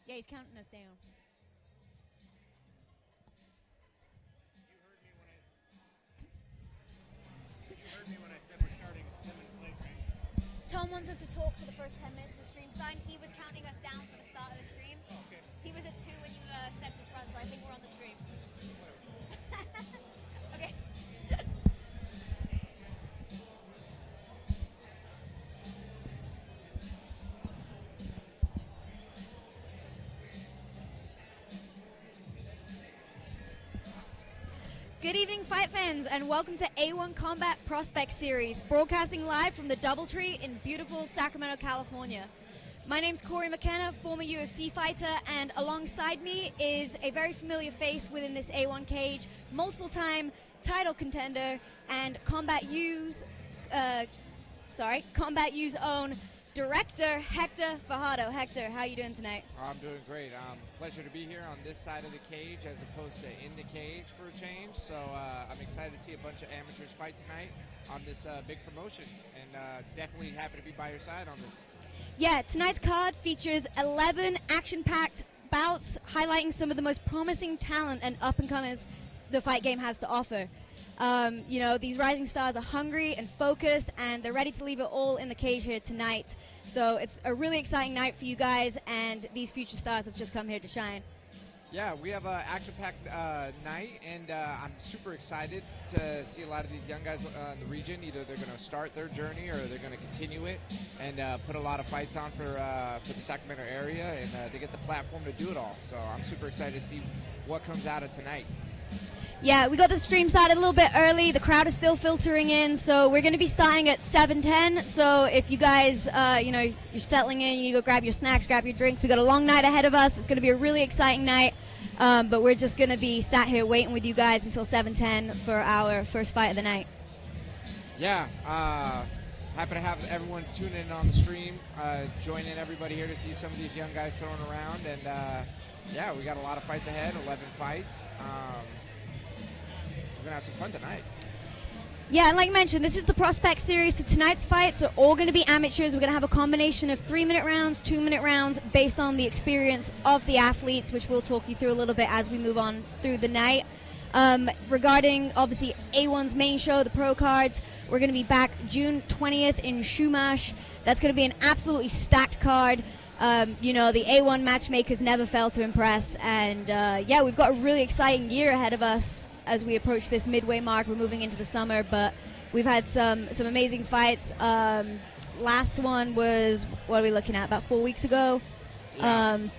Yeah, he's counting us down. You heard me when I said we're starting 10 minutes late, right? Tom wants us to talk for the first 10 minutes of the stream starting. He was counting us down for the start of the stream. Oh, okay. He was at 2 when you stepped in front, so I think we're on the stream. Okay. Good evening, fight fans, and welcome to A1 Combat Prospect Series, broadcasting live from the Doubletree in beautiful Sacramento, California. My name's Corey McKenna, former UFC fighter, and alongside me is a very familiar face within this A1 cage, multiple-time title contender, and Combat U's own director, Hector Fajardo. Hector, how are you doing tonight? I'm doing great. Pleasure to be here on this side of the cage as opposed to in the cage for a change. So I'm excited to see a bunch of amateurs fight tonight on this big promotion, and definitely happy to be by your side on this. Yeah, tonight's card features 11 action-packed bouts highlighting some of the most promising talent and up-and-comers the fight game has to offer. You know, these rising stars are hungry and focused, and they're ready to leave it all in the cage here tonight. So it's a really exciting night for you guys, and these future stars have just come here to shine. Yeah, we have an action-packed night, and I'm super excited to see a lot of these young guys in the region. Either they're going to start their journey or they're going to continue it and put a lot of fights on for the Sacramento area, and they get the platform to do it all. So I'm super excited to see what comes out of tonight. Yeah, we got the stream started a little bit early. The crowd is still filtering in, so we're going to be starting at 7:10. So if you guys, you're settling in, you need to go grab your snacks, grab your drinks. We got a long night ahead of us. It's going to be a really exciting night, but we're just going to be sat here waiting with you guys until 7:10 for our first fight of the night. Yeah, happy to have everyone tune in on the stream, join in everybody here to see some of these young guys throwing around, and yeah, we got a lot of fights ahead, 11 fights. We're going to have some fun tonight. Yeah, and like mentioned, this is the Prospect Series, so tonight's fights are all going to be amateurs. We're going to have a combination of 3-minute rounds, 2-minute rounds, based on the experience of the athletes, which we'll talk you through a little bit as we move on through the night. Regarding, obviously, A1's main show, the pro cards, we're going to be back June 20th in Chumash. That's going to be an absolutely stacked card. The A1 matchmakers never fail to impress, and yeah, we've got a really exciting year ahead of us as we approach this midway mark. We're moving into the summer, but we've had some amazing fights. Last one was, what are we looking at, about 4 weeks ago? Yeah. And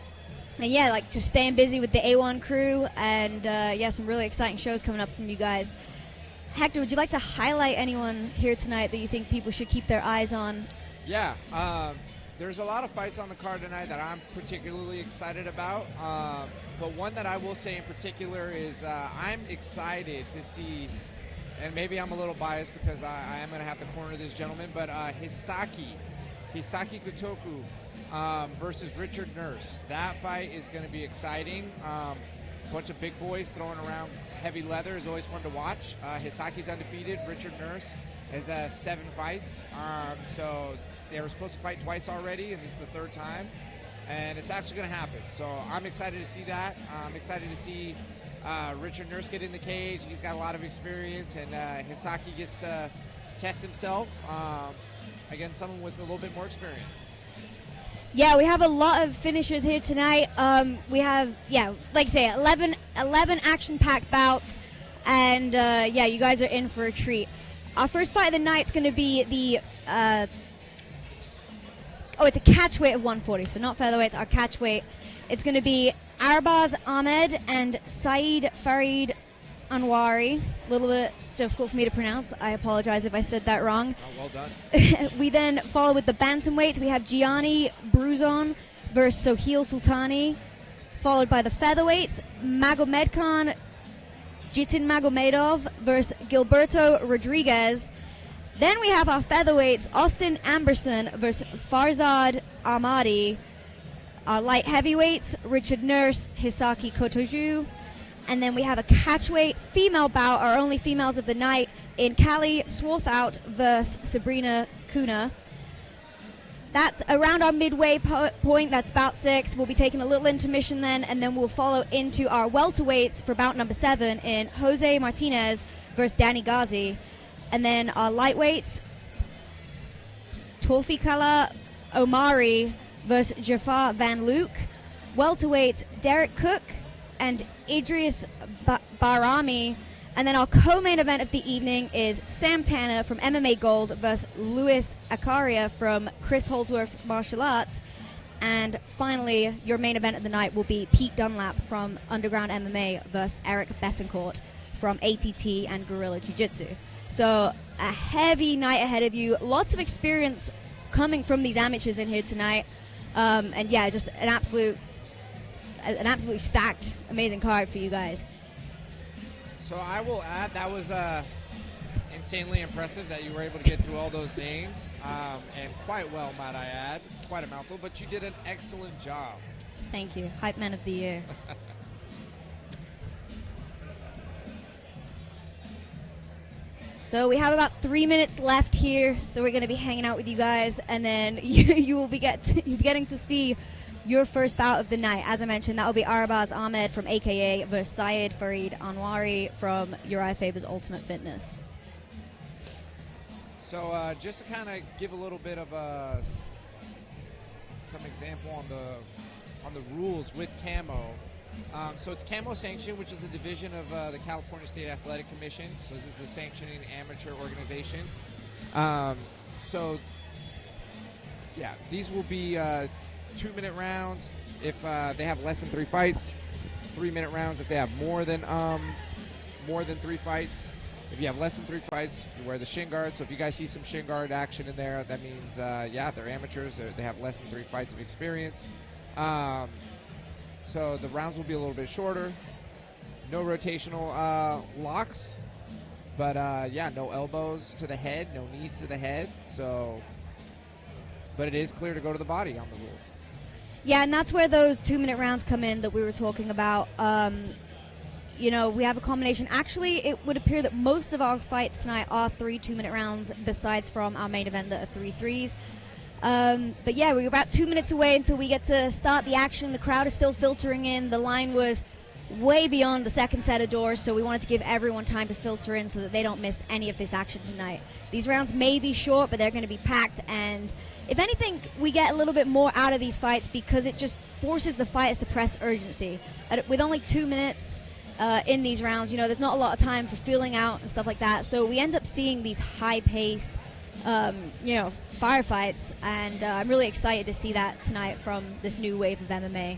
yeah, like just staying busy with the A1 crew, and yeah, some really exciting shows coming up from you guys. Hector, would you like to highlight anyone here tonight that you think people should keep their eyes on? Yeah, there's a lot of fights on the card tonight that I'm particularly excited about. But one that I will say in particular is I'm excited to see, and maybe I'm a little biased because I am going to have to corner this gentleman, but Hisaki Kotoju versus Richard Nurse. That fight is going to be exciting. A bunch of big boys throwing around heavy leather is always fun to watch. Hisaki's undefeated. Richard Nurse has 7 fights. So they were supposed to fight twice already, and this is the 3rd time. And it's actually going to happen. So I'm excited to see that. I'm excited to see Richard Nurse get in the cage. He's got a lot of experience, and Hisaki gets to test himself against someone with a little bit more experience. Yeah, we have a lot of finishers here tonight. We have, like I say, 11 action-packed bouts, and yeah, you guys are in for a treat. Our first fight of the night is going to be the it's a catch weight of 140, so not featherweight, it's our catch weight. It's going to be Arbaz Ahmed and Saeed Farid Anoari. A little bit difficult for me to pronounce. I apologize if I said that wrong. Oh, well done. We then follow with the bantamweights. We have Gianni Bruison versus Sohail Sultani, followed by the featherweights, Magomedov, Jitin Magomedov versus Gilberto Rodriguez. Then we have our featherweights, Austin Amberson versus Farzad Armadi. Our light heavyweights, Richard Nurse, Hisaki Kotoju. And then we have a catchweight female bout, our only females of the night, in Cali Sworthout versus Sabrina Kuna. That's around our midway point. That's bout 6. We'll be taking a little intermission then, and then we'll follow into our welterweights for bout number 7 in Jose Martinez versus Danny Gazi. And then our lightweights, Tolfikala Omari versus Jafar Vanluke. Welterweights, Derek Cook and Idris Barami. And then our co-main event of the evening is Sam Tanner from MMA Gold versus Louis Aaria from Chris Holdsworth Martial Arts. And finally, your main event of the night will be Pete Dunlap from Underground MMA versus Eric Bettincourt from ATT and Guerrilla Jiu-Jitsu. So a heavy night ahead of you. Lots of experience coming from these amateurs in here tonight. And yeah, just an absolutely stacked, amazing card for you guys. So I will add, that was insanely impressive that you were able to get through all those names, and quite well, might I add. It's quite a mouthful, but you did an excellent job. Thank you. Hype Man of the Year. So we have about 3 minutes left here that we're going to be hanging out with you guys, and then you will be getting to see your first bout of the night. As I mentioned, that will be Arbaz Ahmed from AKA versus Syed Farid Anwari from Uriah Faber's Ultimate Fitness. So just to kind of give a little bit of some example on the rules with Camo. So it's Camo Sanction, which is a division of the California State Athletic Commission. So this is the sanctioning amateur organization. So yeah, these will be 2-minute rounds if they have less than 3 fights. 3-minute rounds if they have more than 3 fights. If you have less than 3 fights, you wear the shin guard. So if you guys see some shin guard action in there, that means yeah, they're amateurs. They have less than 3 fights of experience. So the rounds will be a little bit shorter. No rotational locks, but yeah, no elbows to the head, no knees to the head. So, but it is clear to go to the body on the rules. Yeah, and that's where those 2-minute rounds come in that we were talking about. You know, we have a combination. Actually, it would appear that most of our fights tonight are 3 2-minute rounds, besides from our main event that are 3 threes. But yeah, we're about 2 minutes away until we get to start the action. The crowd is still filtering in. The line was way beyond the second set of doors, so we wanted to give everyone time to filter in so that they don't miss any of this action tonight. These rounds may be short, but they're going to be packed, and if anything, we get a little bit more out of these fights because it just forces the fighters to press urgency. With only 2 minutes in these rounds, you know, there's not a lot of time for feeling out and stuff like that, so we end up seeing these high-paced, you know, firefights, and I'm really excited to see that tonight from this new wave of MMA.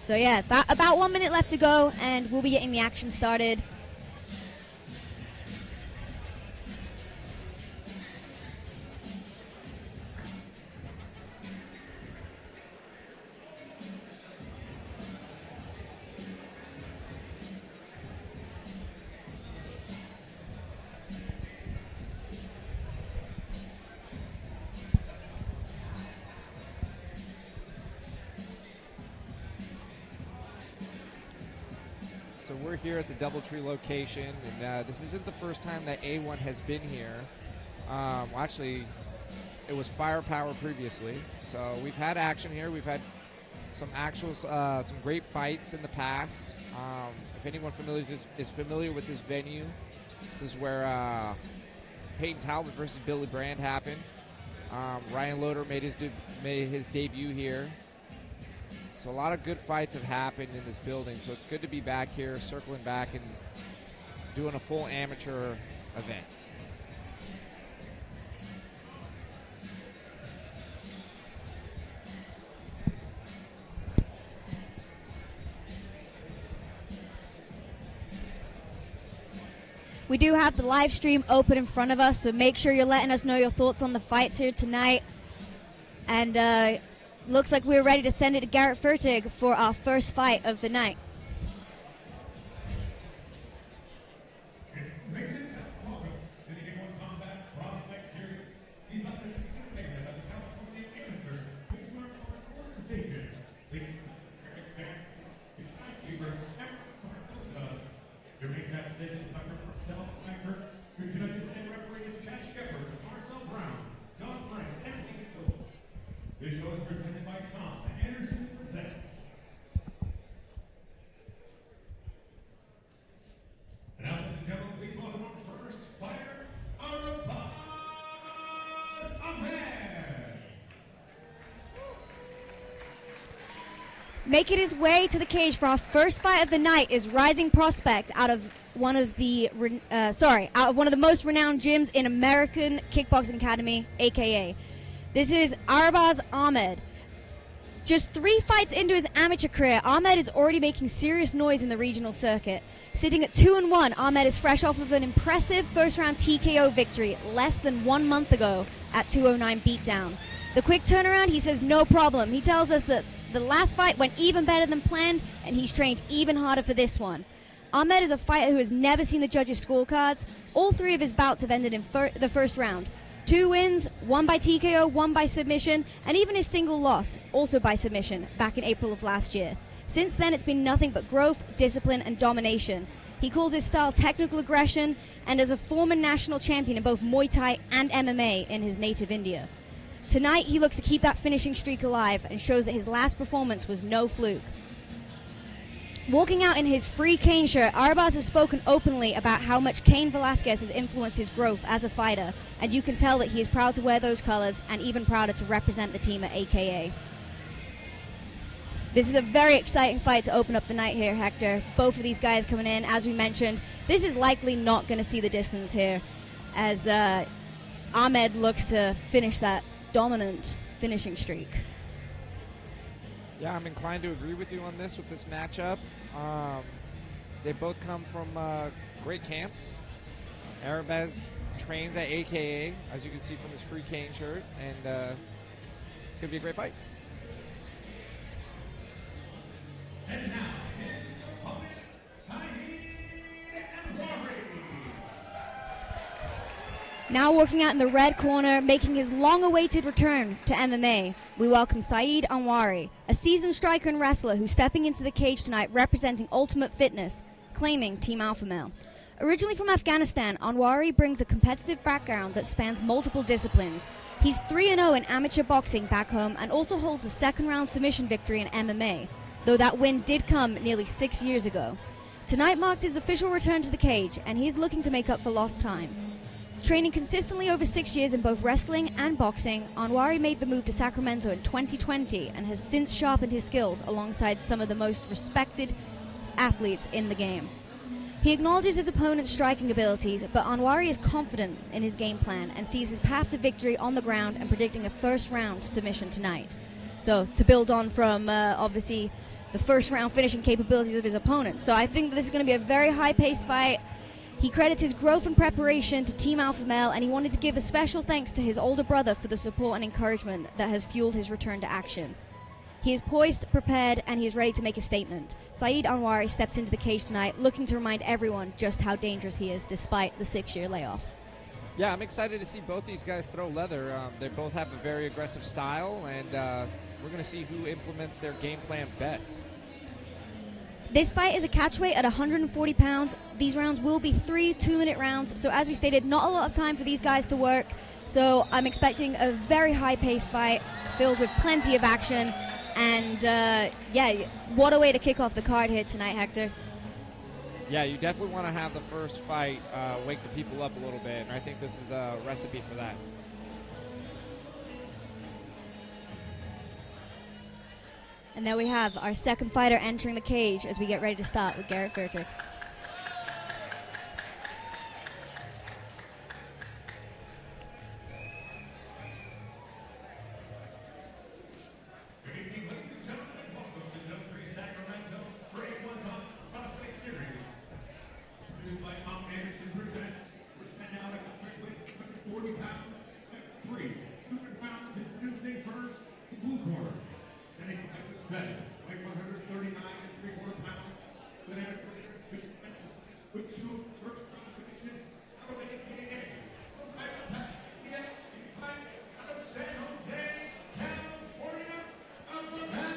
So yeah, about 1 minute left to go, and we'll be getting the action started. So we're here at the Doubletree location, and this isn't the first time that A1 has been here. Well, actually, it was Firepower previously. So we've had action here. We've had some some great fights in the past. If anyone is familiar with this venue, this is where Peyton Talbot versus Billy Brand happened. Ryan Loder made his debut here. So a lot of good fights have happened in this building, so it's good to be back here, circling back and doing a full amateur event. We do have the live stream open in front of us, so make sure you're letting us know your thoughts on the fights here tonight. And looks like we're ready to send it to Garrett Fertig for our first fight of the night. show is presented by Tom. Anderson presents. And now, ladies and gentlemen, please welcome our first fighter, Armadi Ahmed. Making his way to the cage for our first fight of the night is rising prospect out of one of the most renowned gyms in American Kickboxing Academy, aka. This is Arbaz Ahmed. Just 3 fights into his amateur career, Ahmed is already making serious noise in the regional circuit. Sitting at 2-1, Ahmed is fresh off of an impressive first-round TKO victory less than 1 month ago at 209 beatdown. The quick turnaround, he says no problem. He tells us that the last fight went even better than planned, and he's trained even harder for this one. Ahmed is a fighter who has never seen the judges' scorecards. All 3 of his bouts have ended in the first round. 2 wins, 1 by TKO, 1 by submission, and even his single loss, also by submission, back in April of last year. Since then, it's been nothing but growth, discipline, and domination. He calls his style technical aggression, and as a former national champion in both Muay Thai and MMA in his native India. Tonight, he looks to keep that finishing streak alive and shows that his last performance was no fluke. Walking out in his free Kane shirt, Arbaz has spoken openly about how much Cain Velasquez has influenced his growth as a fighter, and you can tell that he is proud to wear those colors and even prouder to represent the team at AKA. This is a very exciting fight to open up the night here, Hector. Both of these guys coming in, as we mentioned. This is likely not going to see the distance here, as Ahmed looks to finish that dominant finishing streak. Yeah, I'm inclined to agree with you on this with this matchup. They both come from great camps. Arbaz trains at AKA, as you can see from his free Kane shirt, and it's going to be a great fight. And now, his opponent, Anoari. Now working out in the red corner, making his long-awaited return to MMA, we welcome Saeed Anoari, a seasoned striker and wrestler who's stepping into the cage tonight representing Ultimate Fitness, claiming Team Alpha Male. Originally from Afghanistan, Anoari brings a competitive background that spans multiple disciplines. He's 3-0 in amateur boxing back home and also holds a second-round submission victory in MMA, though that win did come nearly 6 years ago. Tonight marks his official return to the cage, and he's looking to make up for lost time. Training consistently over 6 years in both wrestling and boxing, Anoari made the move to Sacramento in 2020 and has since sharpened his skills alongside some of the most respected athletes in the game. He acknowledges his opponent's striking abilities, but Anoari is confident in his game plan and sees his path to victory on the ground and predicting a first-round submission tonight. So, to build on from, obviously, the first-round finishing capabilities of his opponent. So I think this is going to be a very high-paced fight. He credits his growth and preparation to Team Alpha Male, and he wanted to give a special thanks to his older brother for the support and encouragement that has fueled his return to action. He is poised, prepared, and he is ready to make a statement. Saeed Anoari steps into the cage tonight, looking to remind everyone just how dangerous he is despite the 6-year layoff. Yeah, I'm excited to see both these guys throw leather. They both have a very aggressive style, and we're going to see who implements their game plan best. This fight is a catchweight at 140 pounds. These rounds will be 3 2-minute rounds. So as we stated, not a lot of time for these guys to work. So I'm expecting a very high-paced fight filled with plenty of action. And, yeah, what a way to kick off the card here tonight, Hector. Yeah, you definitely want to have the first fight wake the people up a little bit. And I think this is a recipe for that. And there we have our second fighter entering the cage as we get ready to start with Garrett Fairchick. Good evening, ladies and gentlemen, and welcome to W3 Sacramento Grade 1 Prospect Series. Produced by Tom Anderson presents. We're spending out at the 40 pounds, 3 200 pounds in Tuesday first, blue corner. Then he fights with 7, like 139 and 3/4 pounds. Then after with 2 first round finishes out of AKA. He fights out of San Jose, California, Ahmed.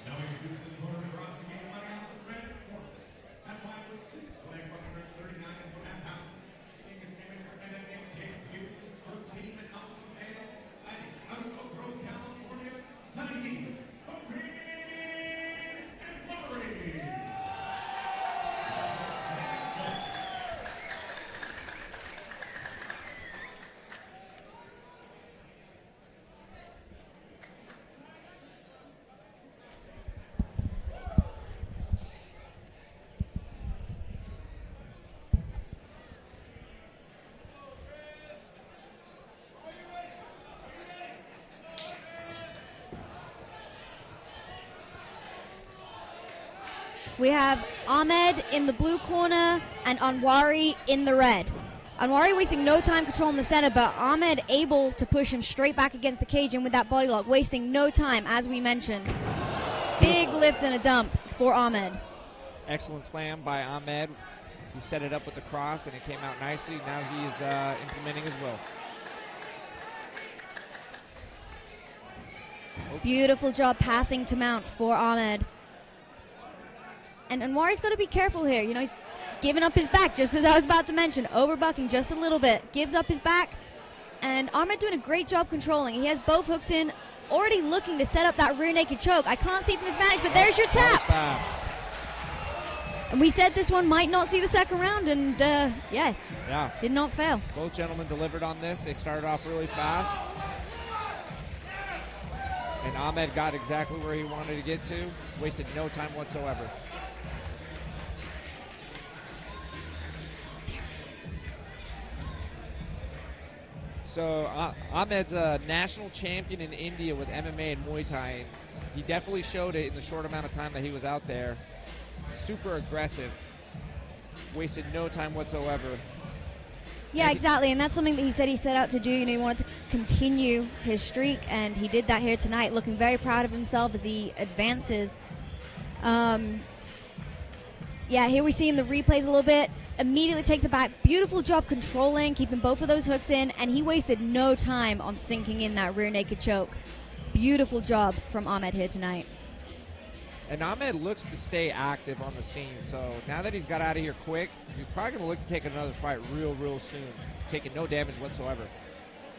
Now introducing the corner across the game, fighting out of the red corner. At 5'6", weighing 139 and 1/2 pounds. We have Ahmed in the blue corner and Anoari in the red. Anoari wasting no time controlling the center, but Ahmed able to push him straight back against the cage and with that body lock, wasting no time, as we mentioned. Big lift and a dump for Ahmed. Excellent slam by Ahmed. He set it up with the cross, and it came out nicely. Now he is implementing his will. Beautiful job passing to mount for Ahmed. And Anwari's got to be careful here. You know, he's giving up his back, just as I was about to mention. Overbucking just a little bit. Gives up his back. And Ahmed doing a great job controlling. He has both hooks in, already looking to set up that rear naked choke. I can't see from his vantage, but there's your tap. And we said this one might not see the second round, and yeah, did not fail. Both gentlemen delivered on this. They started off really fast. And Ahmed got exactly where he wanted to get to. Wasted no time whatsoever. So Ahmed's a national champion in India with MMA and Muay Thai. And he definitely showed it in the short amount of time that he was out there. Super aggressive. Wasted no time whatsoever. Yeah, exactly, and that's something that he said he set out to do. You know, he wanted to continue his streak, and he did that here tonight, looking very proud of himself as he advances. Yeah, here we see in the replays a little bit. Immediately takes it back. Beautiful job controlling, keeping both of those hooks in, and he wasted no time on sinking in that rear naked choke. Beautiful job from Ahmed here tonight. And Ahmed looks to stay active on the scene, so now that he's got out of here quick, he's probably going to look to take another fight real soon, taking no damage whatsoever.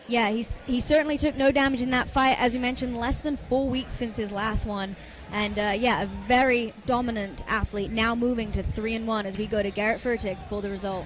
Yeah, he certainly took no damage in that fight. As you mentioned, less than 4 weeks since his last one. And yeah, a very dominant athlete, now moving to 3-1 as we go to Garrett Furtick for the result.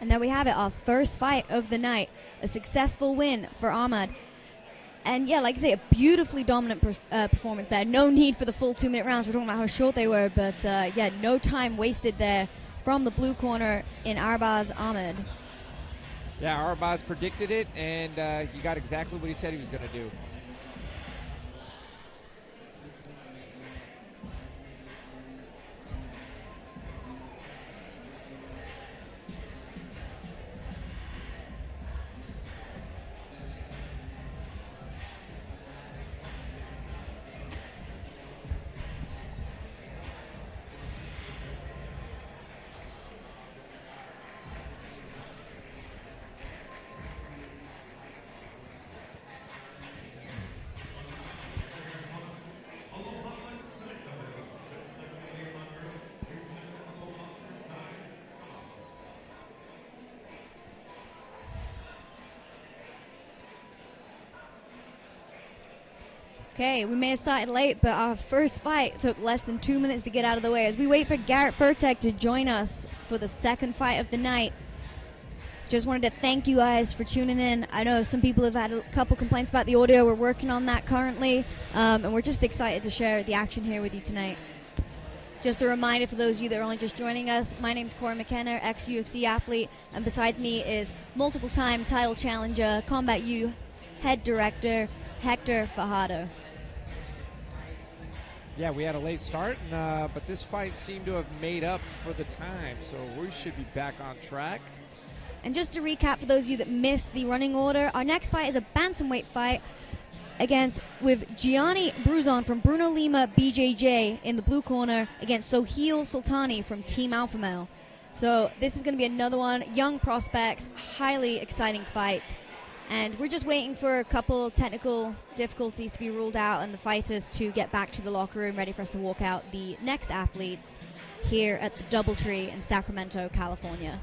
And there we have it, our first fight of the night. A successful win for Ahmed. And yeah, like I say, a beautifully dominant performance there. No need for the full 2-minute rounds. We're talking about how short they were, but yeah, no time wasted there from the blue corner in Arbaz Ahmed. Yeah, Arbaz predicted it, and he got exactly what he said he was going to do. Okay, we may have started late, but our first fight took less than 2 minutes to get out of the way as we wait for Garrett Furtick to join us for the second fight of the night. Just wanted to thank you guys for tuning in. I know some people have had a couple complaints about the audio. We're working on that currently, and we're just excited to share the action here with you tonight. Just a reminder for those of you that are only just joining us, my name's Corey McKenna, ex-UFC athlete, and besides me is multiple-time title challenger, Combat U head director, Hector Fajardo. Yeah, we had a late start, but this fight seemed to have made up for the time, so we should be back on track. And just to recap for those of you that missed the running order, our next fight is a bantamweight fight with Gianni Bruison from Bruno Lima BJJ in the blue corner against Sohail Sultani from Team Alpha Male. So this is going to be another one. Young prospects, highly exciting fight. And we're just waiting for a couple technical difficulties to be ruled out and the fighters to get back to the locker room, ready for us to walk out the next athletes here at the Doubletree in Sacramento, California.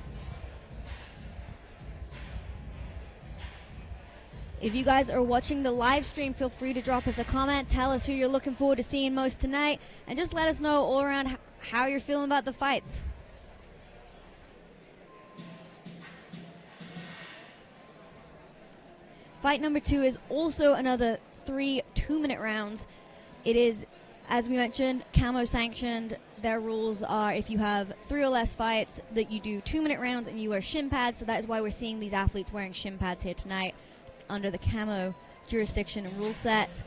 If you guys are watching the live stream, feel free to drop us a comment. Tell us who you're looking forward to seeing most tonight. And just let us know all around how you're feeling about the fights. Fight number 2 is also another 3 2-minute rounds. It is, as we mentioned, camo sanctioned. Their rules are if you have 3 or less fights that you do 2-minute rounds and you wear shin pads. So that is why we're seeing these athletes wearing shin pads here tonight under the camo jurisdiction and rule set.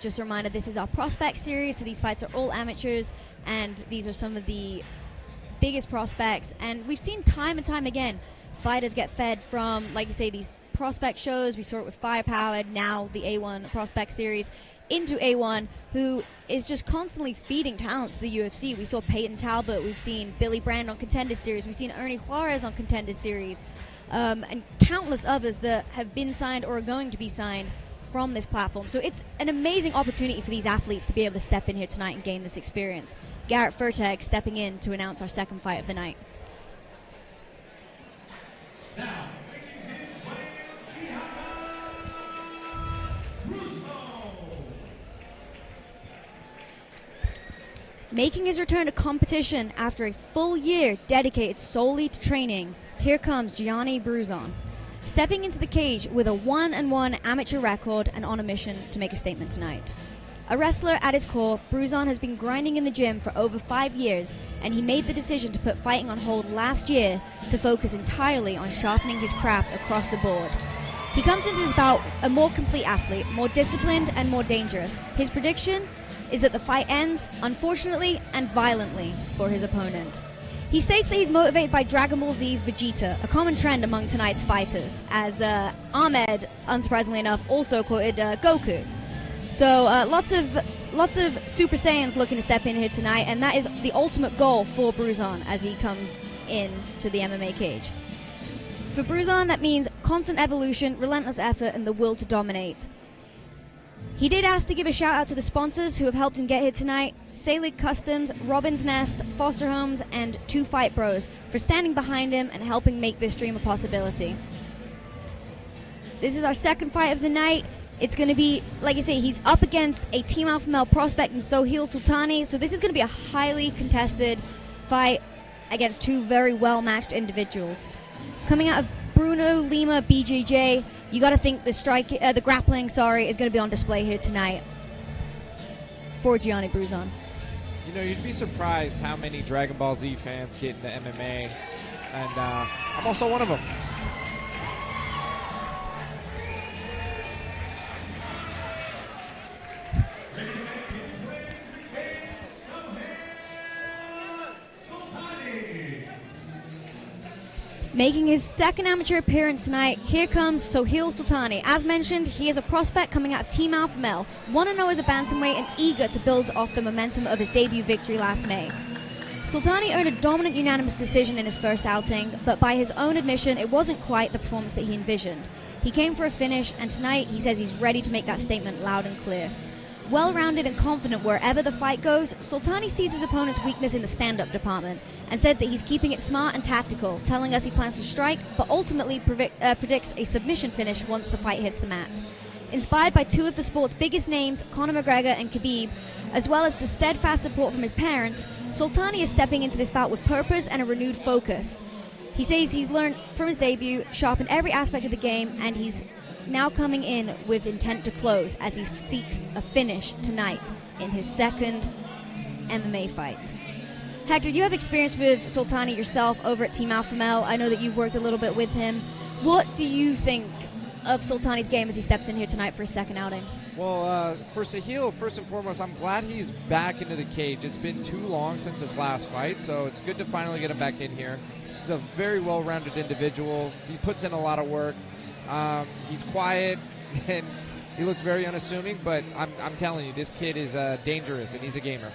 Just a reminder, this is our prospect series, so these fights are all amateurs, and these are some of the biggest prospects. And we've seen time and time again, fighters get fed from, like you say, these prospect shows. We saw it with Firepower, now the A1 prospect series, into A1, who is just constantly feeding talent to the UFC. We saw Peyton Talbot, we've seen Billy Brand on Contender Series, we've seen Ernie Juarez on Contender Series, and countless others that have been signed or are going to be signed from this platform. So it's an amazing opportunity for these athletes to be able to step in here tonight and gain this experience. Garrett Furtag stepping in to announce our second fight of the night. Now, making his way, Bruison. Making his return to competition after a full year dedicated solely to training, here comes Gianni Bruison, stepping into the cage with a 1-1 amateur record and on a mission to make a statement tonight. A wrestler at his core, Bruison has been grinding in the gym for over 5 years, and he made the decision to put fighting on hold last year to focus entirely on sharpening his craft across the board. He comes into his bout a more complete athlete, more disciplined and more dangerous. His prediction is that the fight ends, unfortunately and violently, for his opponent. He states that he's motivated by Dragon Ball Z's Vegeta, a common trend among tonight's fighters, as Ahmed, unsurprisingly enough, also quoted Goku. So lots of Super Saiyans looking to step in here tonight, and that is the ultimate goal for Bruison as he comes in to the MMA cage. For Bruison, that means constant evolution, relentless effort, and the will to dominate. He did ask to give a shout out to the sponsors who have helped him get here tonight: Selig Customs, Robin's Nest, Foster Homes, and 2 Fight Bros for standing behind him and helping make this dream a possibility. This is our second fight of the night. It's going to be, like I say, he's up against a Team Alpha Male prospect in Sohail Sultani, so this is going to be a highly contested fight against 2 very well-matched individuals. Coming out of Bruno Lima BJJ, you got to think the grappling, is going to be on display here tonight for Gianni Bruison. You know, you'd be surprised how many Dragon Ball Z fans get into MMA, and I'm also one of them. Making his second amateur appearance tonight, here comes Sohail Sultani. As mentioned, he is a prospect coming out of Team Alpha Male, 1-0 as a bantamweight and eager to build off the momentum of his debut victory last May. Sultani earned a dominant unanimous decision in his first outing, but by his own admission, it wasn't quite the performance that he envisioned. He came for a finish, and tonight he says he's ready to make that statement loud and clear. Well-rounded and confident wherever the fight goes, Sultani sees his opponent's weakness in the stand-up department and said that he's keeping it smart and tactical, telling us he plans to strike, but ultimately predicts a submission finish once the fight hits the mat. Inspired by 2 of the sport's biggest names, Conor McGregor and Khabib, as well as the steadfast support from his parents, Sultani is stepping into this bout with purpose and a renewed focus. He says he's learned from his debut, sharpened every aspect of the game, and he's now coming in with intent to close as he seeks a finish tonight in his second MMA fight. Hector, you have experience with Sultani yourself over at Team Alpha Male. I know that you've worked a little bit with him. What do you think of Sultani's game as he steps in here tonight for his second outing? Well, for Sohail, first and foremost, I'm glad he's back into the cage. It's been too long since his last fight, so it's good to finally get him back in here. He's a very well-rounded individual. He puts in a lot of work. He's quiet and he looks very unassuming, but I'm telling you, this kid is dangerous and he's a gamer.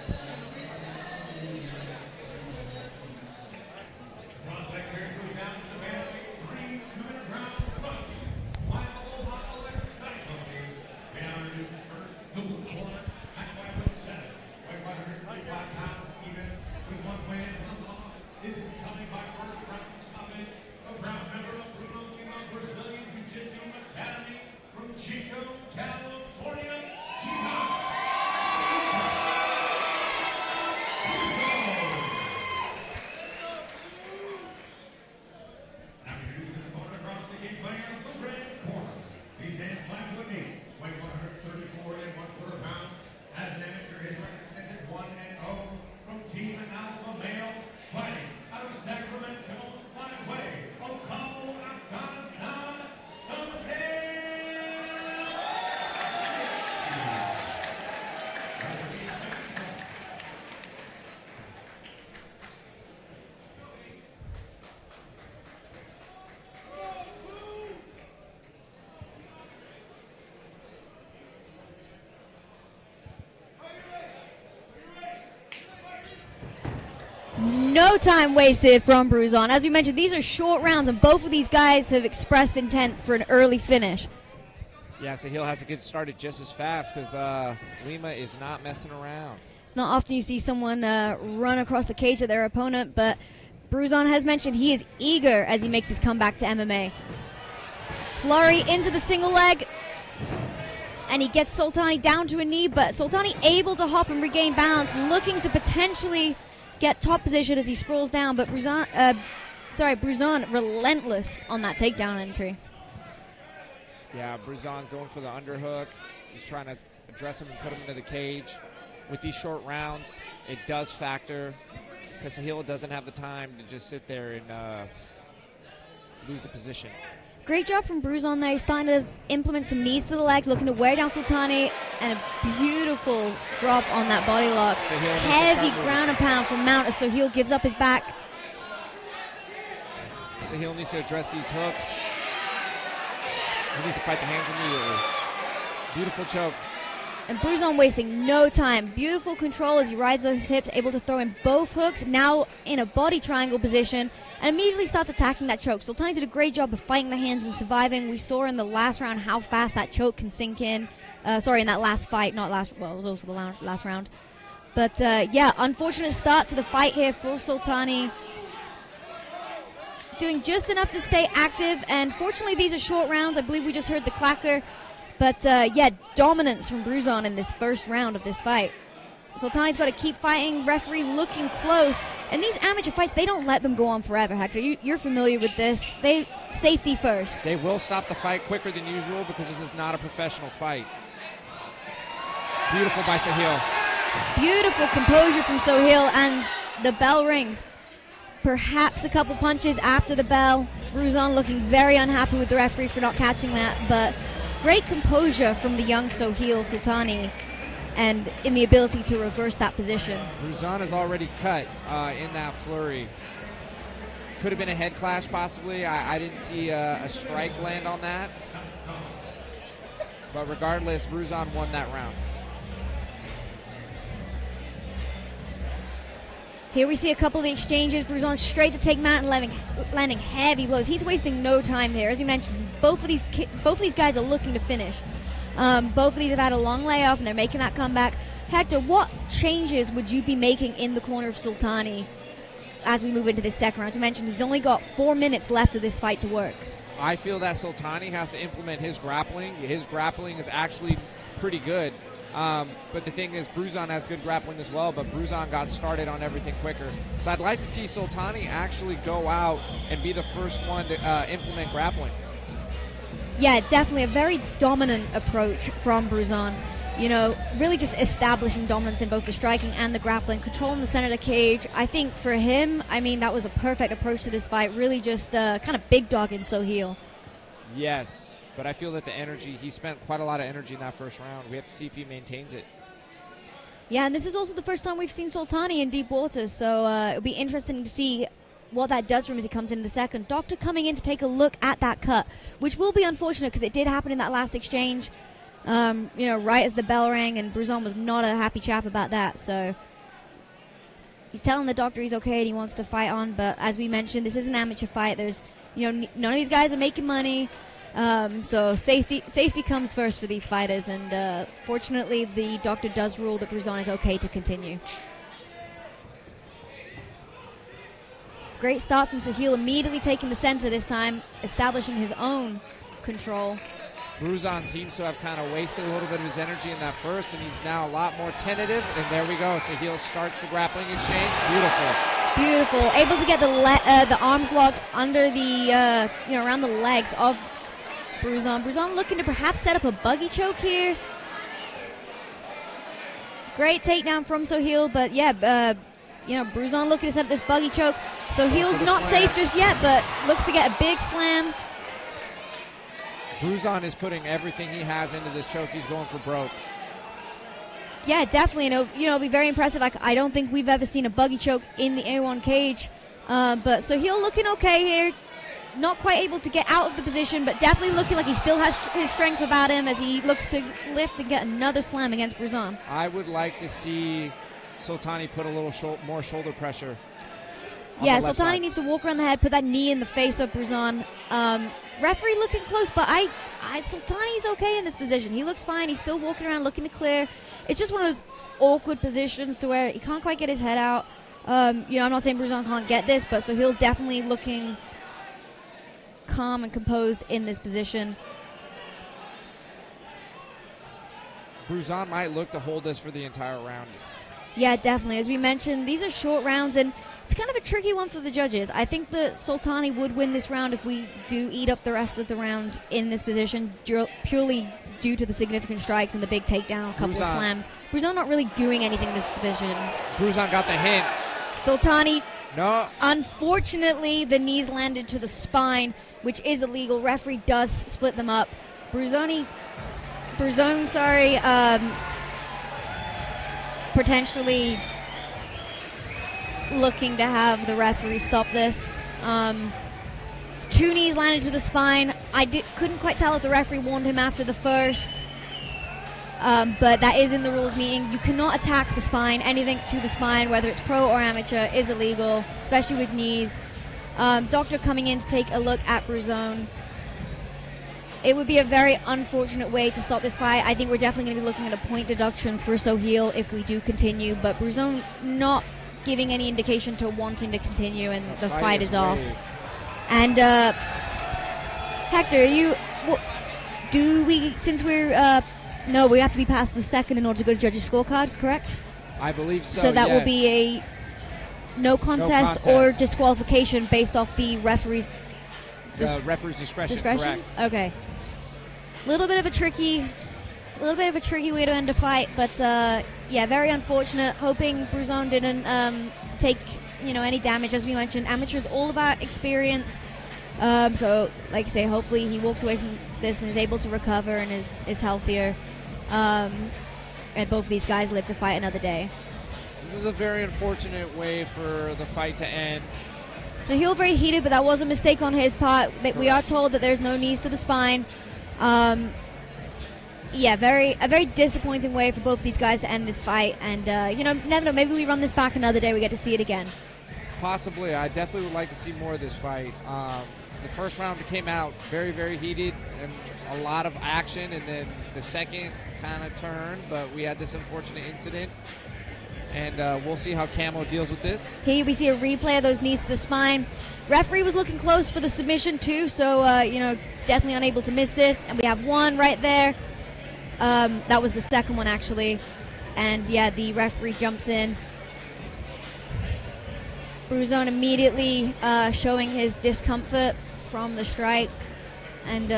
No time wasted from Bruison. As we mentioned, these are short rounds, and both of these guys have expressed intent for an early finish. Yeah, Sahil has to get started just as fast because Lima is not messing around. It's not often you see someone run across the cage of their opponent, but Bruison has mentioned he is eager as he makes his comeback to MMA. Flurry into the single leg, and he gets Sultani down to a knee, but Sultani able to hop and regain balance, looking to potentially get top position as he sprawls down, but Bruison relentless on that takedown entry. Yeah, Bruison's going for the underhook. He's trying to address him and put him into the cage. With these short rounds, it does factor because Sahil doesn't have the time to just sit there and lose the position. Great job from Bruison there. He's starting to implement some knees to the legs, looking to wear down Sultani, and a beautiful drop on that body lock. Heavy ground and pound from Mount as Sahil gives up his back. Sahil needs to address these hooks. He needs to fight the hands immediately. Beautiful choke. And Bruison wasting no time. Beautiful control as he rides those hips, able to throw in both hooks, now in a body triangle position, and immediately starts attacking that choke. Sultani did a great job of fighting the hands and surviving. We saw in the last round how fast that choke can sink in. In that last fight, it was also the last round. But yeah, unfortunate start to the fight here for Sultani. Doing just enough to stay active, and fortunately these are short rounds. I believe we just heard the clacker. But yeah, dominance from Bruison in this first round of this fight. Sultani's got to keep fighting, referee looking close. And these amateur fights, they don't let them go on forever, Hector. You're familiar with this. Safety first. They will stop the fight quicker than usual because this is not a professional fight. Beautiful by Sahil. Beautiful composure from Sahil, and the bell rings. Perhaps a couple punches after the bell. Bruison looking very unhappy with the referee for not catching that, but great composure from the young Sultani, and in the ability to reverse that position. Bruison is already cut in that flurry. Could have been a head clash possibly. I didn't see a strike land on that. But regardless, Bruison won that round. Here we see a couple of the exchanges. Bruison straight to take Mount and landing heavy blows. He's wasting no time there. As you mentioned, both of these guys are looking to finish. Both of these have had a long layoff, and they're making that comeback. Hector, what changes would you be making in the corner of Sultani as we move into this second round? As you mentioned, he's only got 4 minutes left of this fight to work. I feel that Sultani has to implement his grappling. His grappling is actually pretty good. But the thing is, Bruison has good grappling as well, but Bruison got started on everything quicker. So I'd like to see Sultani actually go out and be the first one to implement grappling. Yeah, definitely a very dominant approach from Bruison. You know, really just establishing dominance in both the striking and the grappling, controlling the center of the cage. I think for him, I mean, that was a perfect approach to this fight. Really just kind of big dogging Sahil. Yes. But I feel that the energy, he spent quite a lot of energy in that first round. We have to see if he maintains it. Yeah, and this is also the first time we've seen Sultani in deep waters, so it'll be interesting to see what that does for him as he comes into the second. Doctor coming in to take a look at that cut, which will be unfortunate because it did happen in that last exchange, right as the bell rang, and Bruison was not a happy chap about that, so he's telling the doctor he's okay and he wants to fight on, but as we mentioned, this is an amateur fight. There's, none of these guys are making money. So safety comes first for these fighters, and fortunately the doctor does rule that Bruison is okay to continue. Great start from Sahil, immediately taking the center this time, establishing his own control. Bruison seems to have kind of wasted a little bit of his energy in that first, and he's now a lot more tentative, and there we go. Sahil starts the grappling exchange. Beautiful. Able to get the arms locked under the, around the legs of Bruison. Bruison looking to perhaps set up a buggy choke here. Great takedown from Sahil, but yeah, Bruison looking to set up this buggy choke. Sahil's not safe just yet, but looks to get a big slam. Bruison is putting everything he has into this choke. He's going for broke. Yeah, definitely. It'll be very impressive. I don't think we've ever seen a buggy choke in the A1 cage. But Sahil looking okay here. Not quite able to get out of the position, but definitely looking like he still has his strength about him as he looks to lift and get another slam against Bruison. I would like to see Sultani put a little more shoulder pressure Yeah, the left Sultani side. needs to walk around the head, put that knee in the face of Bruison. Referee looking close, but Sultani's okay in this position. He looks fine. He's still walking around looking to clear. It's just one of those awkward positions to where he can't quite get his head out. I'm not saying Bruison can't get this, but so he'll definitely looking calm and composed in this position. Bruison might look to hold this for the entire round. Yeah, definitely. As we mentioned, these are short rounds, and it's kind of a tricky one for the judges. I think that Sultani would win this round if we do eat up the rest of the round in this position, purely due to the significant strikes and the big takedown, a couple of slams. Bruison not really doing anything in this position. Bruison got the hint. Sultani, no. Unfortunately, the knees landed to the spine, which is illegal. Referee does split them up. Bruison, potentially looking to have the referee stop this. 2 knees landed to the spine. Couldn't quite tell if the referee warned him after the first, but that is in the rules meeting. You cannot attack the spine. Anything to the spine, whether it's pro or amateur, is illegal, especially with knees. Doctor coming in to take a look at Bruison. It would be a very unfortunate way to stop this fight. I think we're definitely going to be looking at a point deduction for Soheil if we do continue, but Bruison not giving any indication to wanting to continue, and the fight is off. And Hector, no, we have to be past the second in order to go to judges' scorecards, correct? I believe so. So that yes. will be a no contest or disqualification based off the referee's referee's discretion. Correct. Okay. A little bit of a tricky way to end a fight, but yeah, very unfortunate. Hoping Bruison didn't take any damage. As we mentioned, amateur's all about experience. So, like I say, hopefully he walks away from this and is able to recover and is healthier. And both of these guys live to fight another day. This is a very unfortunate way for the fight to end. So Soheil very heated, but that was a mistake on his part. That we are told that there's no knees to the spine. Yeah, a very disappointing way for both these guys to end this fight. And never know. Maybe we run this back another day. We get to see it again. Possibly. I definitely would like to see more of this fight. The first round came out very, very heated and a lot of action, and then the second kind of turned, but we had this unfortunate incident, and we'll see how Camo deals with this. Here we see a replay of those knees to the spine. Referee was looking close for the submission too, so definitely unable to miss this, and we have one right there. That was the second one actually, and yeah, the referee jumps in. Bruison immediately showing his discomfort from the strike, and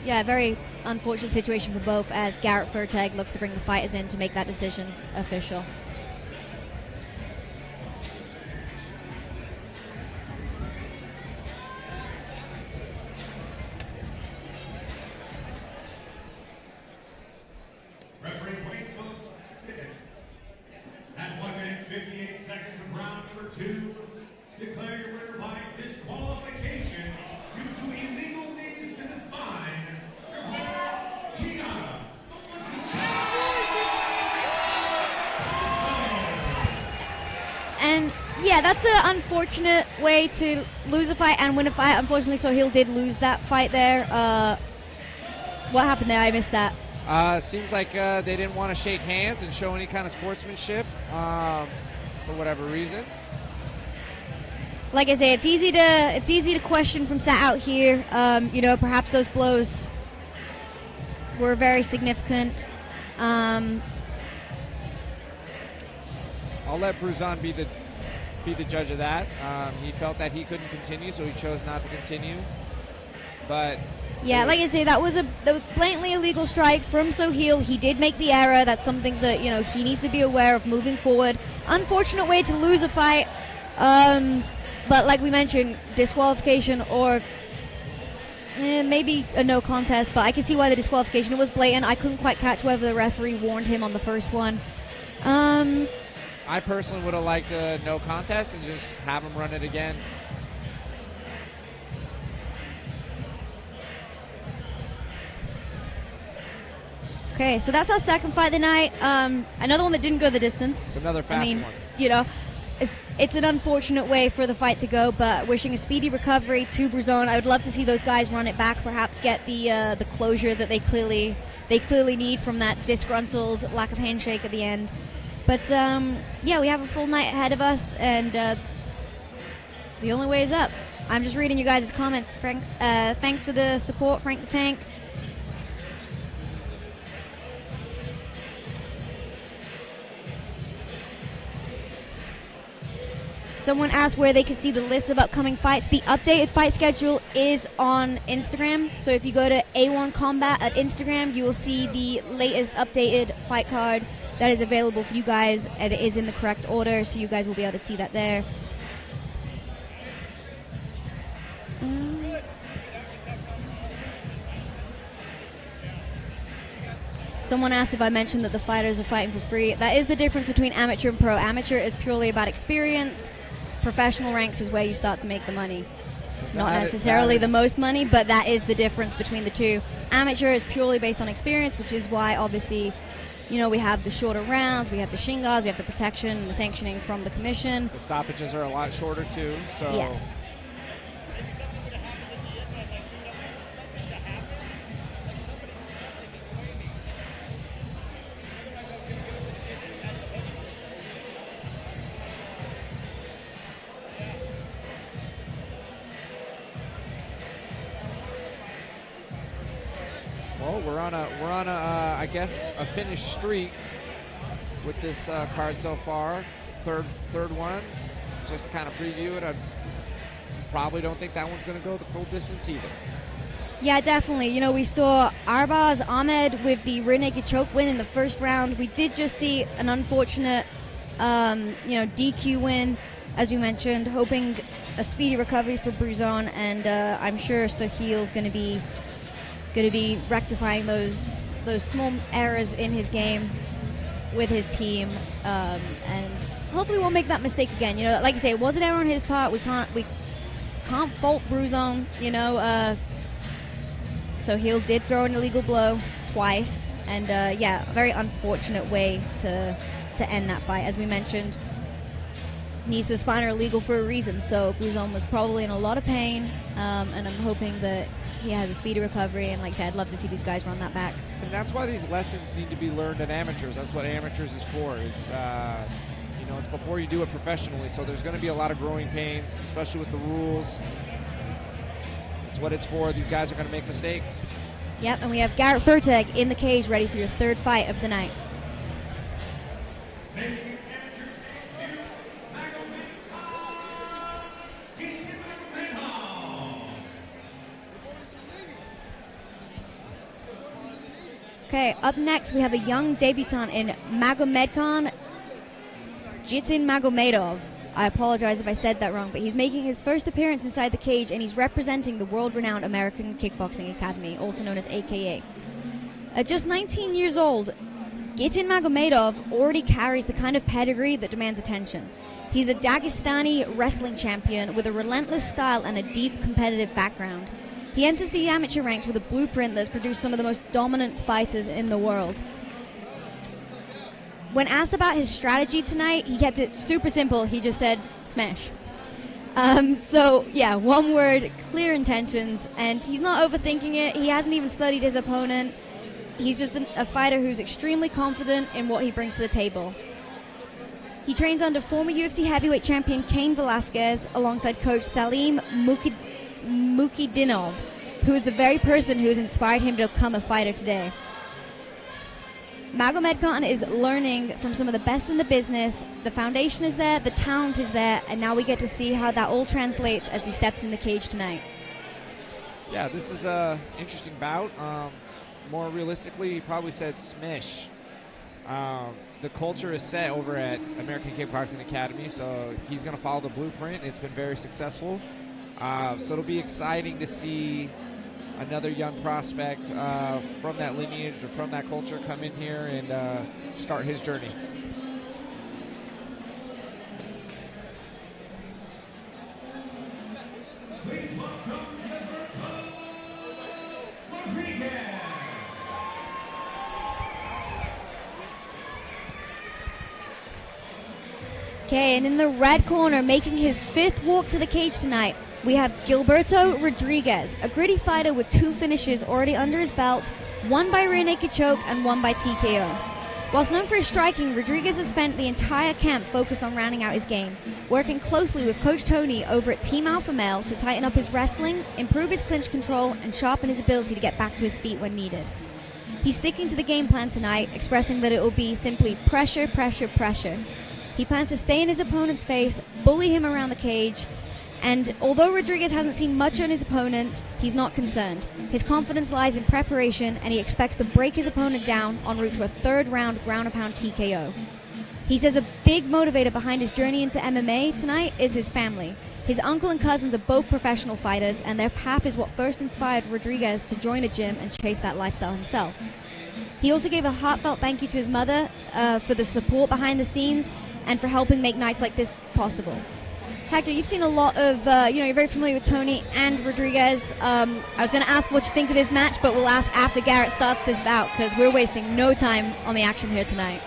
yeah, very unfortunate situation for both as Garrett Furtag looks to bring the fighters in to make that decision official. Referee wait, folks. At 1 minute 58 seconds of round number 2, declare your winner by disqualification due to illegal knees to the spine. Your winner, Kuna. And yeah, that's an unfortunate way to lose a fight and win a fight. Unfortunately, Soheil did lose that fight there. What happened there? I missed that. Seems like they didn't want to shake hands and show any kind of sportsmanship for whatever reason. Like I say, it's easy to question from sat out here. Perhaps those blows were very significant. I'll let Bruison be the judge of that. He felt that he couldn't continue, so he chose not to continue. But yeah, like I say, that was blatantly illegal strike from Soheil. He did make the error. That's something that he needs to be aware of moving forward. Unfortunate way to lose a fight. But like we mentioned, disqualification or maybe a no contest, but I can see why the disqualification was blatant. I couldn't quite catch whether the referee warned him on the first one. I personally would have liked a no contest and just have him run it again. Okay, so that's our second fight of the night. Another one that didn't go the distance. It's another fast one. it's an unfortunate way for the fight to go, but wishing a speedy recovery to Bruison. I would love to see those guys run it back, perhaps get the closure that they clearly need from that disgruntled lack of handshake at the end. But yeah, we have a full night ahead of us, and the only way is up. I'm just reading you guys' comments. Frank, thanks for the support, Frank the Tank. Someone asked where they could see the list of upcoming fights. The updated fight schedule is on Instagram. So if you go to A1 Combat at Instagram, you will see the latest updated fight card that is available for you guys, and it is in the correct order, so you guys will be able to see that there. Someone asked if I mentioned that the fighters are fighting for free. That is the difference between amateur and pro. Amateur is purely about experience. Professional ranks is where you start to make the money. Not necessarily the most money, but that is the difference between the two. Amateur is purely based on experience, which is why obviously, you know, we have the shorter rounds, we have the shingals, we have the protection and the sanctioning from the commission. The stoppages are a lot shorter too. So yes. Well, we're on a I guess a finished streak with this card so far. Third one. Just to kind of preview it, I probably don't think that one's going to go the full distance either. Yeah, definitely. You know, we saw Arbaz Ahmed with the rear naked choke win in the first round. We did just see an unfortunate, DQ win, as you mentioned, hoping a speedy recovery for Bruison, and I'm sure Sahil's going to be rectifying those small errors in his game with his team, and hopefully won't make that mistake again. You know, like you say, it was an error on his part. We can't fault Bruison. You know, Sahil did throw an illegal blow twice, and a very unfortunate way to end that fight. As we mentioned, knees to the spine are illegal for a reason, so Bruison was probably in a lot of pain, and I'm hoping that he has a speedy recovery, and like I said, I'd love to see these guys run that back. And that's why these lessons need to be learned at amateurs. That's what amateurs is for. It's it's before you do it professionally, so there's going to be a lot of growing pains, especially with the rules. It's what it's for. These guys are going to make mistakes. Yep, and we have Garrett Furtag in the cage ready for your third fight of the night. Okay, up next we have a young debutant in Magomedov, Jitin Magomedov. I apologize if I said that wrong, but he's making his first appearance inside the cage, and he's representing the world-renowned American Kickboxing Academy, also known as AKA. At just 19 years old, Jitin Magomedov already carries the kind of pedigree that demands attention. He's a Dagestani wrestling champion with a relentless style and a deep competitive background. He enters the amateur ranks with a blueprint that's produced some of the most dominant fighters in the world. When asked about his strategy tonight, he kept it super simple. He just said, smash. One word, clear intentions, and he's not overthinking it. He hasn't even studied his opponent. He's just a fighter who's extremely confident in what he brings to the table. He trains under former UFC heavyweight champion Cain Velasquez alongside coach Salim Mukidinov, who is the very person who has inspired him to become a fighter today. Magomedov is learning from some of the best in the business. The foundation is there, the talent is there, and now we get to see how that all translates as he steps in the cage tonight. Yeah, this is an interesting bout. More realistically, he probably said smash. The culture is set over at American Kickboxing Academy, so he's going to follow the blueprint. It's been very successful. So it'll be exciting to see another young prospect from that lineage or from that culture come in here and start his journey. Okay, and in the red corner, making his 5th walk to the cage tonight, we have Gilberto Rodriguez, a gritty fighter with 2 finishes already under his belt, one by rear naked choke and one by TKO. Whilst known for his striking, Rodriguez has spent the entire camp focused on rounding out his game, working closely with Coach Tony over at Team Alpha Male to tighten up his wrestling, improve his clinch control, and sharpen his ability to get back to his feet when needed. He's sticking to the game plan tonight, expressing that it will be simply pressure, pressure, pressure. He plans to stay in his opponent's face, bully him around the cage, and although Rodriguez hasn't seen much on his opponent, he's not concerned. His confidence lies in preparation, and he expects to break his opponent down en route to a 3rd round ground-and-pound TKO. He says a big motivator behind his journey into MMA tonight is his family. His uncle and cousins are both professional fighters, and their path is what first inspired Rodriguez to join a gym and chase that lifestyle himself. He also gave a heartfelt thank you to his mother for the support behind the scenes and for helping make nights like this possible. Hector, you've seen a lot of, you're very familiar with Tony and Rodriguez. I was going to ask what you think of this match, but we'll ask after Garrett starts this bout because we're wasting no time on the action here tonight.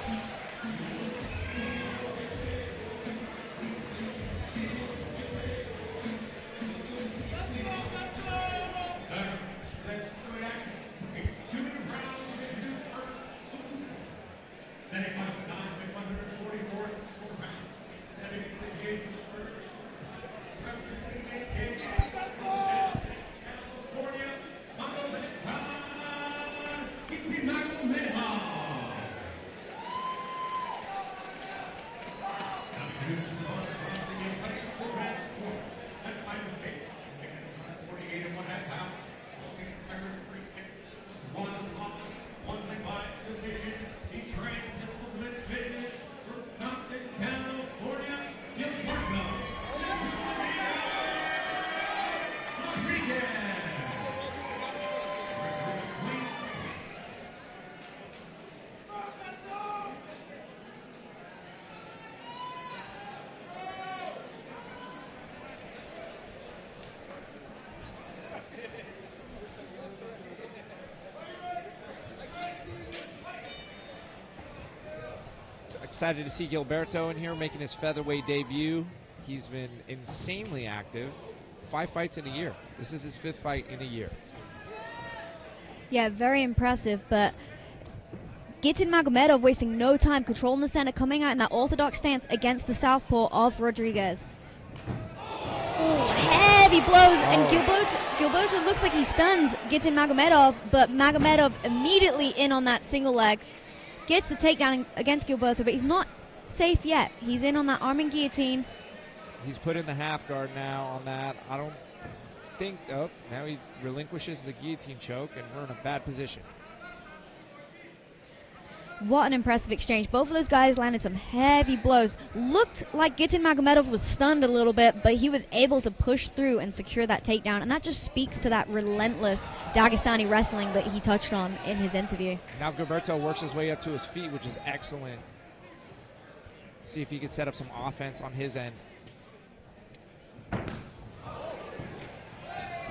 Excited to see Gilberto in here making his featherweight debut. He's been insanely active. 5 fights in a year. This is his 5th fight in a year. Yeah, very impressive, but Gitin Magomedov wasting no time, controlling the center, coming out in that orthodox stance against the southpaw of Rodriguez. Oh, heavy blows, and Gilberto looks like he stuns Gitin Magomedov, but Magomedov immediately in on that single leg. Gets the takedown against Gilberto, but he's not safe yet. He's in on that arm and guillotine. He's put in the half guard now on that. I don't think, now he relinquishes the guillotine choke, and we're in a bad position. What an impressive exchange. Both of those guys landed some heavy blows. Looked like Gitin Magomedov was stunned a little bit, but he was able to push through and secure that takedown, and that just speaks to that relentless Dagestani wrestling that he touched on in his interview. Now Gilberto works his way up to his feet, which is excellent. See if he can set up some offense on his end.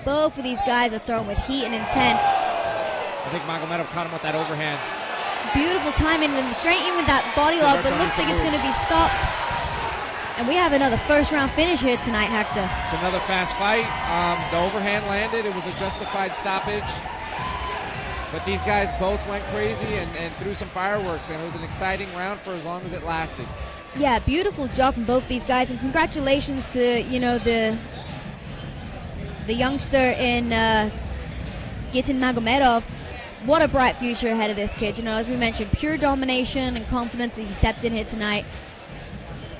Both of these guys are throwing with heat and intent. I think Magomedov caught him with that overhand. Beautiful timing, and straight in with that body lock, but looks like it's going to be stopped. And we have another 1st round finish here tonight, Hector. It's another fast fight. The overhand landed. It was a justified stoppage. But these guys both went crazy and threw some fireworks, and it was an exciting round for as long as it lasted. Yeah, beautiful job from both these guys, and congratulations to, the youngster in Gitin Magomedov. What a bright future ahead of this kid. As we mentioned, pure domination and confidence as he stepped in here tonight.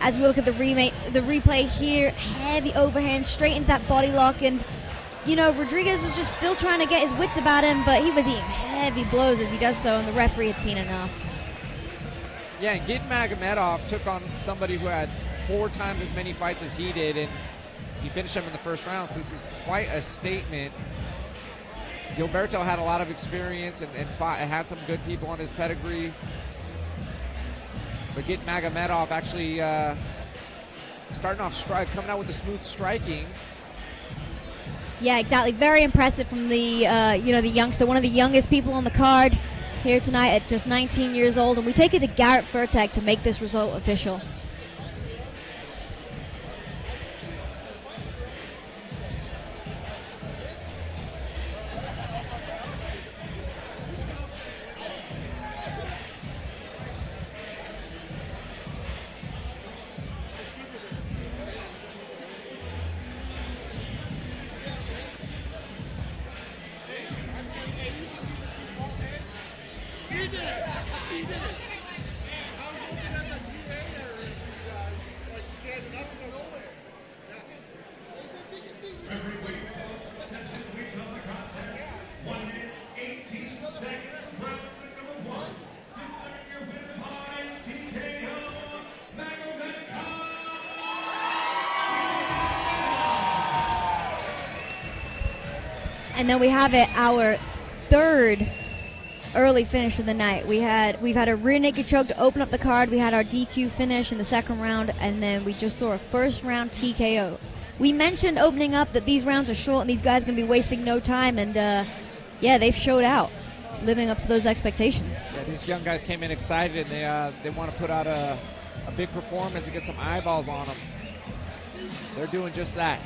As we look at the replay here, heavy overhand straight into that body lock, and Rodriguez was just still trying to get his wits about him, but he was eating heavy blows as he does so, and the referee had seen enough. Yeah, and Gitin Magomedov took on somebody who had 4 times as many fights as he did, and he finished him in the 1st round, so this is quite a statement. Gilberto had a lot of experience and had some good people on his pedigree. But Gitin Magomedov actually starting off coming out with the smooth striking. Yeah, exactly. Very impressive from the the youngster, one of the youngest people on the card here tonight at just 19 years old. And we take it to Garrett Furtek to make this result official. And then we have it, our third early finish of the night. We've had a rear naked choke to open up the card. We had our DQ finish in the second round, and then we just saw a first round TKO. We mentioned opening up that these rounds are short and these guys are going to be wasting no time, and yeah, they've showed out, living up to those expectations. Yeah, these young guys came in excited, and they want to put out a big performance and get some eyeballs on them. They're doing just that.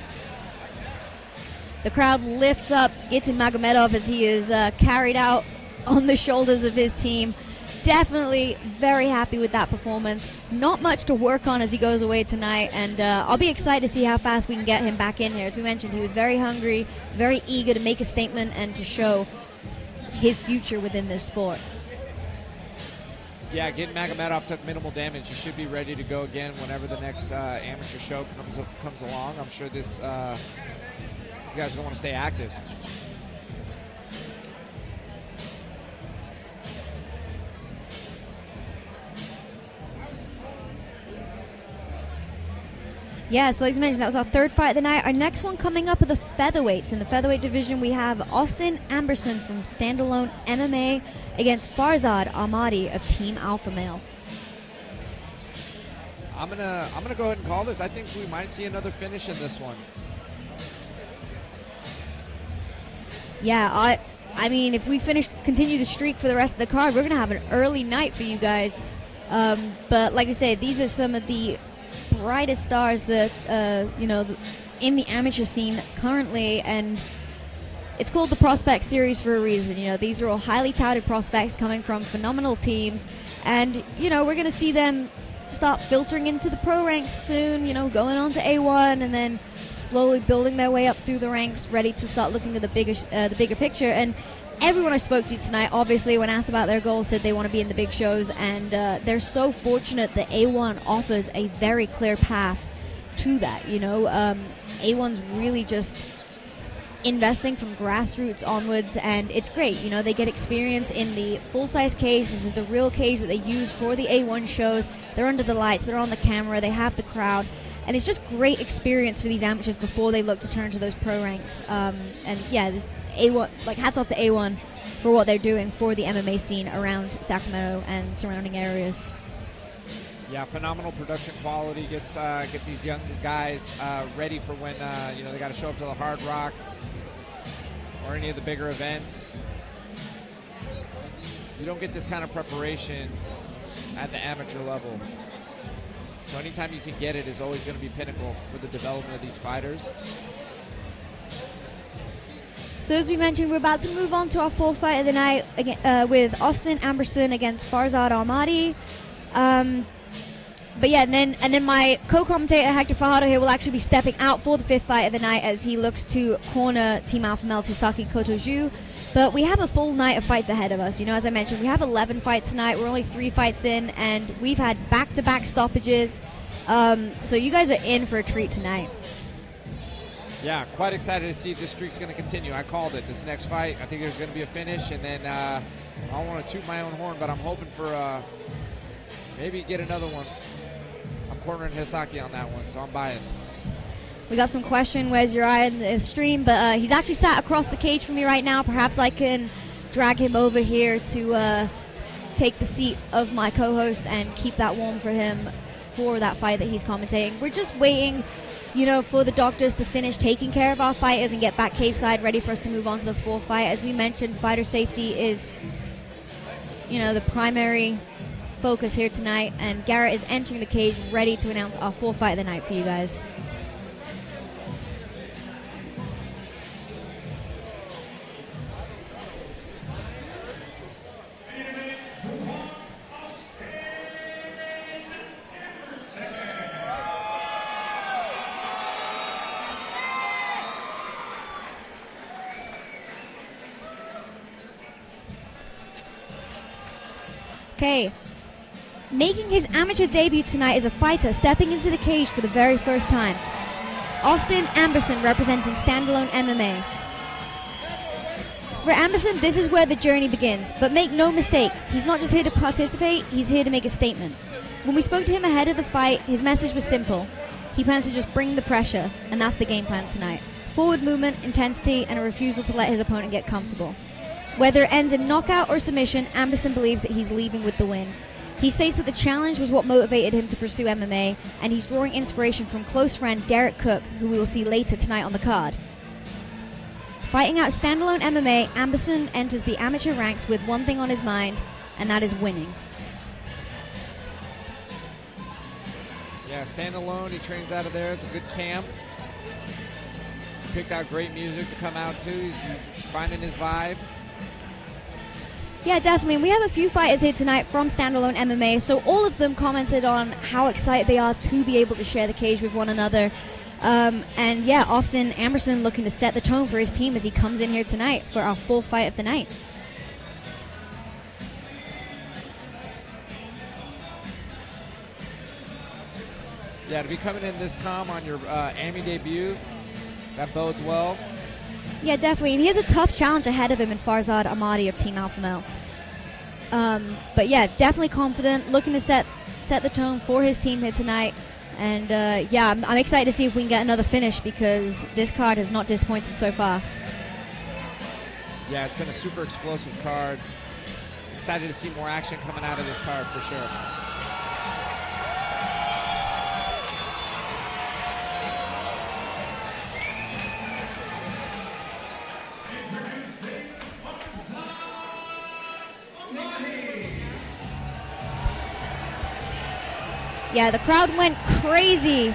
The crowd lifts up Itin Magomedov as he is carried out on the shoulders of his team. Definitely very happy with that performance. Not much to work on as he goes away tonight, and I'll be excited to see how fast we can get him back in here. As we mentioned, he was very hungry, very eager to make a statement and to show his future within this sport. Yeah, getting Magomedov took minimal damage. He should be ready to go again whenever the next amateur show comes along. I'm sure these guys are going to want to stay active. Yeah, so like you mentioned, that was our third fight of the night. Our next one coming up are the featherweights. In the featherweight division, we have Austin Amberson from Standalone MMA against Farzad Armadi of Team Alpha Male. I'm gonna go ahead and call this. I think we might see another finish in this one. Yeah, I mean, if we continue the streak for the rest of the card, we're gonna have an early night for you guys. But like I said, these are some of the brightest stars that in the amateur scene currently, and it's called the Prospect Series for a reason. These are all highly touted prospects coming from phenomenal teams, and we're going to see them start filtering into the pro ranks soon, going on to A1 and then slowly building their way up through the ranks, ready to start looking at the bigger picture. And everyone I spoke to tonight, obviously, when asked about their goals, said they want to be in the big shows, and they're so fortunate that A1 offers a very clear path to that. A1's really just investing from grassroots onwards, and it's great. They get experience in the full-size cage. This is the real cage that they use for the A1 shows. They're under the lights, they're on the camera, they have the crowd. And it's just great experience for these amateurs before they look to turn to those pro ranks. And yeah, this A1, hats off to A1 for what they're doing for the MMA scene around Sacramento and surrounding areas. Yeah, phenomenal production quality. Get these young guys ready for when they got to show up to the Hard Rock or any of the bigger events. You don't get this kind of preparation at the amateur level. So anytime you can get it is always going to be pinnacle for the development of these fighters. So as we mentioned, we're about to move on to our fourth fight of the night with Austin Amberson against Farzad Armadi. But yeah, and then my co-commentator Hector Fajardo here will actually be stepping out for the fifth fight of the night as he looks to corner Team Alpha Male's Hisaki Kotoju. But we have a full night of fights ahead of us. As I mentioned, we have 11 fights tonight. We're only 3 fights in, and we've had back-to-back stoppages. So you guys are in for a treat tonight. Yeah, quite excited to see if this streak's going to continue. I called it. This next fight, I think there's going to be a finish, and then I don't want to toot my own horn, but I'm hoping for maybe get another one. I'm cornering Hisaki on that one, so I'm biased. We got some question, where's your eye in the stream, but he's actually sat across the cage from me right now. Perhaps I can drag him over here to take the seat of my co-host and keep that warm for him for that fight that he's commentating. We're just waiting, for the doctors to finish taking care of our fighters and get back cage side ready for us to move on to the fourth fight. As we mentioned, fighter safety is, the primary focus here tonight, and Garrett is entering the cage ready to announce our fourth fight of the night for you guys. Okay, making his amateur debut tonight is a fighter stepping into the cage for the very first time. Austin Amberson representing Standalone MMA. For Amberson, this is where the journey begins, but make no mistake, he's not just here to participate, he's here to make a statement. When we spoke to him ahead of the fight, his message was simple. He plans to just bring the pressure, and that's the game plan tonight. forward movement, intensity, and a refusal to let his opponent get comfortable. Whether it ends in knockout or submission, Amberson believes that he's leaving with the win. He states that the challenge was what motivated him to pursue MMA, and he's drawing inspiration from close friend Derek Cook, who we will see later tonight on the card. Fighting out standalone MMA, Amberson enters the amateur ranks with one thing on his mind, and that is winning. Yeah, standalone, he trains out of there. It's a good camp. Picked out great music to come out to. He's finding his vibe. Yeah, definitely. And we have a few fighters here tonight from standalone MMA, so all of them commented on how excited they are to be able to share the cage with one another. And yeah, Austin Amberson looking to set the tone for his team as he comes in here tonight for our full fight of the night. Yeah, to be coming in this calm on your AMI debut, that bodes well. Yeah, definitely. And he has a tough challenge ahead of him in Farzad Armadi of Team Alpha Male. But yeah, definitely confident, looking to set the tone for his team here tonight. And yeah, I'm excited to see if we can get another finish because this card has not disappointed so far. Yeah, it's been a super explosive card. Excited to see more action coming out of this card for sure. Yeah, the crowd went crazy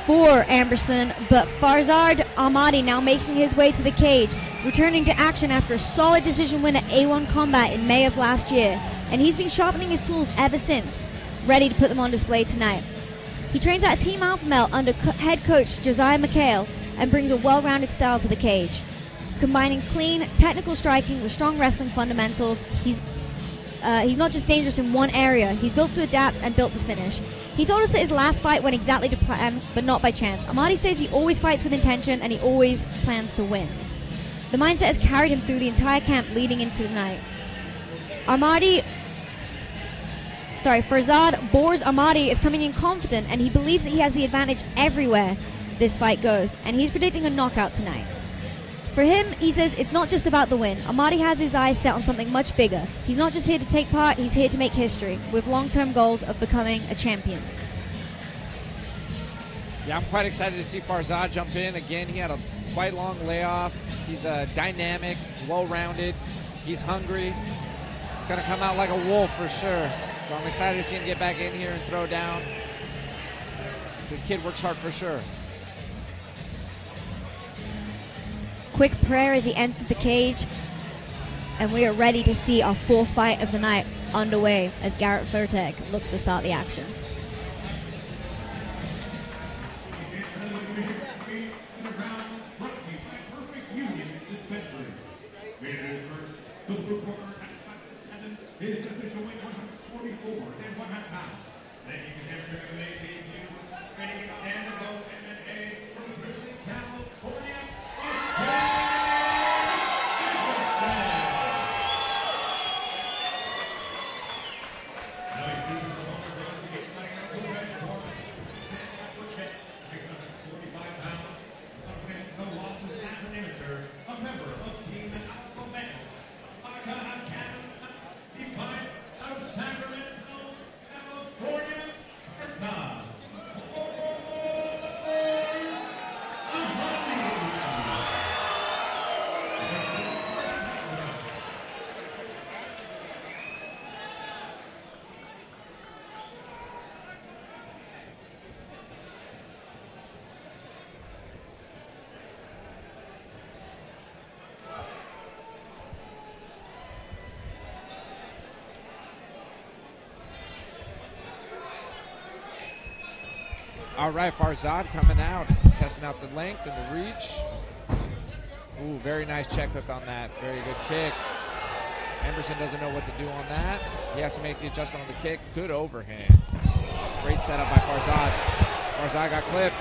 for Amberson, but Farzad Ahmadi now making his way to the cage, returning to action after a solid decision win at A1 Combat in May of last year, and he's been sharpening his tools ever since, ready to put them on display tonight. He trains at Team Alpha Male under head coach Josiah McHale and brings a well-rounded style to the cage. Combining clean, technical striking with strong wrestling fundamentals, he's not just dangerous in one area, he's built to adapt and built to finish. He told us that his last fight went exactly to plan, but not by chance. Ahmadi says he always fights with intention and he always plans to win. The mindset has carried him through the entire camp leading into the night. Farzad Boars Ahmadi is coming in confident and he believes that he has the advantage everywhere this fight goes, and he's predicting a knockout tonight. For him, he says it's not just about the win. Ahmadi has his eyes set on something much bigger. He's not just here to take part, he's here to make history, with long-term goals of becoming a champion. Yeah, I'm quite excited to see Farzad jump in. Again, he had a quite long layoff. He's dynamic, well-rounded. He's hungry. He's going to come out like a wolf for sure. So I'm excited to see him get back in here and throw down. This kid works hard for sure. Quick prayer as he enters the cage, and we are ready to see our fourth fight of the night underway as Garrett Verteg looks to start the action. All right, Farzad coming out, testing out the length and the reach. Ooh, very nice check hook on that. Very good kick. Amberson doesn't know what to do on that. He has to make the adjustment on the kick. Good overhand. Great setup by Farzad. Farzad got clipped.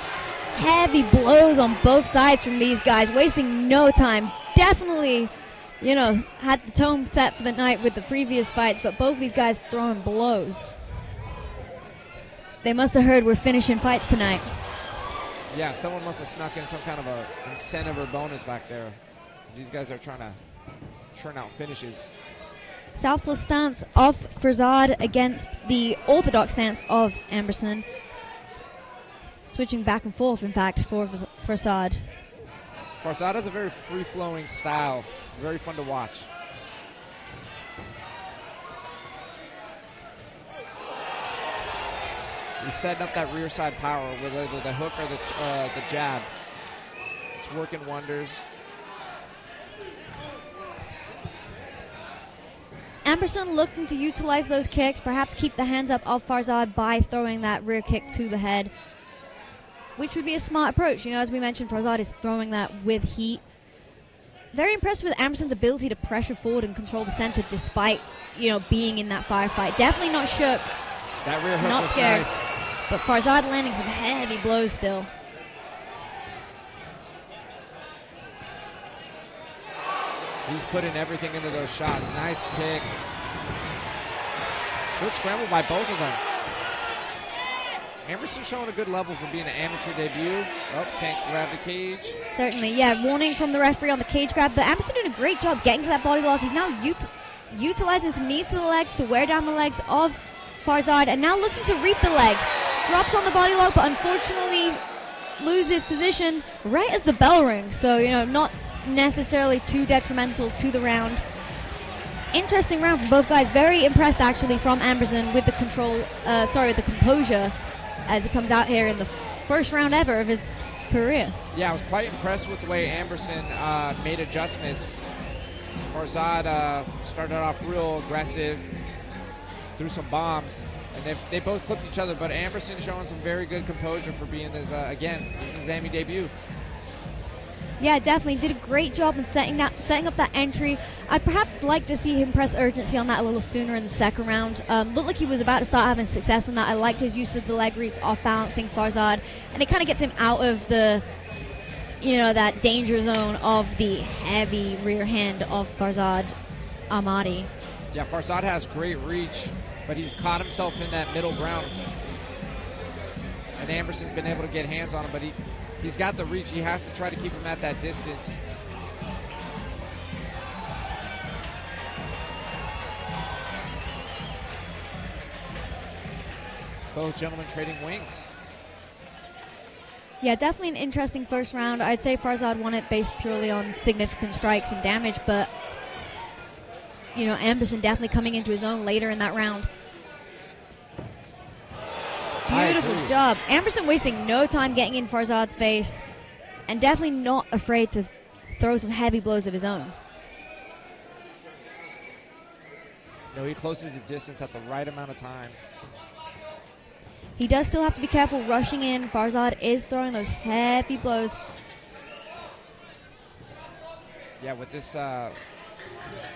Heavy blows on both sides from these guys, wasting no time. Definitely, had the tone set for the night with the previous fights, but both these guys throwing blows. They must have heard we're finishing fights tonight. Yeah, someone must have snuck in some kind of a incentive or bonus back there. These guys are trying to churn out finishes. Southpaw stance of Farzad against the orthodox stance of Amberson. Switching back and forth, in fact, for Farzad. Farzad has a very free-flowing style. It's very fun to watch. He's setting up that rear side power with either the hook or the jab. It's working wonders. Amberson looking to utilize those kicks, perhaps keep the hands up of Farzad by throwing that rear kick to the head, which would be a smart approach. You know, as we mentioned, Farzad is throwing that with heat. Very impressed with Amberson's ability to pressure forward and control the center despite, you know, being in that firefight. Definitely not shook. That rear hook not was scared. nice. But Farzad landing some heavy blows still. He's putting everything into those shots. Nice kick. Good scramble by both of them. Amberson showing a good level for being an amateur debut. Oh, can't grab the cage. Certainly, yeah. Warning from the referee on the cage grab. But Amberson doing a great job getting to that body lock. He's now utilizing some knees to the legs to wear down the legs of Farzad. And now looking to reap the leg. Drops on the body lock, but unfortunately loses position right as the bell rings. So, you know, not necessarily too detrimental to the round. Interesting round from both guys. Very impressed actually from Amberson with the the composure as he comes out here in the first round ever of his career. Yeah, I was quite impressed with the way Amberson made adjustments. Farzad started off real aggressive, threw some bombs, and they both clipped each other, but Amberson showing some very good composure for being his, again, this is his AMI debut. Yeah, definitely did a great job in setting up that entry. I'd perhaps like to see him press urgency on that a little sooner in the second round. Looked like he was about to start having success on that. I liked his use of the leg reaps off balancing Farzad, and it kind of gets him out of the, you know, that danger zone of the heavy rear hand of Farzad Armadi. Yeah, Farzad has great reach, but he's caught himself in that middle ground, and Amberson's been able to get hands on him, but he's got the reach. He has to try to keep him at that distance. Both gentlemen trading wings. Yeah, definitely an interesting first round. I'd say Farzad won it based purely on significant strikes and damage, but, you know, Amberson definitely coming into his own later in that round. Beautiful job. Amberson wasting no time getting in Farzad's face and definitely not afraid to throw some heavy blows of his own. No, he closes the distance at the right amount of time. He does still have to be careful rushing in. Farzad is throwing those heavy blows. Yeah, with this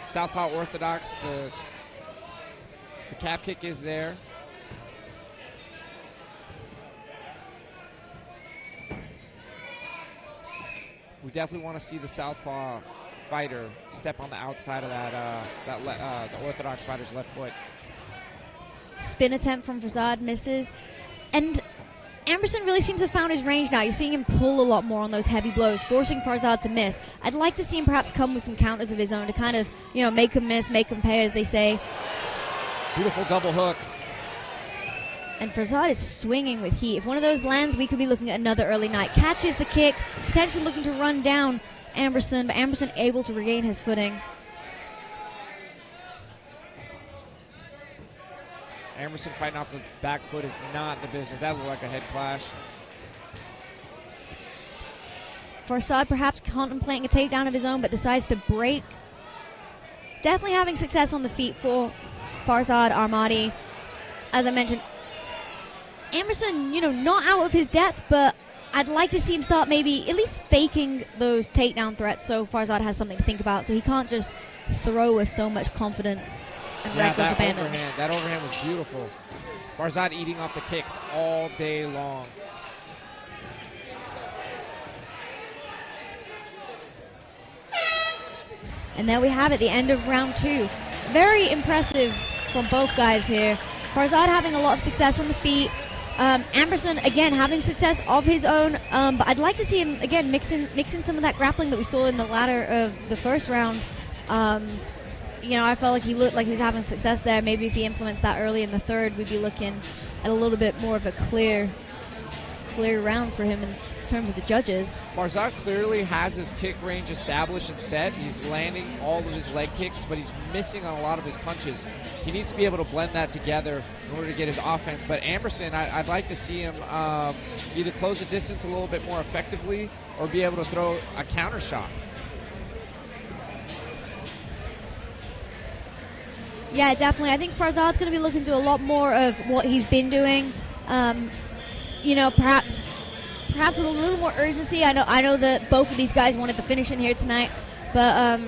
southpaw orthodox, the calf kick is there. We definitely want to see the southpaw fighter step on the outside of the orthodox fighter's left foot. Spin attempt from Farzad misses. And Amberson really seems to have found his range now. You're seeing him pull a lot more on those heavy blows, forcing Farzad to miss. I'd like to see him perhaps come with some counters of his own to kind of, you know, make him miss, make him pay, as they say. Beautiful double hook. And Farzad is swinging with heat. If one of those lands, we could be looking at another early night. Catches the kick, potentially looking to run down Amberson, but Amberson able to regain his footing. Amberson fighting off the back foot is not the business. That looked like a head clash. Farzad perhaps contemplating a takedown of his own, but decides to break. Definitely having success on the feet for Farzad Armadi. As I mentioned, Amberson, you know, not out of his depth, but I'd like to see him start maybe at least faking those takedown threats so Farzad has something to think about, so he can't just throw with so much confidence and reckless abandon. That overhand was beautiful. Farzad eating off the kicks all day long. And there we have it, the end of round two. Very impressive from both guys here. Farzad having a lot of success on the feet. Amberson, again, having success of his own, but I'd like to see him, again, mixing some of that grappling that we saw in the latter of the first round. I felt like he looked like he was having success there. Maybe if he implements that early in the third, we'd be looking at a little bit more of a clear round for him in terms of the judges. Farzad clearly has his kick range established and set. He's landing all of his leg kicks, but he's missing on a lot of his punches. He needs to be able to blend that together in order to get his offense. But Amberson, I'd like to see him either close the distance a little bit more effectively or be able to throw a counter shot. Yeah, definitely. I think Farzad's going to be looking to a lot more of what he's been doing. Perhaps with a little more urgency. I know that both of these guys wanted the finish in here tonight, but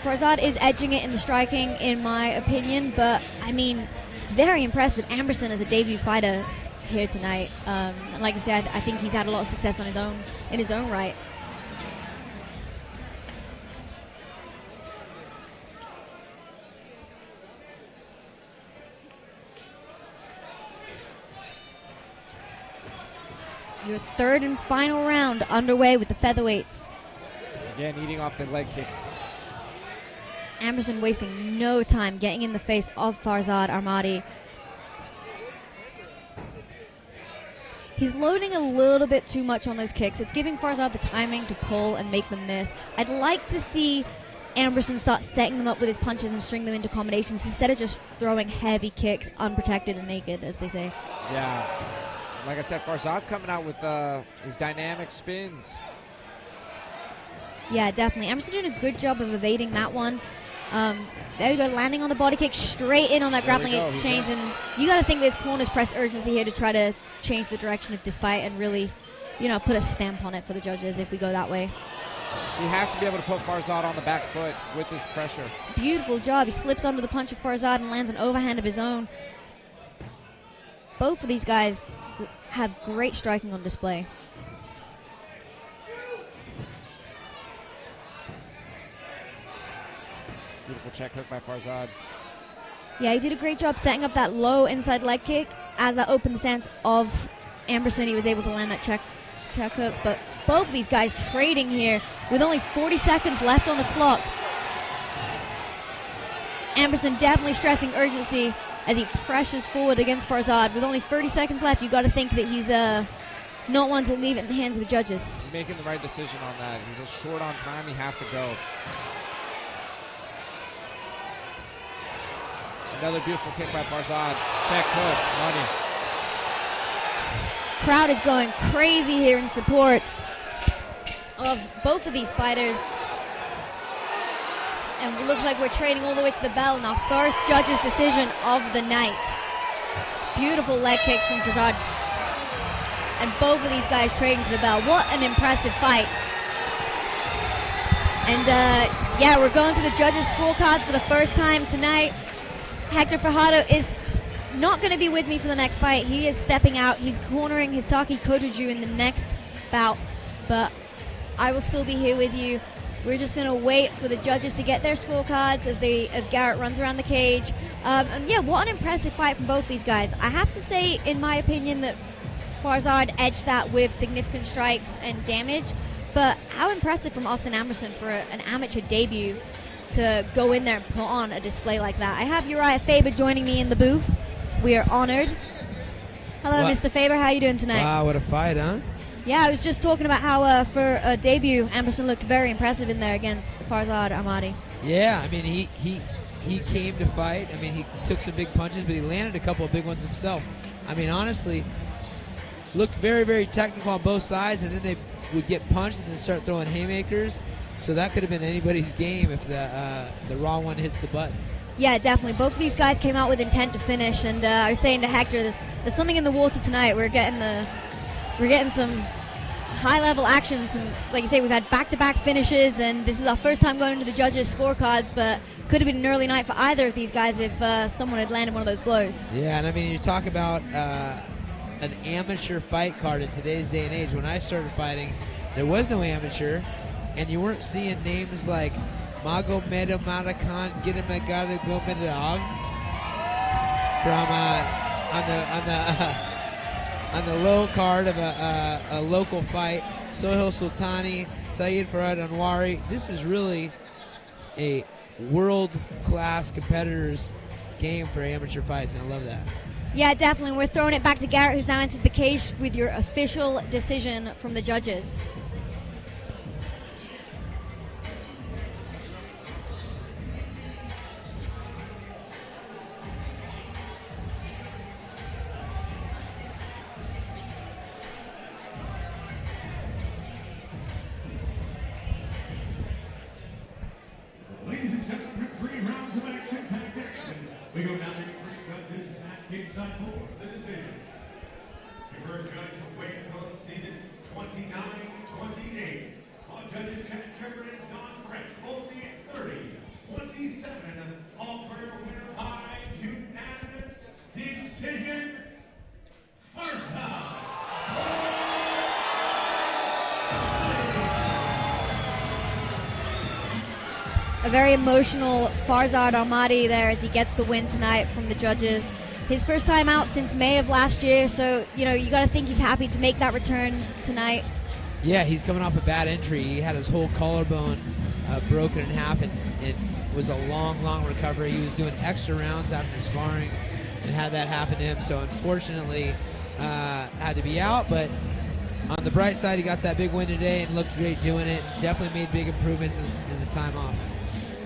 Farzad is edging it in the striking, in my opinion. But I mean, very impressed with Amberson as a debut fighter here tonight. Like I said, I think he's had a lot of success in his own right. Your third and final round underway with the featherweights. Again, eating off the leg kicks. Amberson wasting no time getting in the face of Farzad Armadi. He's loading a little bit too much on those kicks. It's giving Farzad the timing to pull and make them miss. I'd like to see Amberson start setting them up with his punches and string them into combinations instead of just throwing heavy kicks unprotected and naked, as they say. Yeah. Like I said, Farzad's coming out with his dynamic spins. Yeah, definitely. Amberson doing a good job of evading that one. There we go, landing on the body kick, straight in on that grappling exchange. And you got to think there's corners pressed urgency here to try to change the direction of this fight and really, put a stamp on it for the judges if we go that way. He has to be able to put Farzad on the back foot with his pressure. Beautiful job. He slips under the punch of Farzad and lands an overhand of his own. Both of these guys have great striking on display. Beautiful check hook by Farzad. Yeah, he did a great job setting up that low inside leg kick. As that opened the stance of Amberson, he was able to land that check hook. But both of these guys trading here with only 40 seconds left on the clock. Amberson definitely stressing urgency as he pressures forward against Farzad. With only 30 seconds left, you got to think that he's not wanting to leave it in the hands of the judges. He's making the right decision on that. He's short on time. He has to go. Another beautiful kick by Farzad. Check hook. Money. Crowd is going crazy here in support of both of these fighters. And it looks like we're trading all the way to the bell in our first judge's decision of the night. Beautiful leg kicks from Farzad. And both of these guys trading to the bell. What an impressive fight. And we're going to the judges' scorecards for the first time tonight. Hector Fajardo is not going to be with me for the next fight. He is stepping out. He's cornering Hisaki Kotoju in the next bout. But I will still be here with you. We're just going to wait for the judges to get their scorecards as Garrett runs around the cage. What an impressive fight from both these guys. I have to say, in my opinion, that Farzad edged that with significant strikes and damage. But how impressive from Austin Amberson for an amateur debut to go in there and put on a display like that. I have Uriah Faber joining me in the booth. We are honored. Hello, Mr. Faber. How are you doing tonight? Wow, what a fight, huh? Yeah, I was just talking about how for a debut, Amberson looked very impressive in there against Farzad Armadi. Yeah, I mean, he came to fight. I mean, he took some big punches, but he landed a couple of big ones himself. I mean, honestly, looked very, very technical on both sides, and then they would get punched and then start throwing haymakers. So that could have been anybody's game if the raw one hits the button. Yeah, definitely. Both of these guys came out with intent to finish, and I was saying to Hector, there's something in the water tonight. We're getting some high-level action. Like you say, we've had back-to-back finishes, and this is our first time going into the judges' scorecards, but could have been an early night for either of these guys if someone had landed one of those blows. Yeah, and I mean, you talk about an amateur fight card in today's day and age. When I started fighting, there was no amateur, and you weren't seeing names like Magomedov, Matakan, Magomedov from on the low card of a local fight. Sohail Sultani, Saeed Farad Anoari. This is really a world-class competitor's game for amateur fights, and I love that. Yeah, definitely. We're throwing it back to Garrett, who's now entered the cage with your official decision from the judges. Ladies and gentlemen, 3 rounds of action, packed action. We go down to 3 judges at kingside for the decision. The first judge weighing for the season 29-28. All judges Chad Shepard and John French, Olsey at 30-27. All career winner by unanimous decision. Sworthout. A very emotional Farzad Armadi there as he gets the win tonight from the judges. His first time out since May of last year, so you got to think he's happy to make that return tonight. Yeah, he's coming off a bad injury. He had his whole collarbone broken in half, and it was a long recovery. He was doing extra rounds after sparring and had that happen to him, so unfortunately had to be out, but on the bright side, he got that big win today and looked great doing it. Definitely made big improvements in his time off.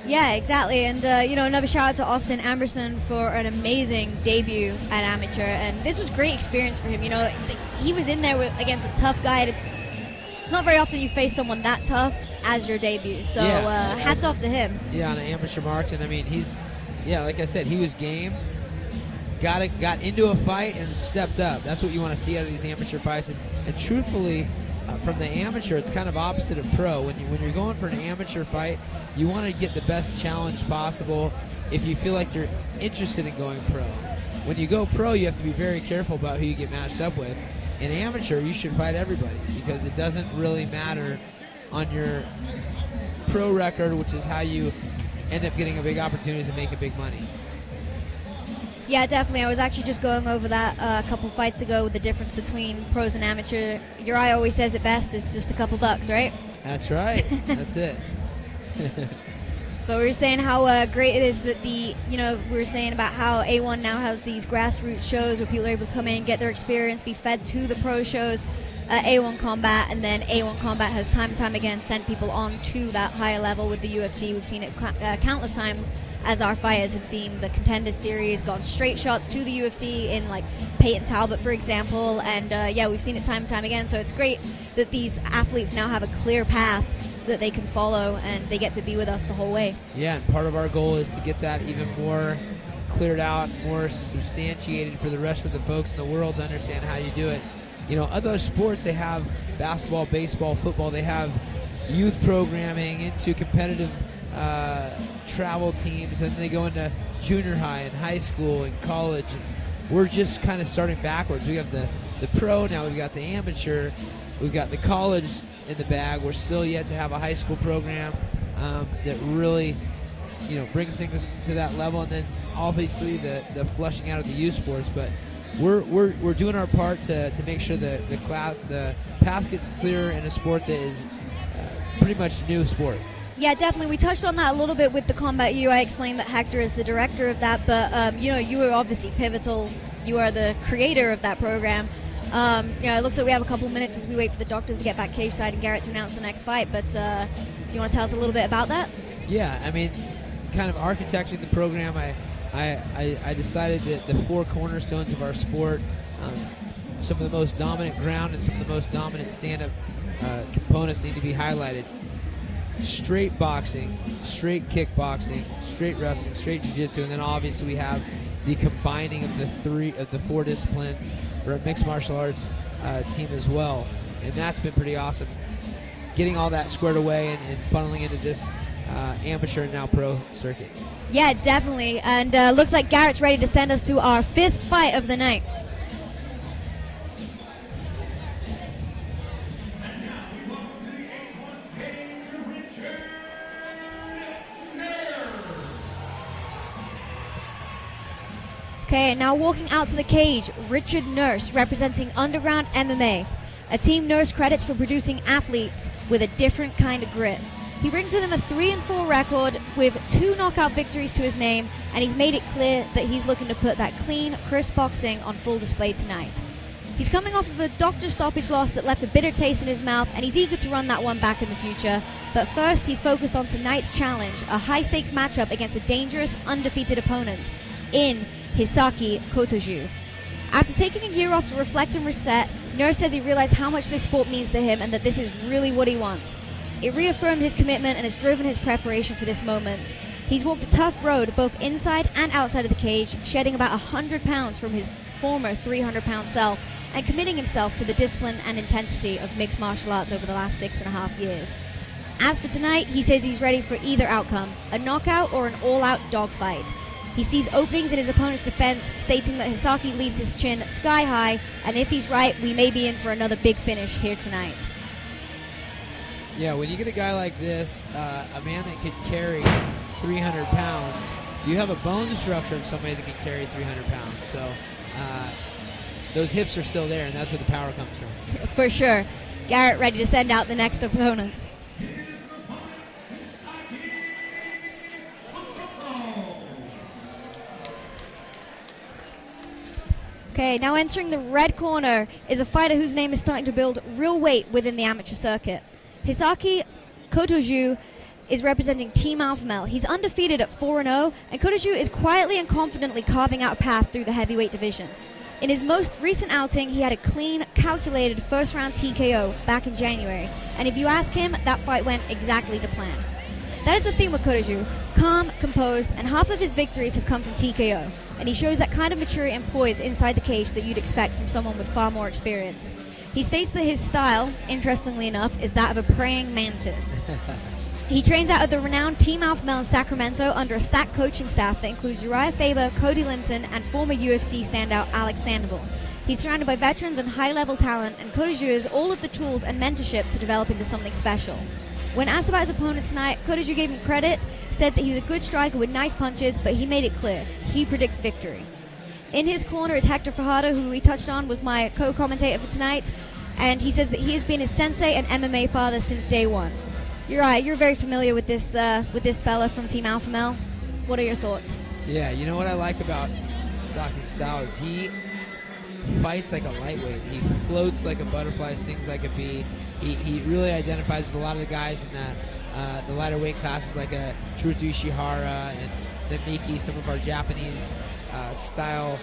Yeah, exactly. And, another shout out to Austin Amberson for an amazing debut at amateur. And this was great experience for him. He was in there against a tough guy. It's not very often you face someone that tough as your debut. So hats off to him. Yeah, on an amateur mark. And, I mean, like I said, he was game. Got into a fight and stepped up. That's what you want to see out of these amateur fights. And truthfully, from the amateur, it's kind of opposite of pro. When you're going for an amateur fight, you want to get the best challenge possible if you feel like you're interested in going pro. When you go pro, you have to be very careful about who you get matched up with. In amateur, you should fight everybody because it doesn't really matter on your pro record, which is how you end up getting a big opportunities and making big money. Yeah, definitely. I was actually just going over that a couple fights ago with the difference between pros and amateur. Your eye always says it best. It's just a couple bucks, right? That's right. That's it. But we were saying how great it is that we were saying about how A1 now has these grassroots shows where people are able to come in, get their experience, be fed to the pro shows, A1 Combat, and then A1 Combat has time and time again sent people on to that higher level with the UFC. We've seen it countless times as our fighters have seen the Contender Series gone straight shots to the UFC in like Peyton Talbot, for example, and we've seen it time and time again. So it's great that these athletes now have a clear path that they can follow and they get to be with us the whole way. Yeah, and part of our goal is to get that even more cleared out, more substantiated for the rest of the folks in the world to understand how you do it. Other sports, they have basketball, baseball, football, they have youth programming into competitive travel teams, and they go into junior high and high school and college. We're just kind of starting backwards. We have the pro, now we've got the amateur, we've got the college in the bag. We're still yet to have a high school program that really brings things to that level, and then obviously the flushing out of the youth sports. But we're doing our part to make sure that the path gets clearer in a sport that is pretty much a new sport. Yeah, definitely. We touched on that a little bit with the Combat U. I explained that Hector is the director of that, but you were obviously pivotal. You are the creator of that program. It looks like we have a couple minutes as we wait for the doctors to get back cage side and Garrett to announce the next fight. But do you want to tell us a little bit about that? Yeah, I mean, kind of architecting the program, I decided that the 4 cornerstones of our sport, some of the most dominant ground and some of the most dominant stand-up components need to be highlighted. Straight boxing, straight kickboxing, straight wrestling, straight jiu-jitsu, and then obviously we have the combining of the 4 disciplines for a mixed martial arts team as well. And that's been pretty awesome. Getting all that squared away and funneling into this amateur and now pro circuit. Yeah, definitely. And looks like Garrett's ready to send us to our 5th fight of the night. Okay, Okay, and now walking out to the cage, Richard Nurse, representing Underground MMA, a team Nurse credits for producing athletes with a different kind of grit. He brings with him a 3-4 record with 2 knockout victories to his name, and he's made it clear that he's looking to put that clean, crisp boxing on full display tonight. He's coming off of a doctor stoppage loss that left a bitter taste in his mouth, and he's eager to run that one back in the future. But first, he's focused on tonight's challenge, a high-stakes matchup against a dangerous, undefeated opponent in Hisaki Kotoju. After taking a year off to reflect and reset, Nurse says he realized how much this sport means to him and that this is really what he wants. It reaffirmed his commitment and has driven his preparation for this moment. He's walked a tough road both inside and outside of the cage, shedding about 100 pounds from his former 300-pound self and committing himself to the discipline and intensity of mixed martial arts over the last 6.5 years. As for tonight, he says he's ready for either outcome, a knockout or an all-out dogfight. He sees openings in his opponent's defense, stating that Hisaki leaves his chin sky high, and if he's right, we may be in for another big finish here tonight. Yeah, when you get a guy like this, a man that can carry 300 pounds, you have a bone structure of somebody that can carry 300 pounds. So those hips are still there, and that's where the power comes from. For sure. Garrett ready to send out the next opponent. Okay, now entering the red corner is a fighter whose name is starting to build real weight within the amateur circuit. Hisaki Kotoju is representing Team Alpha Male. He's undefeated at 4-0, and Kotoju is quietly and confidently carving out a path through the heavyweight division. In his most recent outing, he had a clean, calculated first-round TKO back in January, and if you ask him, that fight went exactly to plan. That is the theme with Kotoju, calm, composed, and half of his victories have come from TKO, and he shows that kind of maturity and poise inside the cage that you'd expect from someone with far more experience. He states that his style, interestingly enough, is that of a praying mantis. He trains out of the renowned Team Alpha Male in Sacramento under a stacked coaching staff that includes Uriah Faber, Cody Linton, and former UFC standout Alex Sandoval. He's surrounded by veterans and high-level talent, and Kotoju has all of the tools and mentorship to develop into something special. When asked about his opponent tonight, Kotoju gave him credit, said that he's a good striker with nice punches, but he made it clear. He predicts victory. In his corner is Hector Fajardo, who we touched on was my co-commentator for tonight, and he says that he has been his sensei and MMA father since day one. You're very familiar with this fella from Team Alpha Male. What are your thoughts? Yeah, you know what I like about Saki's style is he fights like a lightweight. He floats like a butterfly, stings like a bee. He really identifies with a lot of the guys in the lighter weight classes like Truth Ishihara and Namiki, some of our Japanese style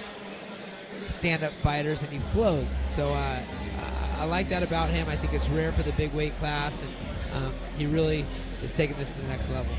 stand-up fighters, and he flows. So I like that about him. I think it's rare for the big weight class, and he really is taking this to the next level.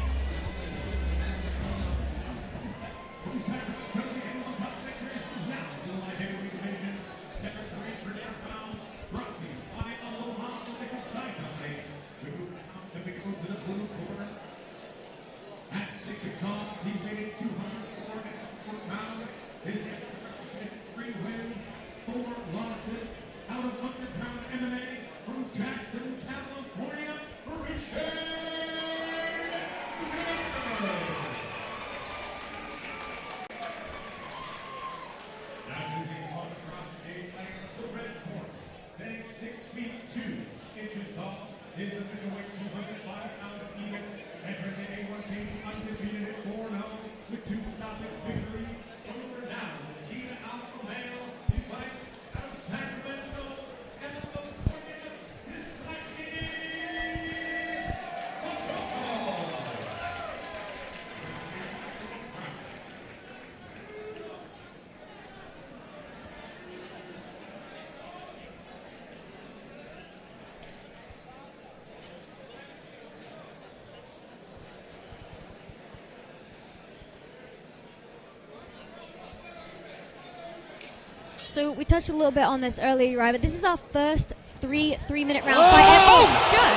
So we touched a little bit on this earlier, right? But this is our first three-minute round fight. And, Joe!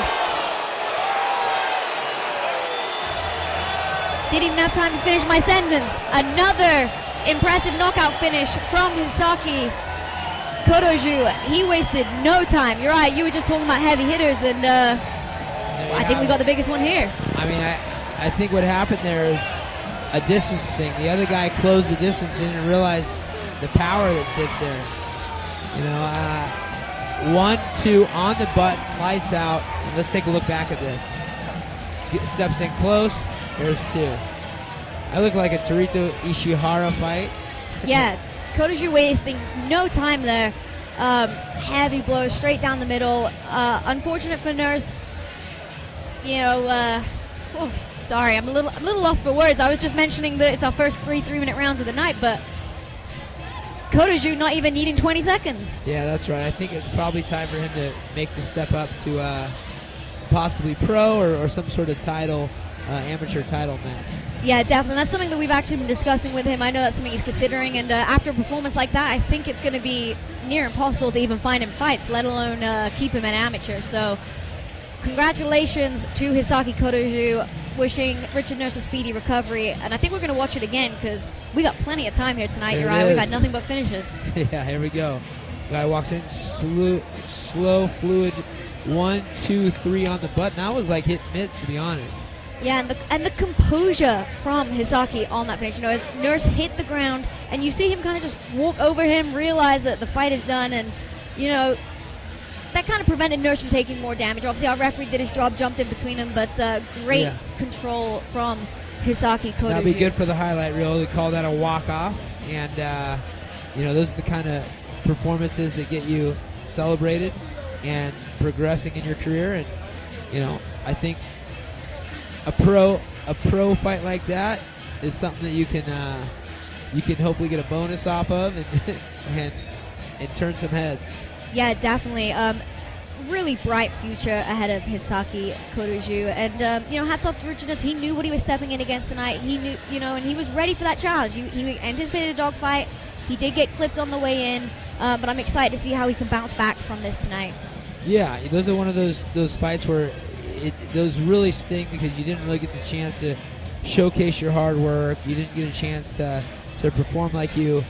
Didn't even have time to finish my sentence. Another impressive knockout finish from Hisaki Kotoju. He wasted no time. You're right. You were just talking about heavy hitters, and I think we got the biggest one here. I mean, I think what happened there is a distance thing. The other guy closed the distance and didn't realize the power that sits there. 1-2 on the button, lights out. Let's take a look back at this. Steps in close. There's 2. I look like a Torito Ishihara fight. Yeah, Kotoju wasting no time there. Heavy blows straight down the middle. Unfortunate for Nurse. Sorry, I'm a little lost for words. I was just mentioning that it's our first 3-minute rounds of the night, but Kotoju not even needing 20 seconds. Yeah, that's right. I think it's probably time for him to make the step up to possibly pro or some sort of title, amateur title next. Yeah, definitely. That's something that we've actually been discussing with him. I know that's something he's considering, and after a performance like that, I think it's going to be near impossible to even find him fights, let alone keep him an amateur. So congratulations to Hisaki Kotoju. Wishing Richard Nurse a speedy recovery, and I think we're going to watch it again because we got plenty of time here tonight, Uriah. We've had nothing but finishes. Yeah, here we go. Guy walks in, slow, fluid, 1, 2, 3 on the button. That was like hit mitts, to be honest. Yeah, and the composure from Hisaki on that finish. Nurse hit the ground, and you see him kind of just walk over him, realize that the fight is done, and that kind of prevented Nurse from taking more damage. Obviously, our referee did his job, jumped in between them, but great control from Hisaki Kotoju. That'll be good for the highlight reel. They call that a walk-off, and those are the kind of performances that get you celebrated and progressing in your career. And I think a pro fight like that is something that you can hopefully get a bonus off of and turn some heads. Yeah, definitely. Really bright future ahead of Hisaki Kotoju, and hats off to Richard Nurse. He knew what he was stepping in against tonight. He knew, and he was ready for that challenge. He anticipated a dogfight. He did get clipped on the way in, but I'm excited to see how he can bounce back from this tonight. Yeah, those are one of those fights where those really sting because you didn't really get the chance to showcase your hard work. You didn't get a chance to perform like you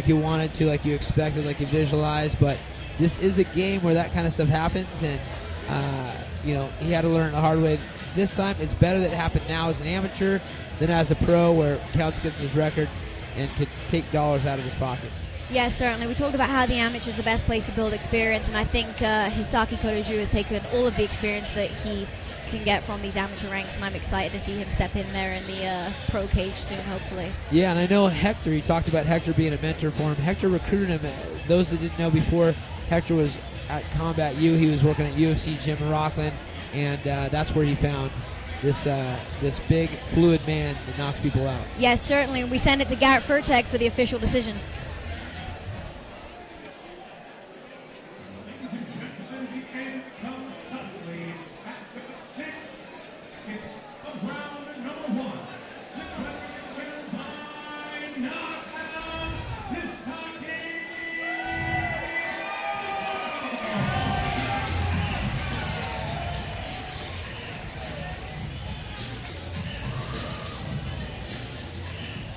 wanted to, like you expected, like you visualized, but this is a game where that kind of stuff happens, and he had to learn the hard way. This time, it's better that it happened now as an amateur than as a pro, where it counts against his record and could take dollars out of his pocket. Yes, certainly. We talked about how the amateur is the best place to build experience, and I think Hisaki Kotoju has taken all of the experience that he can get from these amateur ranks, and I'm excited to see him step in there in the pro cage soon, hopefully. Yeah, and I know Hector, he talked about Hector being a mentor for him. Hector recruited him. Those that didn't know before, Hector was at Combat U. He was working at UFC Gym in Rockland, and that's where he found this big, fluid man that knocks people out. Yes, certainly. We send it to Garrett Furtek for the official decision.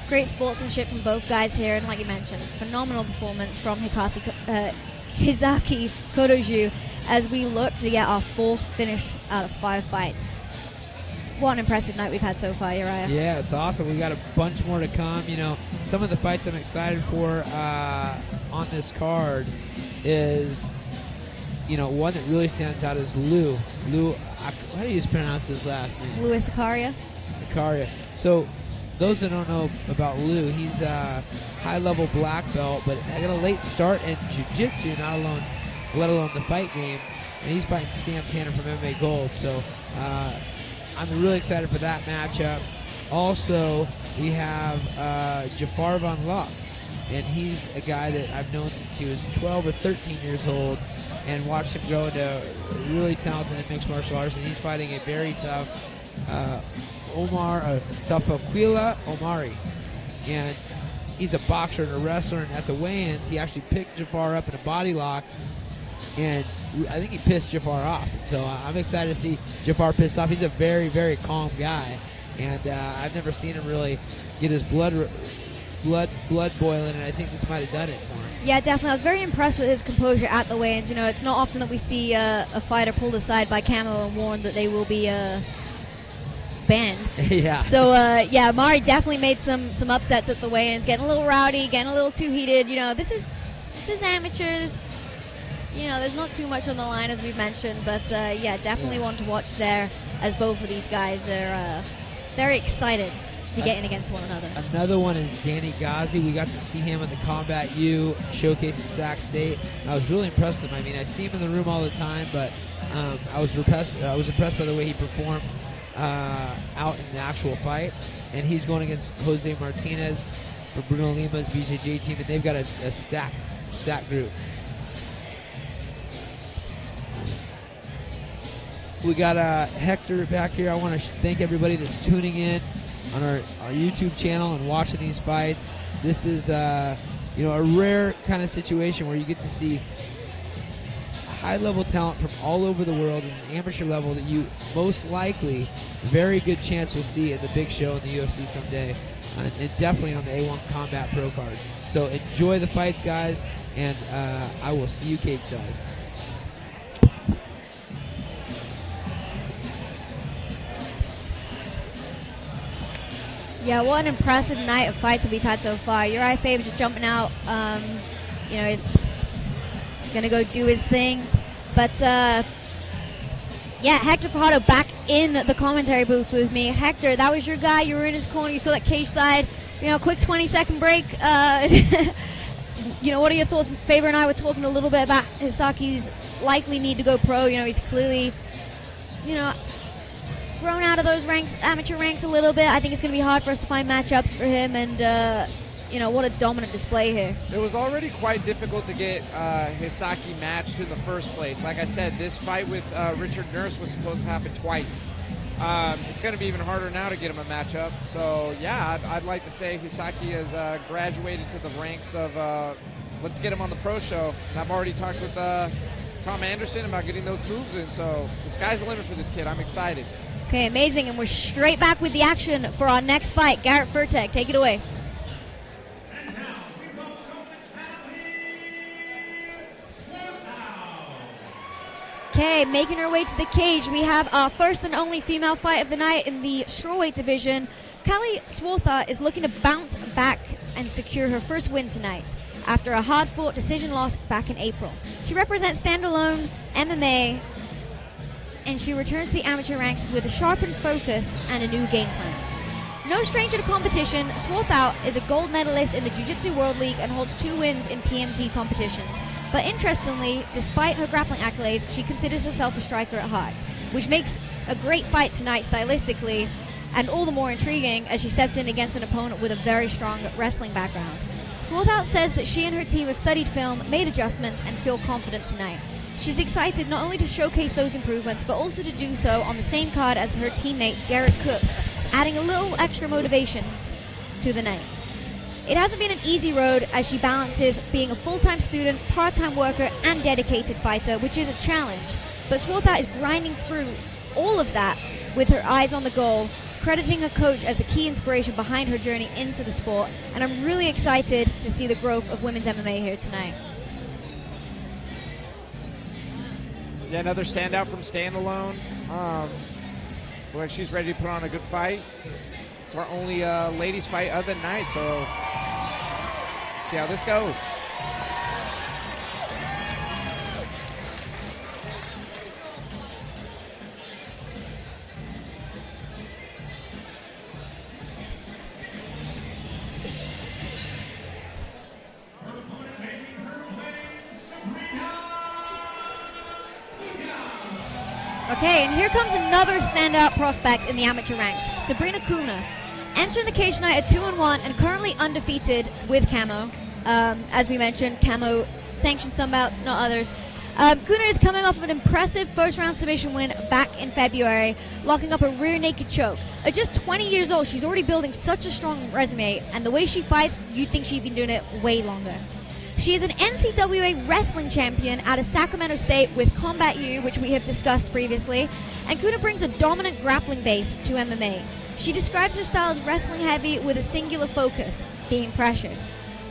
Great sportsmanship from both guys here, and like you mentioned, phenomenal performance from Hisaki Kotoju as we look to get our 4th finish out of 5 fights. What an impressive night we've had so far, Uriah. Yeah, it's awesome. We got a bunch more to come. Some of the fights I'm excited for on this card is, one that really stands out is Lou. How do you pronounce his last name? Louis Aaria. So, those that don't know about Lou, he's a high-level black belt, but I got a late start in jiu-jitsu, let alone the fight game, and he's fighting Sam Tanner from MMA Gold. So I'm really excited for that matchup. Also, we have Jafar Vanluke, and he's a guy that I've known since he was 12 or 13 years old, and watched him grow into really talented in mixed martial arts, and he's fighting a very tough Omari, and he's a boxer and a wrestler, and at the weigh-ins he actually picked Jafar up in a body lock, and I think he pissed Jafar off. So I'm excited to see Jafar pissed off. He's a very, very calm guy, and I've never seen him really get his blood boiling, and I think this might have done it for him. Yeah, definitely. I was very impressed with his composure at the weigh-ins. It's not often that we see a fighter pulled aside by Camo and warned that they will be banned. Yeah. So, yeah, Omari definitely made some upsets at the weigh-ins, getting a little rowdy, getting a little too heated. You know, this is amateurs. You know, there's not too much on the line, as we've mentioned, but, yeah, definitely one to watch there, as both of these guys are very excited to get in against one another. Another one is Danny Gazi. We got to see him at the Combat U showcase at Sac State. I was really impressed with him. I mean, I see him in the room all the time, but I was impressed by the way he performed out in the actual fight. And he's going against Jose Martinez for Bruno Lima's BJJ team, and they've got a stacked group. We got Hector back here. I want to thank everybody that's tuning in on our YouTube channel and watching these fights. This is a rare kind of situation where you get to see high-level talent from all over the world at an amateur level that you most likely, very good chance will see in the big show in the UFC someday, and definitely on the A1 Combat Pro card. So enjoy the fights, guys, and I will see you cage side. Yeah, what an impressive night of fights that we've had so far. Uriah Faber just jumping out. He's going to go do his thing. But, yeah, Hector Fajardo back in the commentary booth with me. Hector, that was your guy. You were in his corner. You saw that cage side. Quick 20-second break. What are your thoughts? Faber and I were talking a little bit about Hisaki's likely need to go pro. He's clearly, grown out of those amateur ranks a little bit. I think it's going to be hard for us to find matchups for him, and what a dominant display here. It was already quite difficult to get Hisaki matched in the first place. Like I said, this fight with Richard Nurse was supposed to happen twice. It's going to be even harder now to get him a matchup. So, yeah, I'd like to say Hisaki has graduated to the ranks of let's get him on the pro show. And I've already talked with Tom Anderson about getting those moves in. So the sky's the limit for this kid. I'm excited. Okay, amazing. And we're straight back with the action for our next fight. Garrett Furtek, take it away. And now we welcome the champion, Sworthout. Okay, making our way to the cage, we have our first and only female fight of the night in the strawweight division. Callie Sworthout is looking to bounce back and secure her first win tonight after a hard-fought decision loss back in April. She represents standalone MMA, and she returns to the amateur ranks with a sharpened focus and a new game plan. No stranger to competition, Sworthout is a gold medalist in the Jiu-Jitsu World League and holds 2 wins in PMT competitions. But interestingly, despite her grappling accolades, she considers herself a striker at heart, which makes a great fight tonight stylistically, and all the more intriguing as she steps in against an opponent with a very strong wrestling background. Sworthout says that she and her team have studied film, made adjustments, and feel confident tonight. She's excited not only to showcase those improvements, but also to do so on the same card as her teammate Garrett Cook, adding a little extra motivation to the night. It hasn't been an easy road as she balances being a full-time student, part-time worker, and dedicated fighter, which is a challenge. But Sworthout is grinding through all of that with her eyes on the goal, crediting her coach as the key inspiration behind her journey into the sport. And I'm really excited to see the growth of women's MMA here tonight. Yeah, another standout from standalone. Looks like she's ready to put on a good fight. It's our only ladies fight of the night, so see how this goes. Okay, and here comes another standout prospect in the amateur ranks, Sabrina Kuna. Entering the cage tonight at 2-1 and currently undefeated with Camo. As we mentioned, Camo sanctioned some bouts, not others. Kuna is coming off of an impressive first-round submission win back in February, locking up a rear naked choke. At just 20 years old, she's already building such a strong resume, and the way she fights, you'd think she'd been doing it way longer. She is an NCAA wrestling champion out of Sacramento State with Combat U, which we have discussed previously, and Kuna brings a dominant grappling base to MMA. She describes her style as wrestling heavy with a singular focus, being pressured.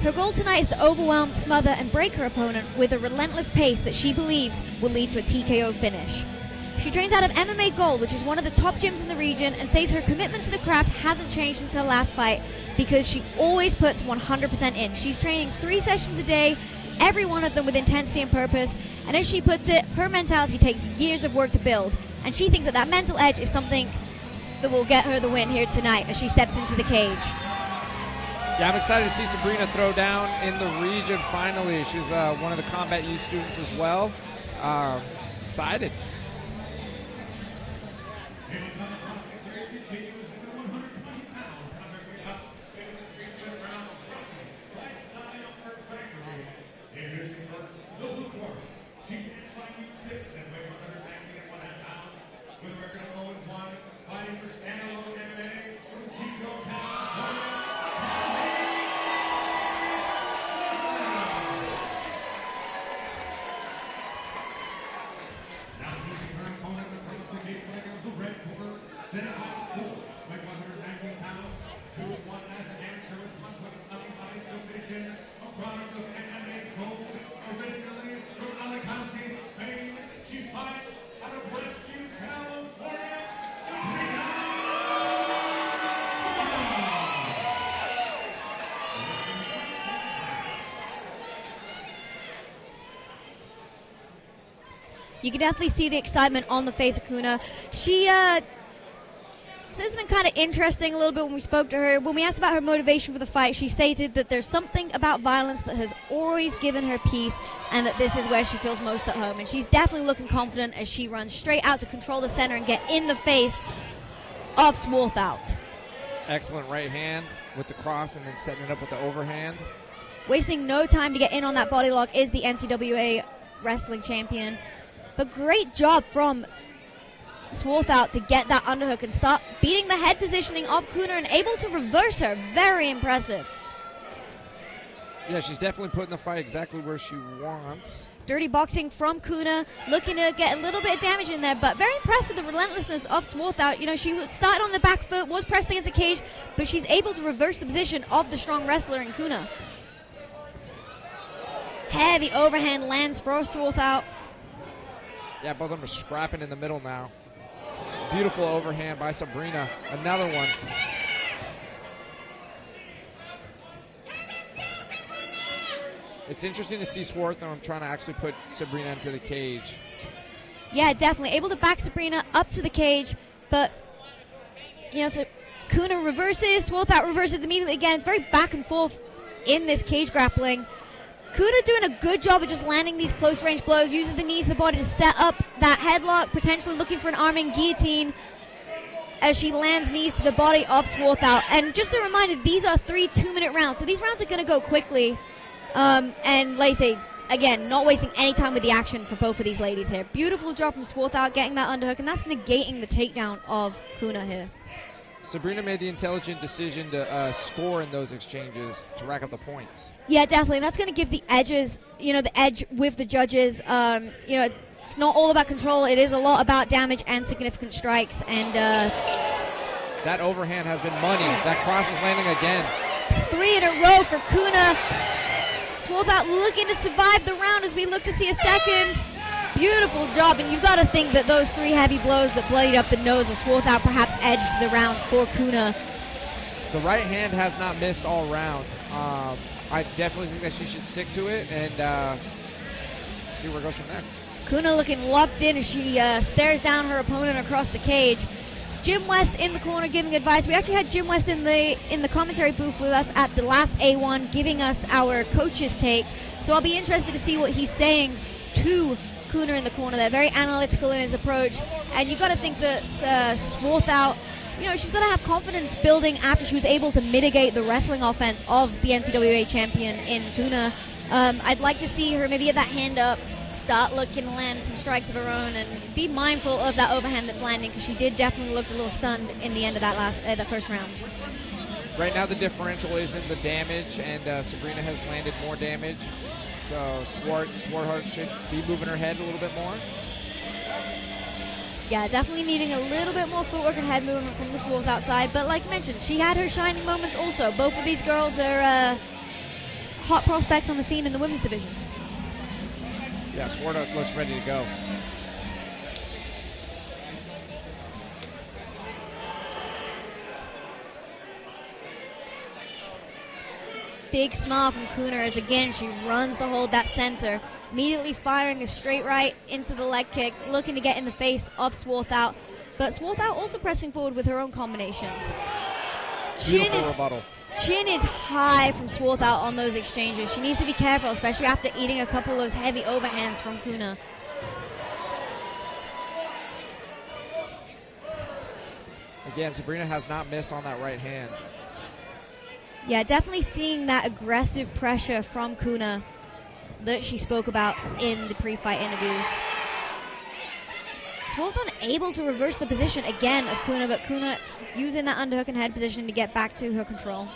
Her goal tonight is to overwhelm, smother, and break her opponent with a relentless pace that she believes will lead to a TKO finish. She trains out of MMA Gold, which is one of the top gyms in the region, and says her commitment to the craft hasn't changed since her last fight because she always puts 100% in. She's training 3 sessions a day, every one of them with intensity and purpose, and as she puts it, her mentality takes years of work to build, and she thinks that that mental edge is something that will get her the win here tonight as she steps into the cage. Yeah, I'm excited to see Sabrina throw down in the region finally. She's one of the Combat U students as well. Excited. You can definitely see the excitement on the face of Kuna. She this has been kind of interesting a little bit when we spoke to her. When we asked about her motivation for the fight, she stated that there's something about violence that has always given her peace and that this is where she feels most at home. And she's definitely looking confident as she runs straight out to control the center and get in the face of Sworthout. Excellent right hand with the cross and then setting it up with the overhand. Wasting no time to get in on that body lock is the NCAA wrestling champion. But great job from Sworthout to get that underhook and start beating the head positioning of Kuna and able to reverse her. Very impressive. Yeah, she's definitely putting the fight exactly where she wants. Dirty boxing from Kuna, looking to get a little bit of damage in there, but very impressed with the relentlessness of Sworthout. You know, she started on the back foot, was pressed against the cage, but she's able to reverse the position of the strong wrestler in Kuna. Heavy overhand lands for Sworthout. Yeah, both of them are scrapping in the middle now. Beautiful overhand by Sabrina. Another one. It's interesting to see Sworthout trying to actually put Sabrina into the cage. Yeah, definitely. Able to back Sabrina up to the cage, but, you know, so Kuna reverses, Sworthout reverses immediately again. It's very back and forth in this cage grappling. Kuna doing a good job of just landing these close range blows, uses the knees of the body to set up that headlock, potentially looking for an arming guillotine as she lands knees to the body of Sworthout. And just a reminder, these are 3 2-minute rounds, so these rounds are going to go quickly. And like I say, again, not wasting any time with the action for both of these ladies here. Beautiful job from Sworthout getting that underhook, and that's negating the takedown of Kuna here. Sabrina made the intelligent decision to score in those exchanges to rack up the points. Yeah, definitely. That's going to give the edges, you know, the edge with the judges. You know, it's not all about control. It is a lot about damage and significant strikes. And that overhand has been money. That cross is landing again. 3 in a row for Kuna. Sworthout looking to survive the round as we look to see a second. Beautiful job, and you've got to think that those 3 heavy blows that bloodied up the nose of Sworthout perhaps edged the round for Kuna. The right hand has not missed all round. I definitely think that she should stick to it and see where it goes from there. Kuna looking locked in as she stares down her opponent across the cage. Jim West in the corner giving advice. We actually had Jim West in the commentary booth with us at the last A1 giving us our coach's take. So I'll be interested to see what he's saying to Kuna in the corner there. Very analytical in his approach. And you got to think that Sworthout, you know, she's got to have confidence building after she was able to mitigate the wrestling offense of the NCAA champion in Kuna. I'd like to see her maybe get that hand up, start looking to land some strikes of her own, and be mindful of that overhand that's landing, because she did definitely look a little stunned in the end of that first round. Right now the differential is in the damage, and Sabrina has landed more damage. So Swarthart should be moving her head a little bit more. Yeah, definitely needing a little bit more footwork and head movement from the Sworthout side. But like mentioned, she had her shining moments also. Both of these girls are hot prospects on the scene in the women's division. Yeah, Swarthart looks ready to go. big smile from Kuna as, again, she runs to hold that center, immediately firing a straight right into the leg kick, looking to get in the face of Sworthout. But Sworthout also pressing forward with her own combinations. Chin is high from Sworthout on those exchanges. She needs to be careful, especially after eating a couple of those heavy overhands from Kuna. Again, Sabrina has not missed on that right hand. Yeah, definitely seeing that aggressive pressure from Kuna that she spoke about in the pre-fight interviews. Sworthout able to reverse the position again of Kuna, but Kuna using that underhook and head position to get back to her control.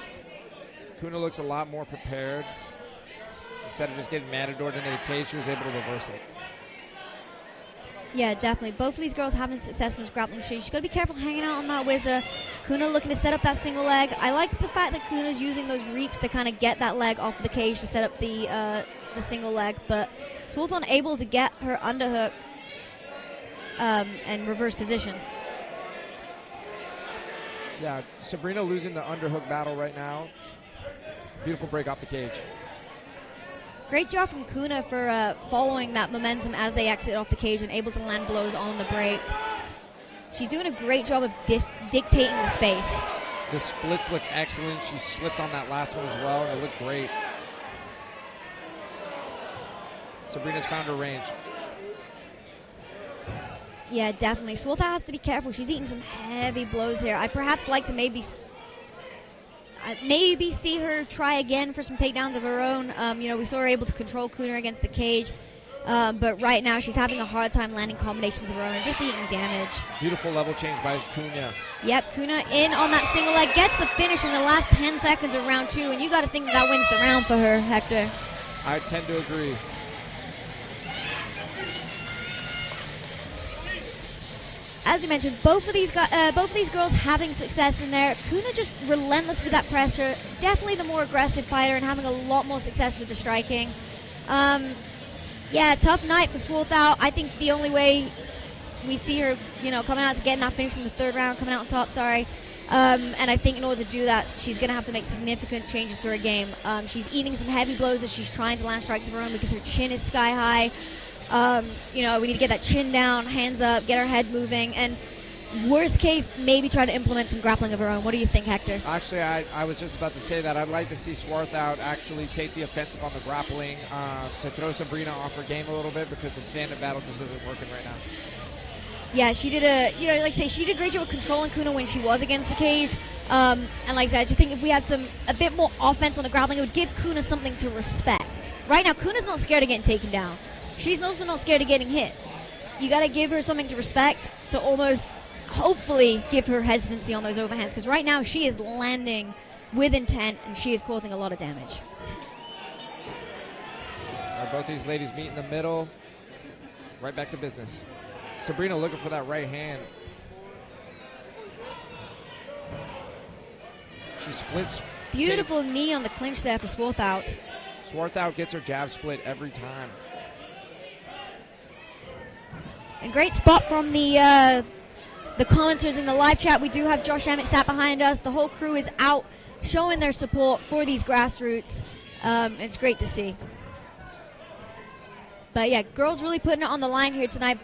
Kuna looks a lot more prepared. Instead of just getting matadored into the cage, she was able to reverse it. Yeah, definitely. Both of these girls having success in this grappling exchange. She's got to be careful hanging out on that whizzer. Kuna looking to set up that single leg. I like the fact that Kuna's using those reaps to kind of get that leg off of the cage to set up the single leg, but Sworthout able to get her underhook and reverse position. Yeah, Sabrina losing the underhook battle right now. Beautiful break off the cage. Great job from Kuna for following that momentum as they exit off the cage and able to land blows on the break. She's doing a great job of dictating the space. The splits look excellent. She slipped on that last one as well, and it looked great. Sabrina's found her range. Yeah, definitely. Sworthout has to be careful. She's eating some heavy blows here. I'd perhaps like to maybe see her try again for some takedowns of her own. We saw her able to control Kuna against the cage. But right now she's having a hard time landing combinations of her own and just eating damage. Beautiful level change by Kuna. Yep, Kuna in on that single leg, gets the finish in the last 10 seconds of round 2, and you got to think that wins the round for her, Hector. I tend to agree. As you mentioned, both of these girls having success in there. Kuna just relentless with that pressure. Definitely the more aggressive fighter and having a lot more success with the striking. Tough night for Sworthout. I think the only way we see her, coming out is getting that finish in the third round, coming out on top, and I think in order to do that, she's going to have to make significant changes to her game. She's eating some heavy blows as she's trying to land strikes of her own because her chin is sky high. We need to get that chin down, hands up, get our head moving, and worst case, maybe try to implement some grappling of her own. What do you think, Hector? Actually, I was just about to say that. I'd like to see Sworthout actually take the offensive on the grappling to throw Sabrina off her game a little bit because the stand-up battle just isn't working right now. Yeah, she did she did a great job of controlling Kuna when she was against the cage. And like I said, I just think if we had a bit more offense on the grappling, it would give Kuna something to respect. Right now, Kuna's not scared of getting taken down. She's also not scared of getting hit. You got to give her something to respect to almost, hopefully, give her hesitancy on those overhands. Because right now, she is landing with intent, and she is causing a lot of damage. Both these ladies meet in the middle. Right back to business. Sabrina looking for that right hand. She splits. Beautiful knee on the clinch there for Sworthout. Sworthout gets her jab split every time. And great spot from the commenters in the live chat. We do have Josh Emmett sat behind us. The whole crew is out showing their support for these grassroots. It's great to see. But yeah, girls really putting it on the line here tonight.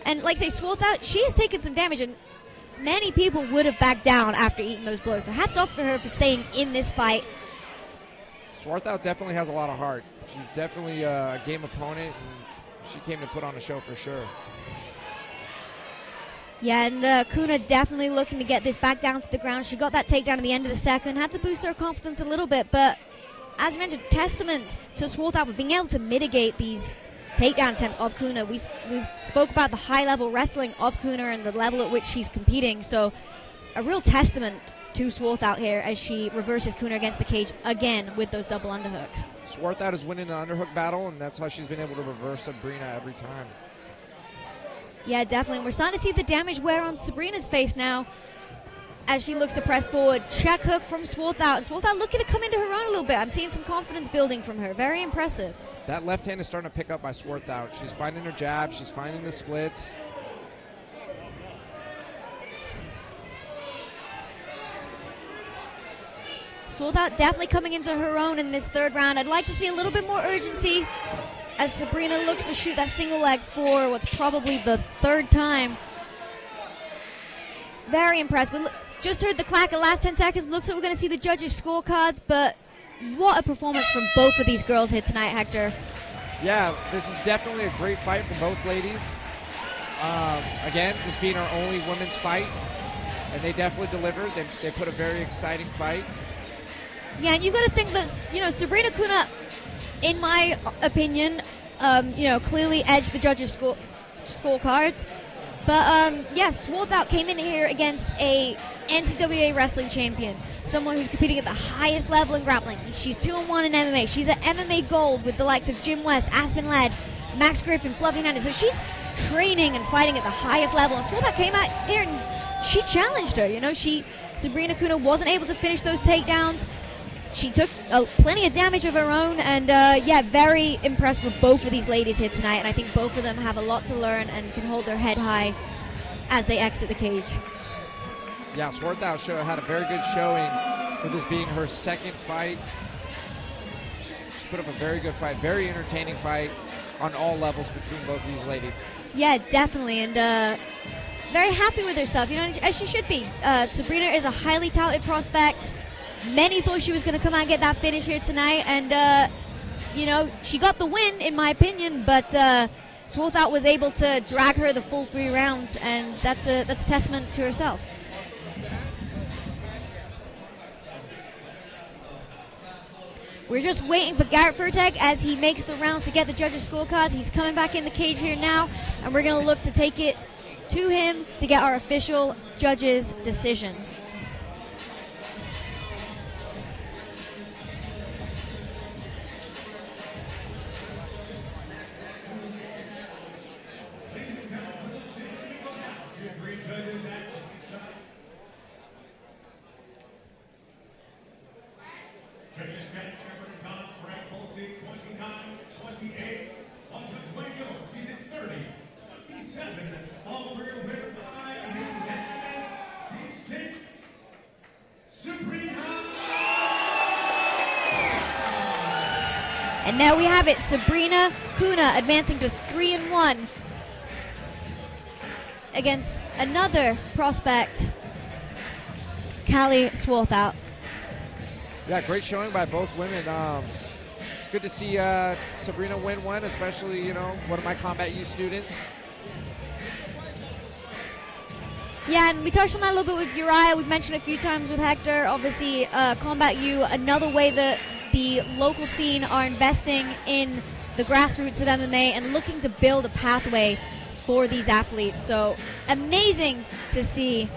And like I say, Sworthout, she has taken some damage, and many people would have backed down after eating those blows. So hats off for her for staying in this fight. Sworthout definitely has a lot of heart. She's definitely a game opponent, and she came to put on a show for sure. Yeah, and Kuna definitely looking to get this back down to the ground. She got that takedown at the end of the second, had to boost her confidence a little bit, but as I mentioned, testament to Sworthout for being able to mitigate these takedown attempts of Kuna. We've spoke about the high-level wrestling of Kuna and the level at which she's competing, so a real testament to Sworthout here as she reverses Kuna against the cage again with those double underhooks. Sworthout is winning the underhook battle, and that's how she's been able to reverse Sabrina every time. Yeah, definitely. We're starting to see the damage wear on Sabrina's face now as she looks to press forward. Check hook from Sworthout. Sworthout looking to come into her own a little bit. I'm seeing some confidence building from her. Very impressive. That left hand is starting to pick up by Sworthout. She's finding her jab. She's finding the splits. Sworthout definitely coming into her own in this third round. I'd like to see a little bit more urgency as Sabrina looks to shoot that single leg for what's probably the third time. Very impressed. But just heard the clack at last 10 seconds. Looks like we're going to see the judges' scorecards, but what a performance from both of these girls here tonight, Hector. Yeah, this is definitely a great fight for both ladies. Again, this being our only women's fight, and they definitely delivered. They put a very exciting fight. Yeah, and you've got to think that, Sabrina Kuna, in my opinion, clearly edged the judges' scorecards. But, yes, Sworthout came in here against a NCAA wrestling champion, someone who's competing at the highest level in grappling. She's 2-1 in MMA. She's at MMA Gold with the likes of Jim West, Aspen Ladd, Max Griffin, Fluffy Hernandez. So she's training and fighting at the highest level. And Sworthout came out here and she challenged her. Sabrina Kuna wasn't able to finish those takedowns. She took plenty of damage of her own, and very impressed with both of these ladies here tonight. And I think both of them have a lot to learn and can hold their head high as they exit the cage. Yeah, Sworthout had a very good showing for this being her second fight. She put up a very good fight, very entertaining fight on all levels between both of these ladies. Yeah, definitely, and very happy with herself, as she should be. Sabrina is a highly touted prospect. Many thought she was going to come out and get that finish here tonight, and she got the win, in my opinion, but Sworthout was able to drag her the full 3 rounds, and that's a testament to herself. We're just waiting for Garrett Furtek as he makes the rounds to get the judges' scorecards. He's coming back in the cage here now, and we're going to look to take it to him to get our official judges' decision. And now we have it, Sabrina Kuna advancing to 3-1 against another prospect, Callie Sworthout. Yeah, great showing by both women. It's good to see Sabrina win one, especially, one of my Combat U students. Yeah, and we touched on that a little bit with Uriah. We've mentioned it a few times with Hector. Obviously, Combat U, another way that the local scene are investing in the grassroots of MMA and looking to build a pathway for these athletes. So amazing to see,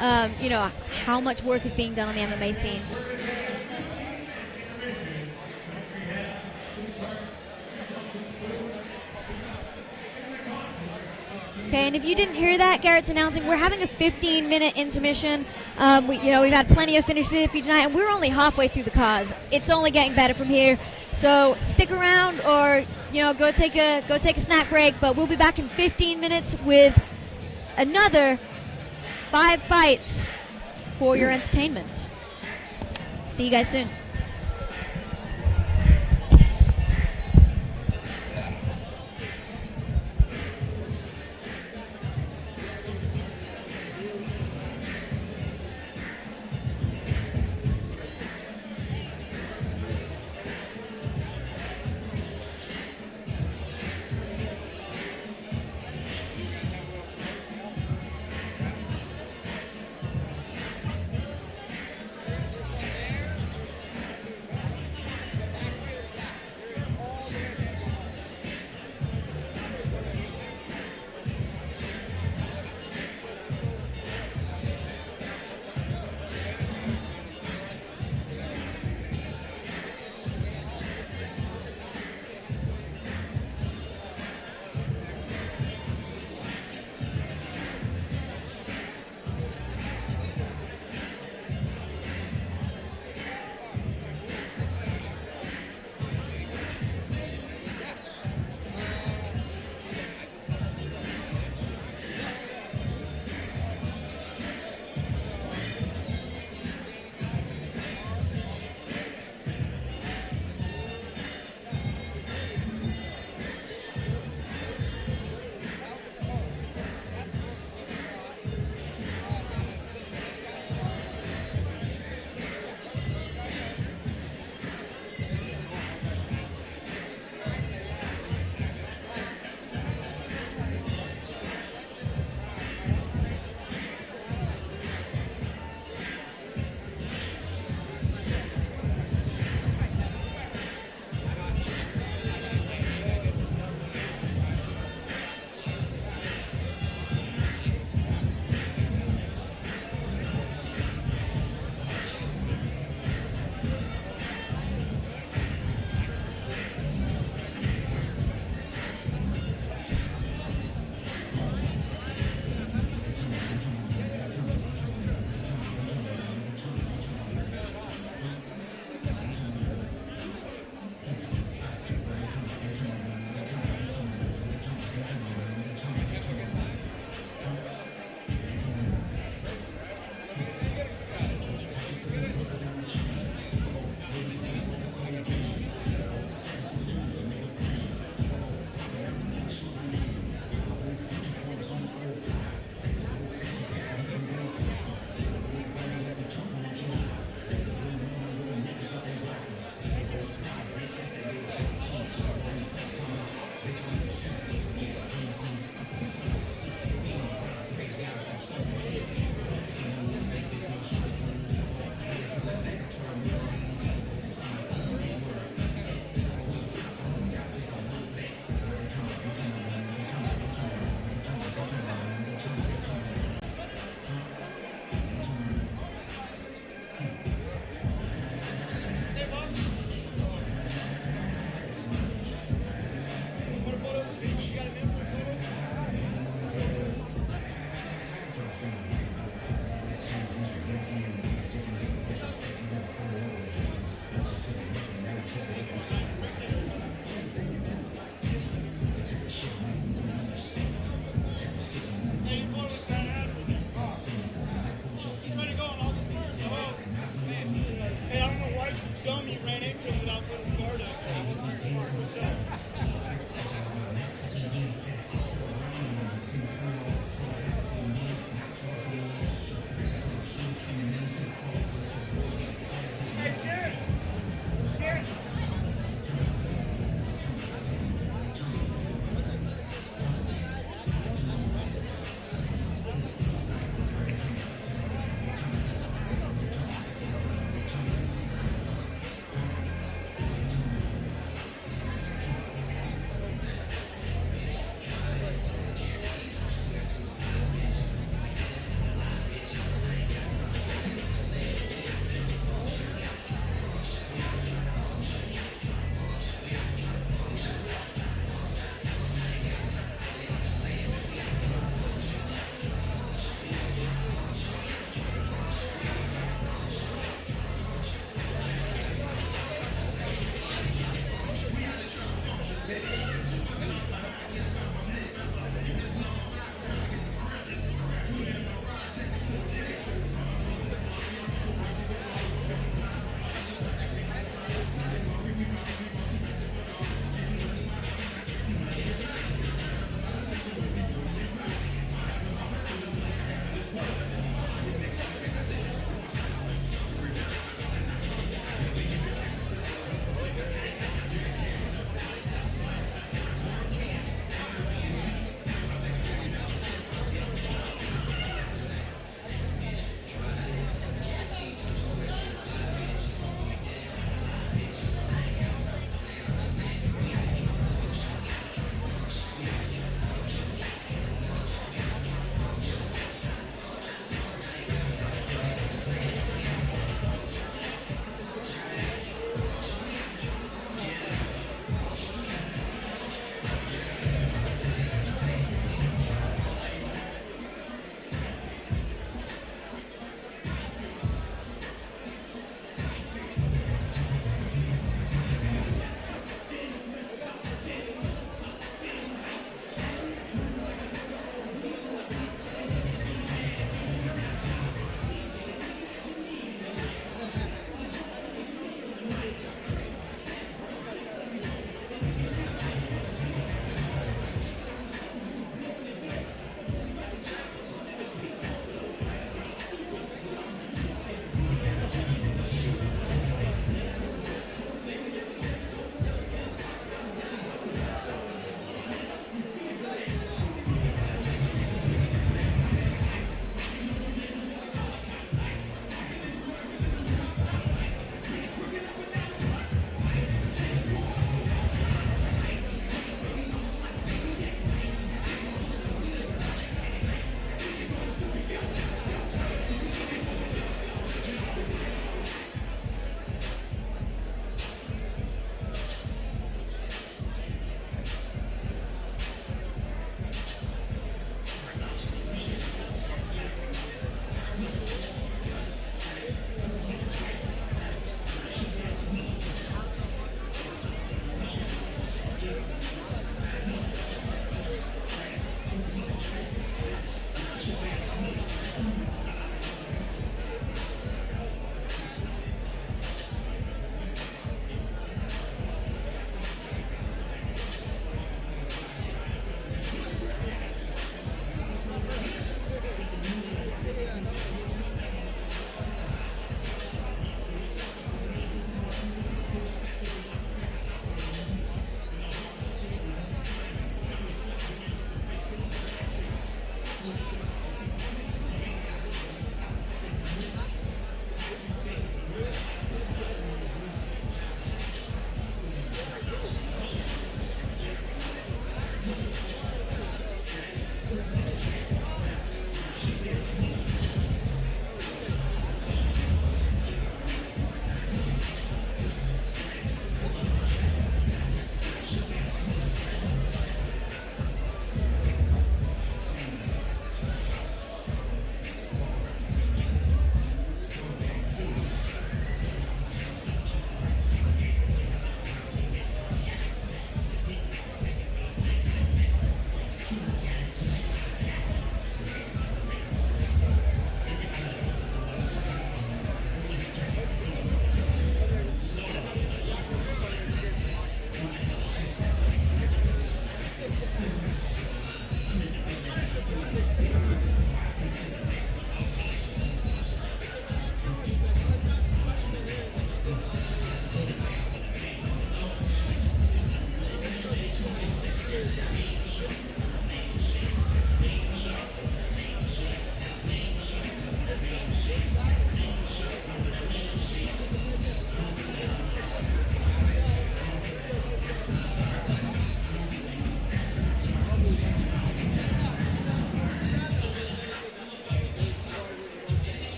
how much work is being done on the MMA scene. Okay, and if you didn't hear that, Garrett's announcing we're having a 15-minute intermission. We've had plenty of finishes for you tonight, and we're only halfway through the card. It's only getting better from here. So stick around, or go take a snack break. But we'll be back in 15 minutes with another 5 fights for your entertainment. See you guys soon.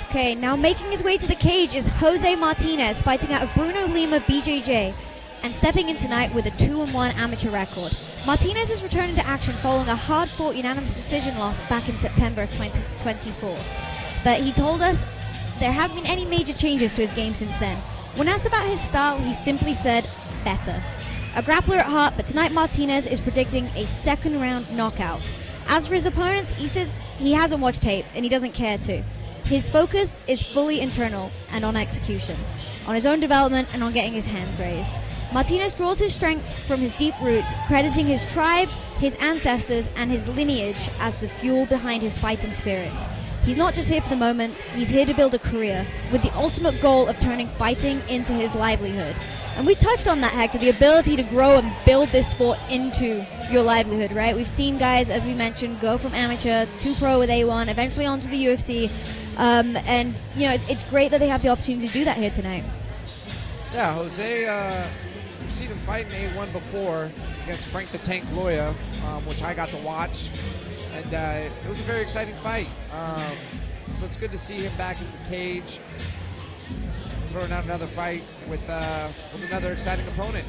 Okay, now making his way to the cage is Jose Martinez, fighting out of Bruno Lima BJJ, and stepping in tonight with a 2-1 amateur record. Martinez is returning to action following a hard-fought unanimous decision loss back in September of 2024. But he told us there haven't been any major changes to his game since then. When asked about his style, he simply said, better. A grappler at heart, but tonight Martinez is predicting a second-round knockout. As for his opponents, he says he hasn't watched tape, and he doesn't care to. His focus is fully internal and on execution, on his own development and on getting his hands raised. Martinez draws his strength from his deep roots, crediting his tribe, his ancestors, and his lineage as the fuel behind his fighting spirit. He's not just here for the moment, he's here to build a career, with the ultimate goal of turning fighting into his livelihood. And we touched on that, Hector, the ability to grow and build this sport into your livelihood, right? We've seen guys, as we mentioned, go from amateur to pro with A1, eventually onto the UFC. And, you know, it's great that they have the opportunity to do that here tonight. Yeah, Jose, we've seen him fight in A1 before against Frank the Tank Loya, which I got to watch. And it was a very exciting fight. So it's good to see him back in the cage, throwing out another fight with another exciting opponent.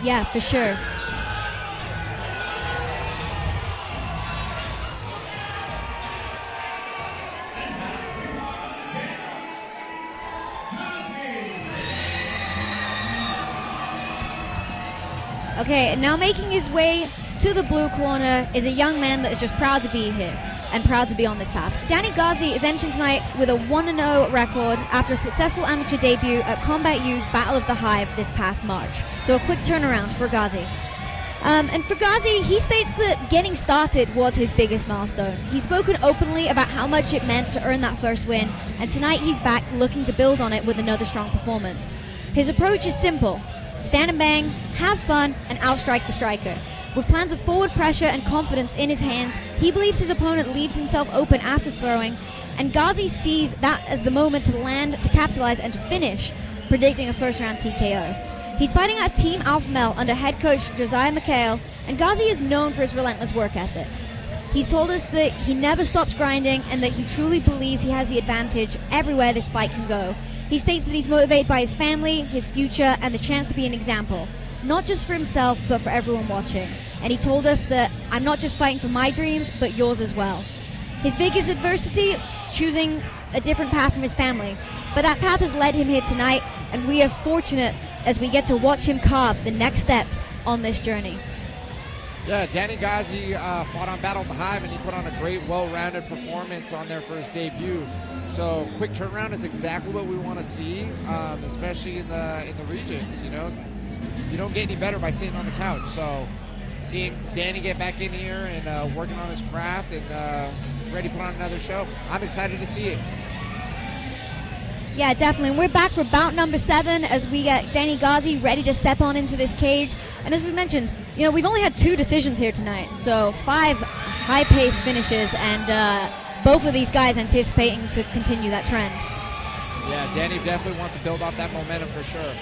Yeah, for sure. Okay, now making his way to the blue corner is a young man that is just proud to be here and proud to be on this path. Danny Gazi is entering tonight with a 1-0 record after a successful amateur debut at Combat U's Battle of the Hive this past March. So a quick turnaround for Gazi. And for Gazi, he states that getting started was his biggest milestone. He's spoken openly about how much it meant to earn that first win, and tonight he's back looking to build on it with another strong performance. His approach is simple. Stand and bang, have fun, and outstrike the striker. With plans of forward pressure and confidence in his hands, he believes his opponent leaves himself open after throwing, and Gazi sees that as the moment to land, to capitalize, and to finish, predicting a first-round TKO. He's fighting out Team Alpha Male under head coach Josiah McHale, and Gazi is known for his relentless work ethic. He's told us that he never stops grinding and that he truly believes he has the advantage everywhere this fight can go. He states that he's motivated by his family, his future, and the chance to be an example, not just for himself, but for everyone watching. And he told us that I'm not just fighting for my dreams, but yours as well. His biggest adversity, choosing a different path from his family. But that path has led him here tonight, and we are fortunate as we get to watch him carve the next steps on this journey. Yeah, Danny Gazi fought on Battle of the Hive, and he put on a great, well-rounded performance on there for his debut. So quick turnaround is exactly what we want to see, especially in the region. You know, you don't get any better by sitting on the couch. So seeing Danny get back in here and working on his craft and ready to put on another show, I'm excited to see it. Yeah, definitely. And we're back for bout number 7 as we get Danny Gazi ready to step on into this cage. And as we mentioned, you know, we've only had 2 decisions here tonight, so 5 high-paced finishes, and both of these guys anticipating to continue that trend. Yeah, Danny definitely wants to build off that momentum for sure.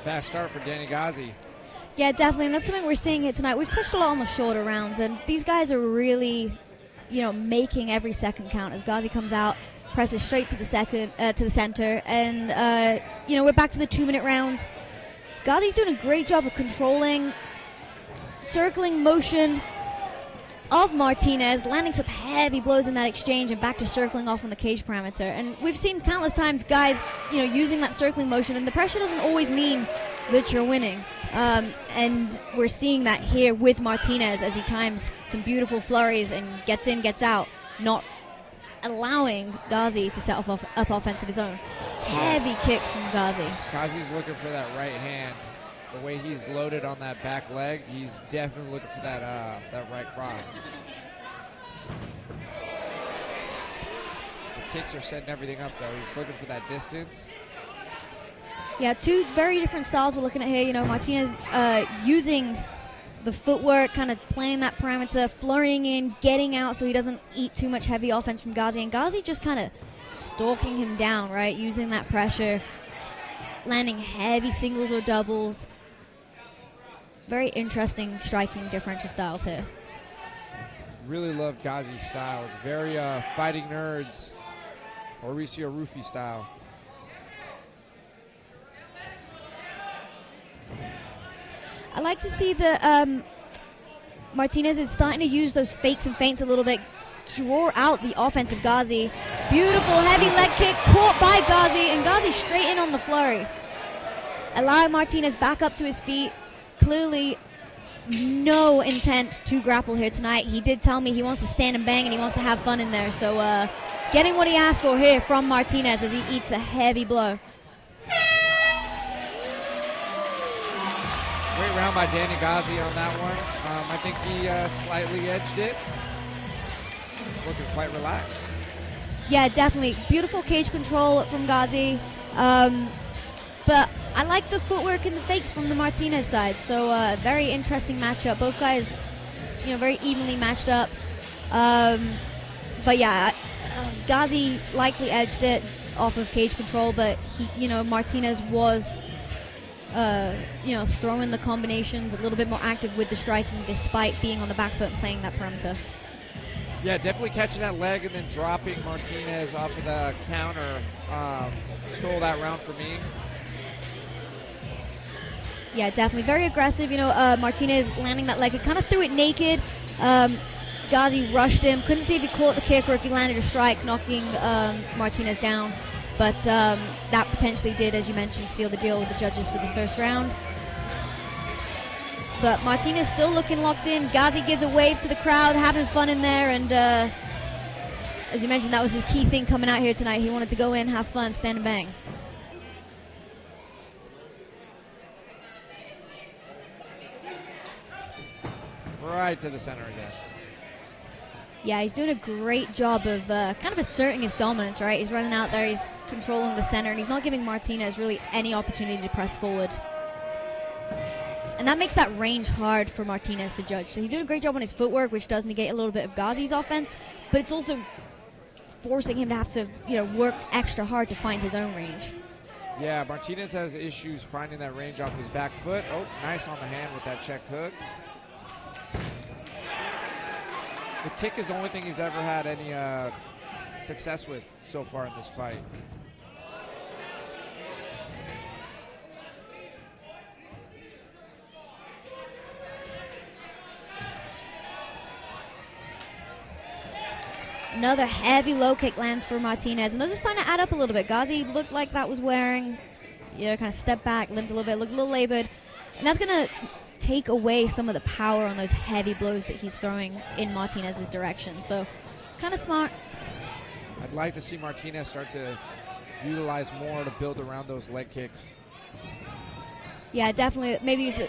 Fast start for Danny Gazi. Yeah, definitely, and that's something we're seeing here tonight. We've touched a lot on the shorter rounds, and these guys are really, making every second count as Gazi comes out, presses straight to the center, and we're back to the 2-minute rounds. Gazi's doing a great job of controlling, circling motion of Martinez, landing some heavy blows in that exchange and back to circling off on the cage parameter. And we've seen countless times guys, using that circling motion, and the pressure doesn't always mean that you're winning. And we're seeing that here with Martinez as he times some beautiful flurries and gets in, gets out, not allowing Gazi to set up offense of his own. Heavy kicks from Gazi. Gazi's looking for that right hand. The way he's loaded on that back leg, he's definitely looking for that right cross. The kicks are setting everything up, though. He's looking for that distance. Yeah, two very different styles we're looking at here. Martinez using the footwork, kind of playing that parameter, flurrying in, getting out so he doesn't eat too much heavy offense from Gazi. And Gazi just kind of stalking him down, right? Using that pressure, landing heavy singles or doubles. Very interesting striking differential styles here. Really love Gazi's style. It's very Fighting Nerds, Mauricio Rufy style. I like to see the Martinez is starting to use those fakes and feints a little bit, draw out the offense of Gazi. Beautiful heavy leg kick caught by Gazi, and Gazi straight in on the flurry. Allowing Martinez back up to his feet. Clearly no intent to grapple here tonight. He did tell me he wants to stand and bang and he wants to have fun in there. So getting what he asked for here from Martinez as he eats a heavy blow. Great round by Danny Gazi on that one. I think he slightly edged it. Looking quite relaxed. Yeah, definitely. Beautiful cage control from Gazi. But I like the footwork and the fakes from the Martinez side. So very interesting matchup. Both guys, very evenly matched up. But yeah, Gazi likely edged it off of cage control, but Martinez was throwing the combinations, a little bit more active with the striking despite being on the back foot and playing that perimeter. Yeah, definitely catching that leg and then dropping Martinez off of the counter. Stole that round for me. Yeah, definitely. Very aggressive. Martinez landing that leg. He kind of threw it naked. Gazi rushed him. Couldn't see if he caught the kick or if he landed a strike, knocking Martinez down. But that potentially did, as you mentioned, seal the deal with the judges for this first round. But Martinez still looking locked in. Gazi gives a wave to the crowd, having fun in there. And as you mentioned, that was his key thing coming out here tonight. He wanted to go in, have fun, stand and bang. Right to the center again. Yeah, he's doing a great job of kind of asserting his dominance, right? He's running out there, he's controlling the center, and he's not giving Martinez really any opportunity to press forward. And that makes that range hard for Martinez to judge. So he's doing a great job on his footwork, which does negate a little bit of Gazi's offense, but it's also forcing him to have to, work extra hard to find his own range. Yeah, Martinez has issues finding that range off his back foot. Oh, nice on the hand with that check hook. The kick is the only thing he's ever had any success with so far in this fight. Another heavy low kick lands for Martinez, and those are starting to add up a little bit. Gazi looked like that was wearing, kind of step back, limped a little bit, looked a little labored, and that's going to take away some of the power on those heavy blows that he's throwing in Martinez's direction. So, kind of smart. I'd like to see Martinez start to utilize more to build around those leg kicks. Yeah, definitely. Maybe use the.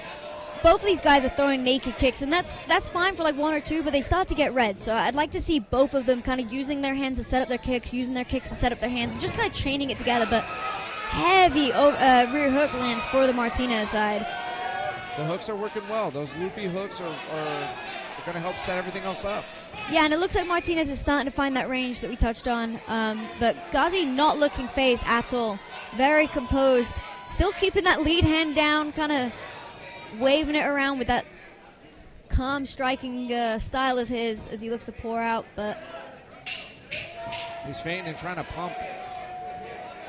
Both of these guys are throwing naked kicks, and that's fine for like one or two, but they start to get red. So I'd like to see both of them kind of using their hands to set up their kicks, using their kicks to set up their hands, and just kind of chaining it together. But heavy rear hook lands for the Martinez side. The hooks are working well. Those loopy hooks are going to help set everything else up. Yeah, and it looks like Martinez is starting to find that range that we touched on. But Gazi not looking phased at all. Very composed. Still keeping that lead hand down, kind of waving it around with that calm striking style of his as he looks to pour out, but he's feinting and trying to pump.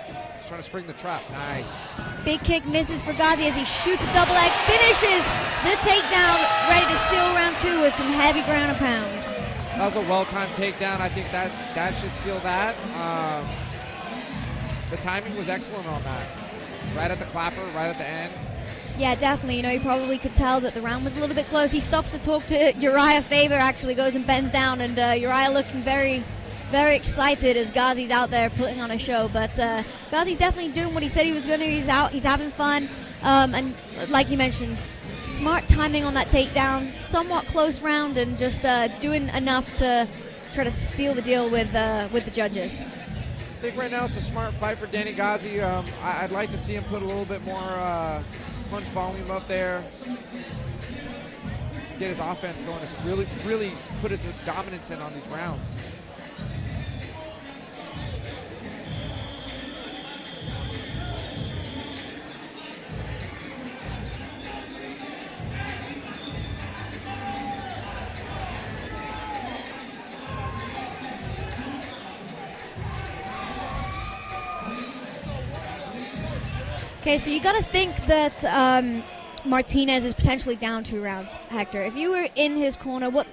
He's trying to spring the trap. Nice. Big kick misses for Gazi as he shoots a double leg, finishes the takedown, ready to seal round 2 with some heavy ground and pound. That was a well-timed takedown. I think that should seal that. The timing was excellent on that. Right at the clapper, right at the end. Yeah, definitely. You know, you probably could tell that the round was a little bit close. He stops to talk to Uriah. Faber actually goes and bends down, and Uriah looking very, very excited as Gazi's out there putting on a show. But Gazi's definitely doing what he said he was going to. He's out. He's having fun. And like you mentioned, smart timing on that takedown. Somewhat close round, and just doing enough to try to seal the deal with the judges. I think right now it's a smart fight for Danny Gazi. I'd like to see him put a little bit more punch volume up there, get his offense going, to really put his dominance in on these rounds. Okay, so you got to think that Martinez is potentially down 2 rounds, Hector. If you were in his corner, what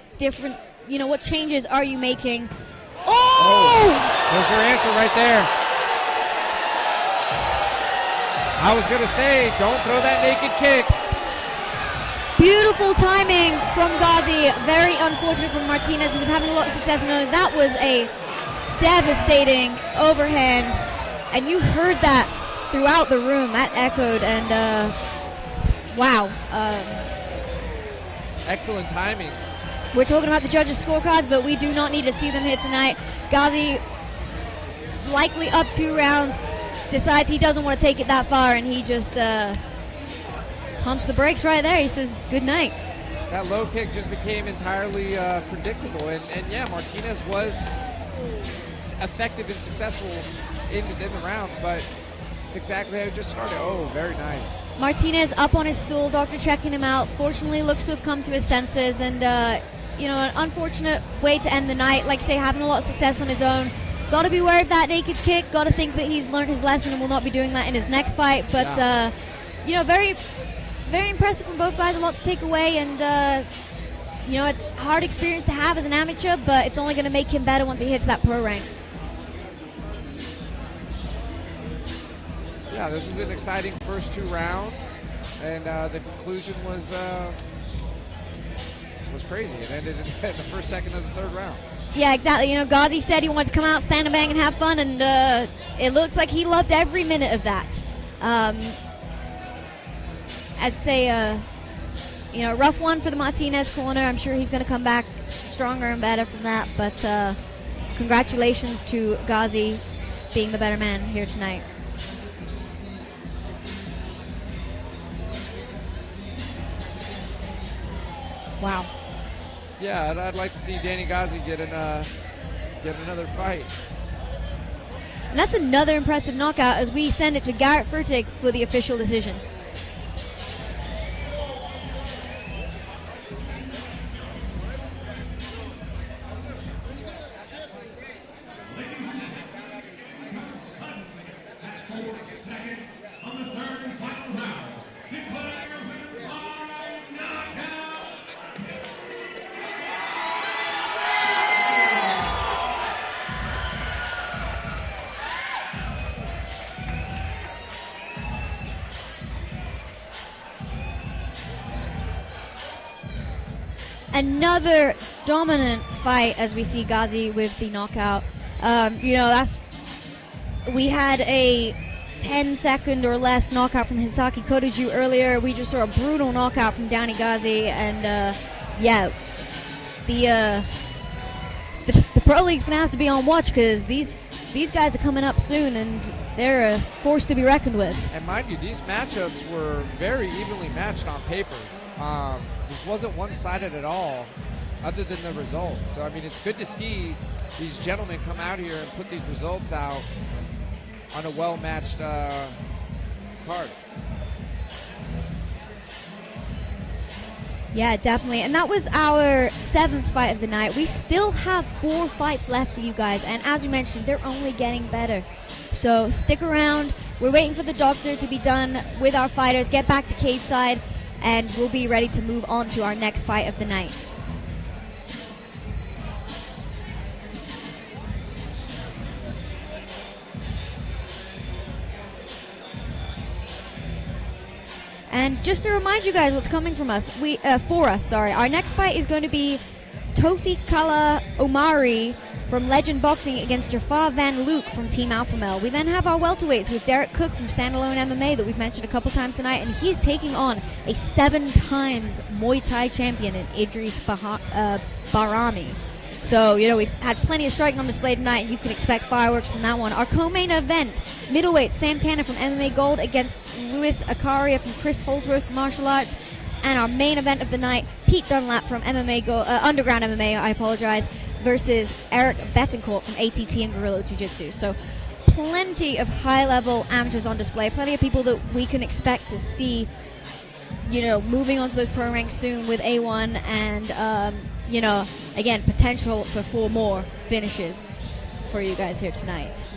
changes are you making? Oh! There's your answer right there. I was going to say, don't throw that naked kick. Beautiful timing from Gazi. Very unfortunate for Martinez, who was having a lot of success. And that was a devastating overhand, and you heard that throughout the room. That echoed, and wow. Excellent timing. We're talking about the judges' scorecards, but we do not need to see them here tonight. Gazi, likely up 2 rounds, decides he doesn't want to take it that far, and he just pumps the brakes right there. He says, good night. That low kick just became entirely predictable, and yeah, Martinez was effective and successful in the rounds, but it's exactly how it just started. Oh, very nice. Martinez up on his stool, doctor checking him out. Fortunately, looks to have come to his senses, and an unfortunate way to end the night. Like I say, having a lot of success on his own. Got to be aware of that naked kick. Got to think that he's learned his lesson and will not be doing that in his next fight. But very, very impressive from both guys. A lot to take away, and it's a hard experience to have as an amateur, but it's only going to make him better once he hits that pro ranks. Yeah, this was an exciting first 2 rounds, and the conclusion was crazy. It ended in the first second of the 3rd round. Yeah, exactly. Gazi said he wanted to come out, stand and bang, and have fun, and it looks like he loved every minute of that. I'd say, rough one for the Martinez corner. I'm sure he's going to come back stronger and better from that, but congratulations to Gazi being the better man here tonight. Wow. Yeah, I'd like to see Danny Gazi get another fight. And that's another impressive knockout as we send it to Garrett Furtick for the official decision. Another dominant fight as we see Gazi with the knockout. We had a 10-second or less knockout from Hisaki Kotoju earlier. We just saw a brutal knockout from Danny Gazi, and the Pro League's gonna have to be on watch because these guys are coming up soon, and they're a force to be reckoned with. And mind you, these matchups were very evenly matched on paper. This wasn't one-sided at all, other than the results. So, I mean, it's good to see these gentlemen come out here and put these results out on a well-matched card. Yeah, definitely. And that was our 7th fight of the night. We still have 4 fights left for you guys. And as we mentioned, they're only getting better. So stick around. We're waiting for the doctor to be done with our fighters, get back to cage side, and we'll be ready to move on to our next fight of the night. And just to remind you guys what's coming from us, our next fight is going to be Tofikala Omari from Legend Boxing against Jafar Vanluke from Team Alpha Male. We then have our welterweights with Derek Cook from Standalone MMA that we've mentioned a couple times tonight, and he's taking on a 7 times Muay Thai champion in Idris Barami. So, we've had plenty of striking on display tonight, and you can expect fireworks from that one. Our co-main event, middleweight Sam Tanner from MMA Gold against Luis Aaria from Chris Holdsworth Martial Arts. And our main event of the night, Pete Dunlap from Underground MMA, versus Eric Bettincourt from ATT and Guerrilla Jiu-Jitsu. So plenty of high-level amateurs on display, plenty of people that we can expect to see, moving on to those pro ranks soon with A1 and, again, potential for 4 more finishes for you guys here tonight.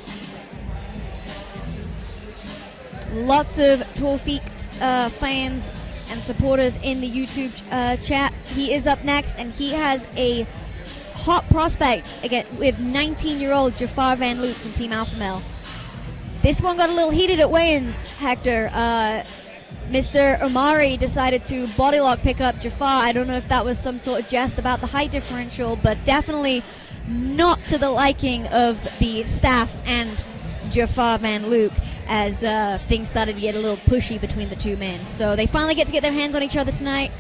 Lots of Tawfiq fans and supporters in the YouTube chat. He is up next, and he has a hot prospect again with 19-year-old Jafar Vanluke from Team Alpha Male. This one got a little heated at weigh-ins, Hector. Mr. Omari decided to bodylock pick up Jafar. I don't know if that was some sort of jest about the height differential, but definitely not to the liking of the staff and Jafar Vanluke, as things started to get a little pushy between the two men. So they finally get to get their hands on each other tonight,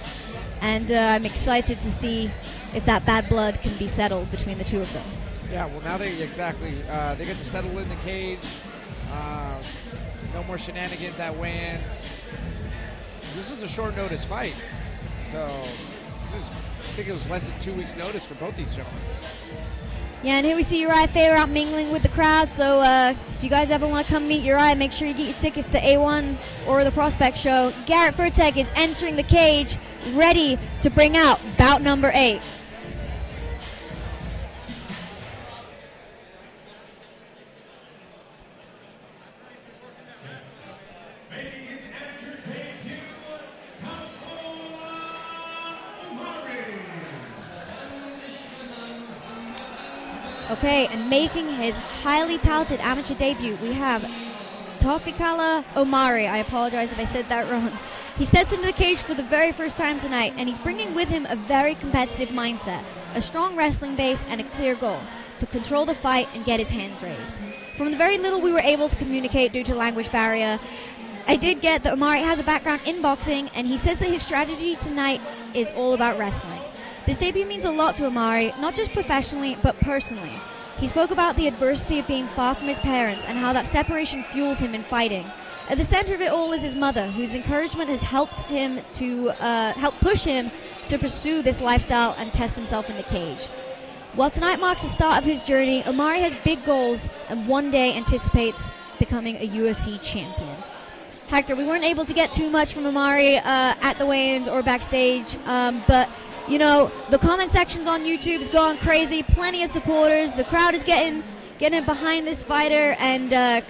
and I'm excited to see if that bad blood can be settled between the two of them. Yeah, well, now they get to settle in the cage. No more shenanigans at weigh-ins. This was a short notice fight, so I think it was less than 2 weeks notice for both these gentlemen. Yeah, and here we see Uriah Faber out mingling with the crowd, so if you guys ever want to come meet Uriah, make sure you get your tickets to A1 or the Prospect Show. Garrett Furtek is entering the cage, ready to bring out bout number 8. Okay, and making his highly touted amateur debut, we have Tofikala Omari. I apologize if I said that wrong. He steps into the cage for the very first time tonight, and he's bringing with him a very competitive mindset, a strong wrestling base, and a clear goal: to control the fight and get his hands raised. From the very little we were able to communicate due to language barrier, I did get that Omari has a background in boxing, and he says that his strategy tonight is all about wrestling. This debut means a lot to Omari, not just professionally, but personally. He spoke about the adversity of being far from his parents and how that separation fuels him in fighting. At the center of it all is his mother, whose encouragement has helped him to help push him to pursue this lifestyle and test himself in the cage. While tonight marks the start of his journey, Omari has big goals and one day anticipates becoming a UFC champion. Hector, we weren't able to get too much from Omari at the weigh-ins or backstage, but you know, the comment sections on YouTube is going crazy. Plenty of supporters. The crowd is getting behind this fighter, and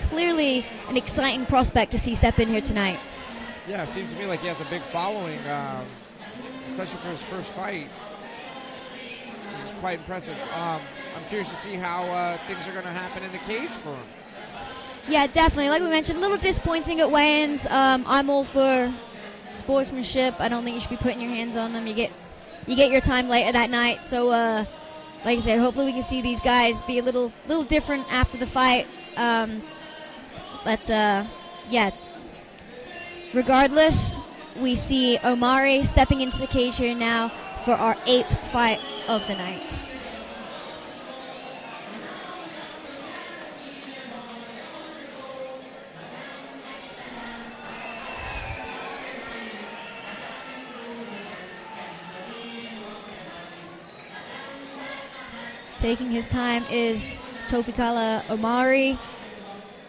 clearly an exciting prospect to see step in here tonight. Yeah, it seems to me like he has a big following, especially for his first fight. This is quite impressive. I'm curious to see how things are going to happen in the cage for him. Yeah, definitely. Like we mentioned, a little disappointing at weigh-ins. I'm all for sportsmanship. I don't think you should be putting your hands on them. You get your time later that night. So, like I said, hopefully we can see these guys be a little different after the fight. Yeah. Regardless, we see Omari stepping into the cage here now for our 8th fight of the night. Taking his time is Tofikala Omari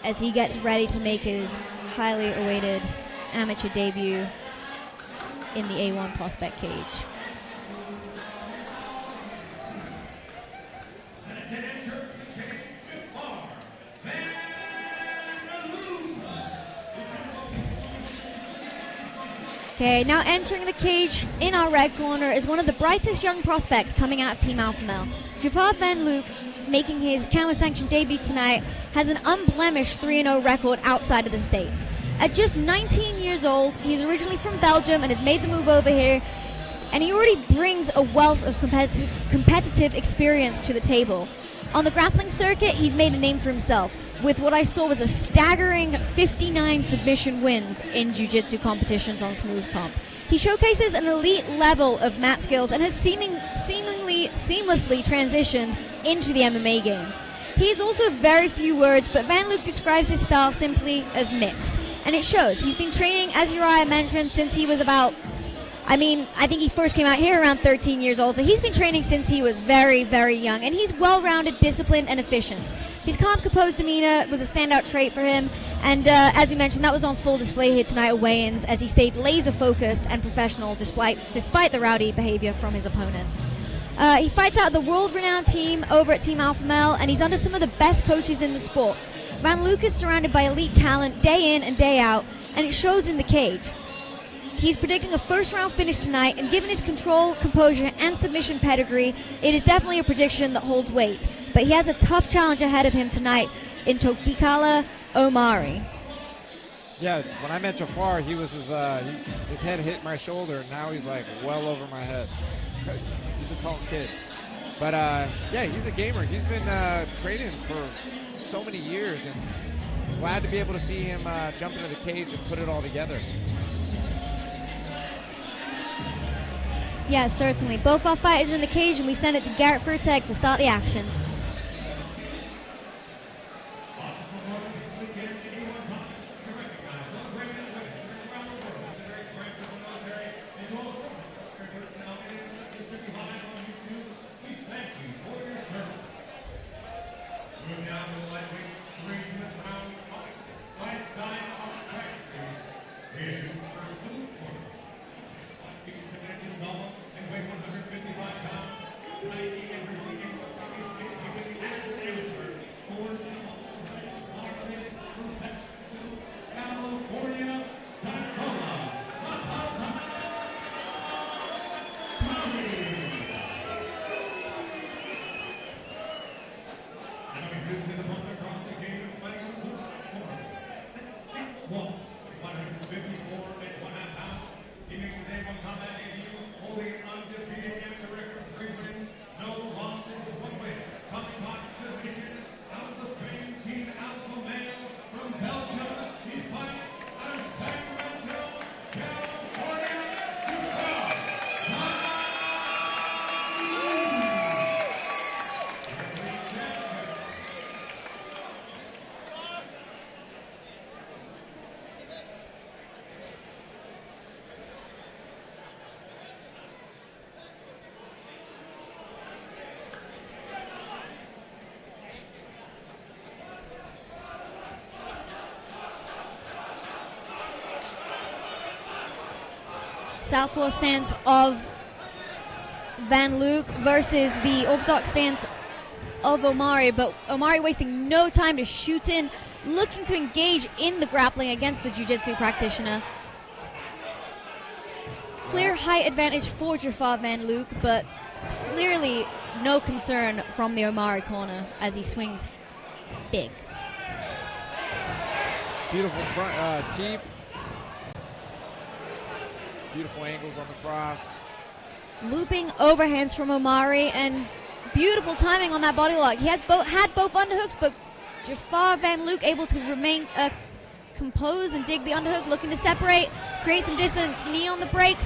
as he gets ready to make his highly awaited amateur debut. in the A1 prospect cage. Okay, now entering the cage in our red corner is one of the brightest young prospects coming out of Team Alpha Male. Jafar Vanluke, making his counter-sanctioned debut tonight, has an unblemished 3-0 record outside of the States. At just 19 years old, he's originally from Belgium and has made the move over here, and he already brings a wealth of competitive experience to the table. On the grappling circuit, he's made a name for himself with what I saw was a staggering 59 submission wins in jiu-jitsu competitions on Smooth Comp. He showcases an elite level of mat skills and has seemingly seamlessly transitioned into the MMA game. He has also very few words, but Vanluke describes his style simply as mixed, and it shows. He's been training, as Aaria mentioned, since he was about, I think he first came out here around 13 years old, so he's been training since he was very, very young, and he's well-rounded, disciplined, and efficient. His calm, composed demeanor was a standout trait for him, and as we mentioned, that was on full display here tonight at weigh-ins as he stayed laser-focused and professional despite the rowdy behavior from his opponent. He fights out the world-renowned team over at Team Alpha Male, and he's under some of the best coaches in the sport. Vanluke is surrounded by elite talent day in and day out, and it shows in the cage. He's predicting a first-round finish tonight, and given his control, composure, and submission pedigree, it is definitely a prediction that holds weight. But he has a tough challenge ahead of him tonight in Tofikala Omari. Yeah, when I met Jafar, he was his head hit my shoulder, and now he's like well over my head. He's a tall kid. But yeah, he's a gamer. He's been training for so many years, and glad to be able to see him jump into the cage and put it all together. Yeah, certainly. Both our fighters are in the cage, and we send it to Garrett Furtek to start the action. Southpaw stance of Vanluke versus the orthodox stance of Omari, but Omari wasting no time to shoot in, looking to engage in the grappling against the jiu-jitsu practitioner. Clear height advantage for Jafar Vanluke, but clearly no concern from the Omari corner as he swings big. Beautiful front teep. Beautiful angles on the cross. Looping overhands from Omari, and beautiful timing on that body lock. He has had both underhooks, but Jafar Vanluke able to remain composed and dig the underhook, looking to separate, create some distance, knee on the break.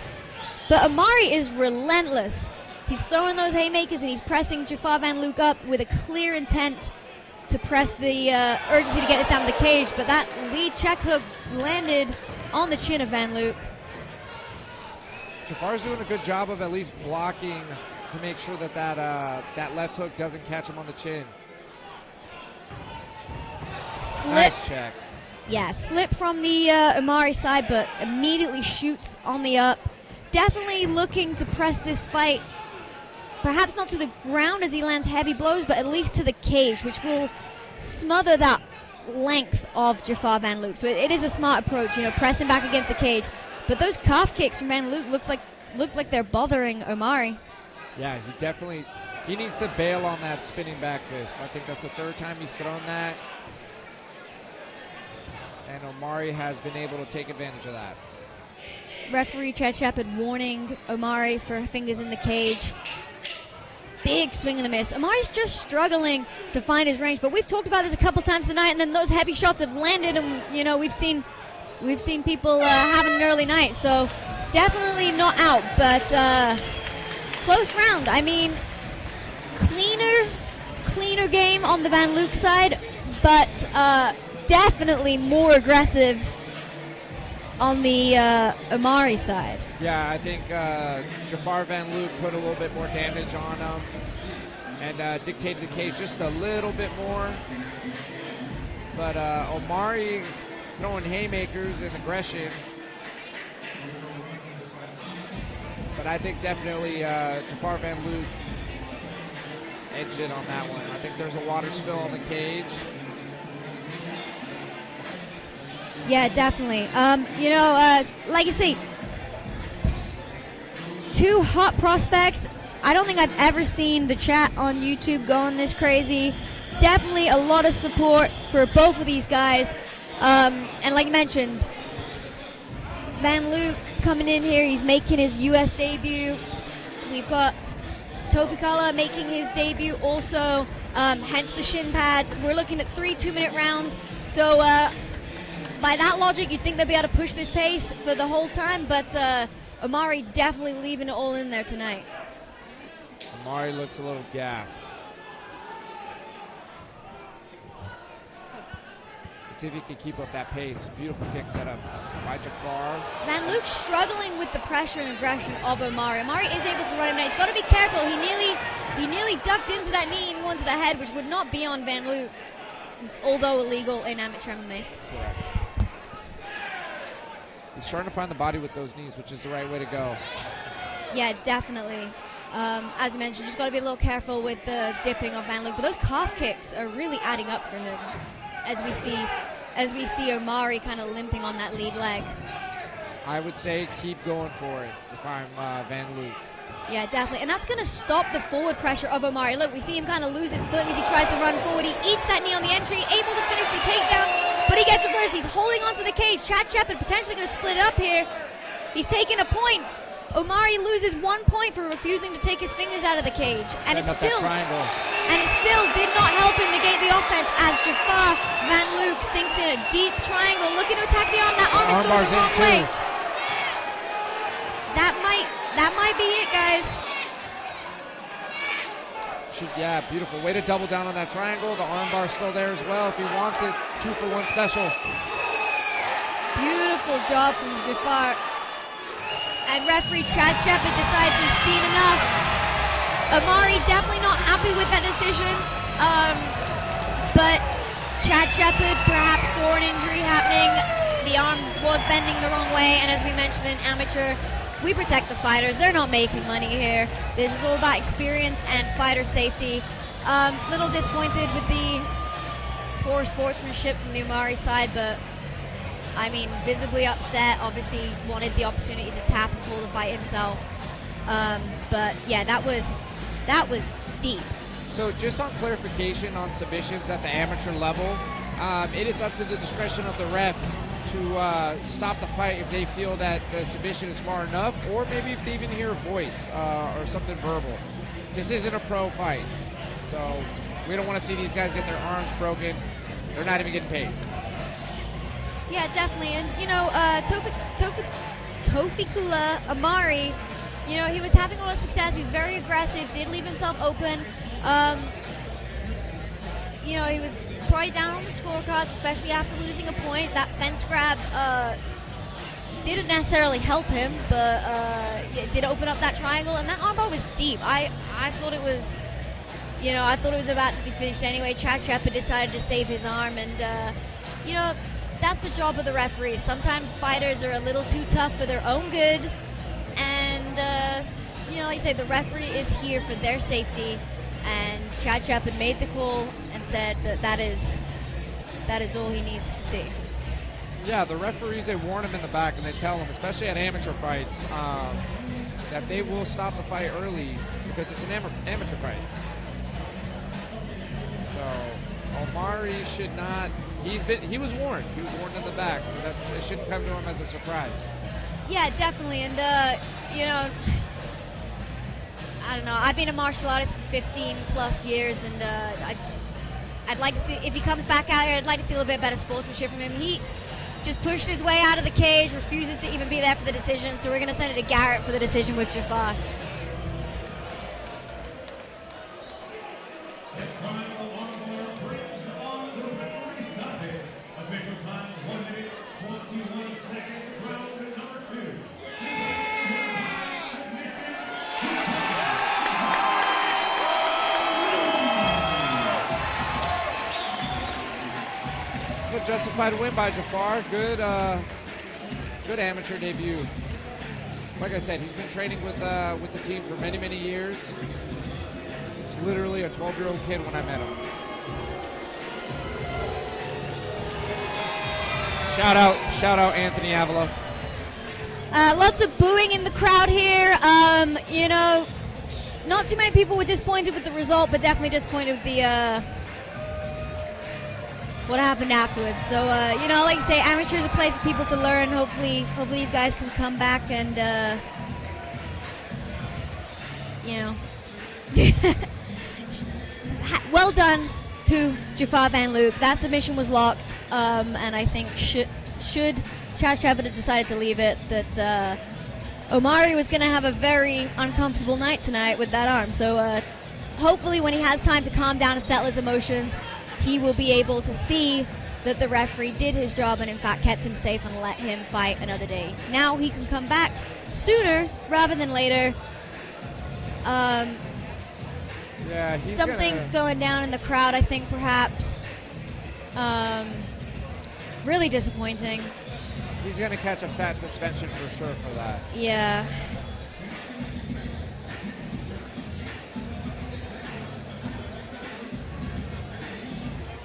But Omari is relentless. He's throwing those haymakers and he's pressing Jafar Vanluke up with a clear intent to press the urgency to get this down to the cage. But that lead check hook landed on the chin of Vanluke. Jafar's doing a good job of at least blocking to make sure that that left hook doesn't catch him on the chin. Slip. Nice check. Yeah, slip from the Omari side, but immediately shoots on the up. definitely looking to press this fight, perhaps not to the ground as he lands heavy blows, but at least to the cage, which will smother that length of Jafar Vanluke. So it is a smart approach, pressing back against the cage. But those calf kicks from Vanluke look like they're bothering Omari. Yeah, he needs to bail on that spinning back fist. I think that's the third time he's thrown that. And Omari has been able to take advantage of that. Referee Chad Shepard warning Omari for fingers in the cage. Big swing and a miss. Omari's just struggling to find his range, but we've talked about this a couple times tonight, and then those heavy shots have landed, and we've seen people having an early night, so definitely not out, but close round. I mean, cleaner game on the Vanluke side, but definitely more aggressive on the Omari side. Yeah, I think Jafar Vanluke put a little bit more damage on him and dictated the cage just a little bit more. But Omari throwing haymakers and aggression. But I think definitely Jafar Vanluke edged it on that one. I think there's a water spill on the cage. Yeah, definitely. Like I say, two hot prospects. I don't think I've ever seen the chat on YouTube going this crazy. Definitely a lot of support for both of these guys. And like you mentioned, Vanluke coming in here. He's making his U.S. debut. We've got Tofikala making his debut also, hence the shin pads. We're looking at 3 2-minute rounds. So by that logic, you'd think they'd be able to push this pace for the whole time, but Omari definitely leaving it all in there tonight. Omari looks a little gassed. Let's see if he can keep up that pace. Beautiful kick setup by Jafar. Vanluke struggling with the pressure and aggression of Omari. Omari is able to run him now. He's got to be careful. He nearly ducked into that knee and one to the head, which would not be on Vanluke, although illegal in amateur MMA. Correct. He's trying to find the body with those knees, which is the right way to go. Yeah, definitely. As you mentioned, just got to be a little careful with the dipping of Vanluke. But those calf kicks are really adding up for him, as we see Omari kind of limping on that lead leg. I would say keep going for it if I'm Vanluke. Yeah, definitely. And that's going to stop the forward pressure of Omari. Look, we see him kind of lose his footing as he tries to run forward. He eats that knee on the entry, able to finish the takedown, but he gets reversed. He's holding onto the cage. Chad Shepard potentially going to split it up here. He's taking a point. Omari loses 1 point for refusing to take his fingers out of the cage. And it still did not help him negate the offense as Jafar Vanluke sinks in a deep triangle, looking to attack the arm. That arm is going the wrong way. That might be it, guys. Yeah, beautiful. Way to double down on that triangle. The arm bar's still there as well if he wants it. 2-for-1 special. Beautiful job from Jafar. And referee Chad Shepard decides he's seen enough. Omari definitely not happy with that decision. But Chad Shepard perhaps saw an injury happening. The arm was bending the wrong way. And as we mentioned in amateur, we protect the fighters. They're not making money here. This is all about experience and fighter safety. Little disappointed with the poor sportsmanship from the Omari side, but I mean, visibly upset. Obviously wanted the opportunity to tap and pull the fight himself. But yeah, that was deep. So just on clarification on submissions at the amateur level, it is up to the discretion of the ref to stop the fight if they feel that the submission is far enough, or maybe if they even hear a voice or something verbal. This isn't a pro fight, so we don't want to see these guys get their arms broken. They're not even getting paid. Yeah, definitely. And, Tofikula Omari, he was having a lot of success. He was very aggressive, did leave himself open. He was probably down on the scorecards, especially after losing a point. That fence grab didn't necessarily help him, but it did open up that triangle, and that armbar was deep. I thought it was, I thought it was about to be finished anyway. Chad Shepard decided to save his arm, and, that's the job of the referees. Sometimes fighters are a little too tough for their own good, and you know, like I say, the referee is here for their safety, and Chad Shepard made the call and said that is all he needs to see. Yeah, the referees, they warn him in the back, and they tell him, especially at amateur fights, that they will stop the fight early because it's an amateur fight. So Omari should not. He was warned. He was warned in the back, so it shouldn't come to him as a surprise. Yeah, definitely, and you know, I don't know. I've been a martial artist for 15 plus years, and I'd like to see, if he comes back out here, I'd like to see a little bit better sportsmanship from him. He just pushed his way out of the cage, refuses to even be there for the decision, so we're going to send it to Garrett for the decision with Jafar. Justified win by Jafar. Good amateur debut. Like I said, he's been training with the team for many, many years. He's literally a 12-year-old kid when I met him. Shout out Anthony Avila. Lots of booing in the crowd here. You know, not too many people were disappointed with the result, but definitely disappointed with the what happened afterwards. So, you know, like I say, amateur is a place for people to learn. Hopefully these guys can come back and, you know, well done to Jafar Vanluke. That submission was locked, and I think should Chad Shepard have decided to leave it, that Omari was going to have a very uncomfortable night tonight with that arm. So, hopefully when he has time to calm down and settle his emotions, he will be able to see that the referee did his job and in fact kept him safe and let him fight another day. Now he can come back sooner rather than later. Yeah, he's something going down in the crowd, I think, perhaps. Really disappointing. He's going to catch a fat suspension for sure for that. Yeah.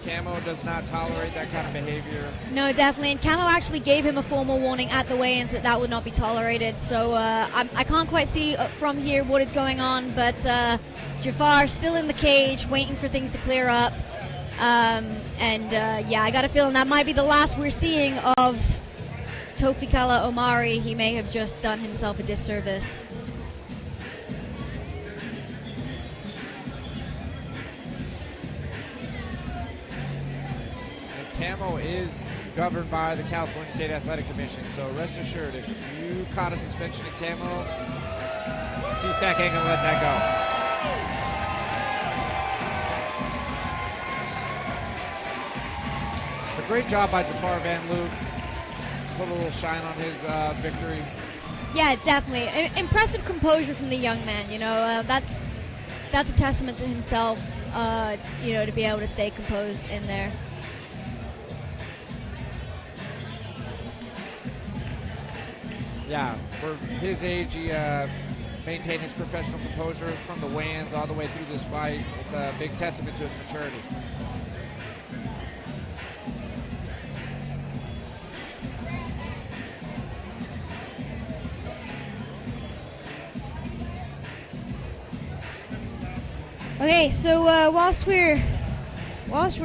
Camo does not tolerate that kind of behavior. No, definitely. And Camo actually gave him a formal warning at the weigh-ins that would not be tolerated. So I can't quite see from here what is going on, but Jafar still in the cage, waiting for things to clear up. Yeah, I got a feeling that might be the last we're seeing of Tofikala Omari. He may have just done himself a disservice. Camo is governed by the California State Athletic Commission, so rest assured, if you caught a suspension in Camo, CSAC ain't gonna let that go. A great job by Jafar Vanluke. Put a little shine on his victory. Yeah, definitely. Impressive composure from the young man. You know, that's a testament to himself. You know, to be able to stay composed in there. Yeah, for his age, he maintained his professional composure from the weigh-ins all the way through this fight. It's a big testament to his maturity. Okay, so whilst we're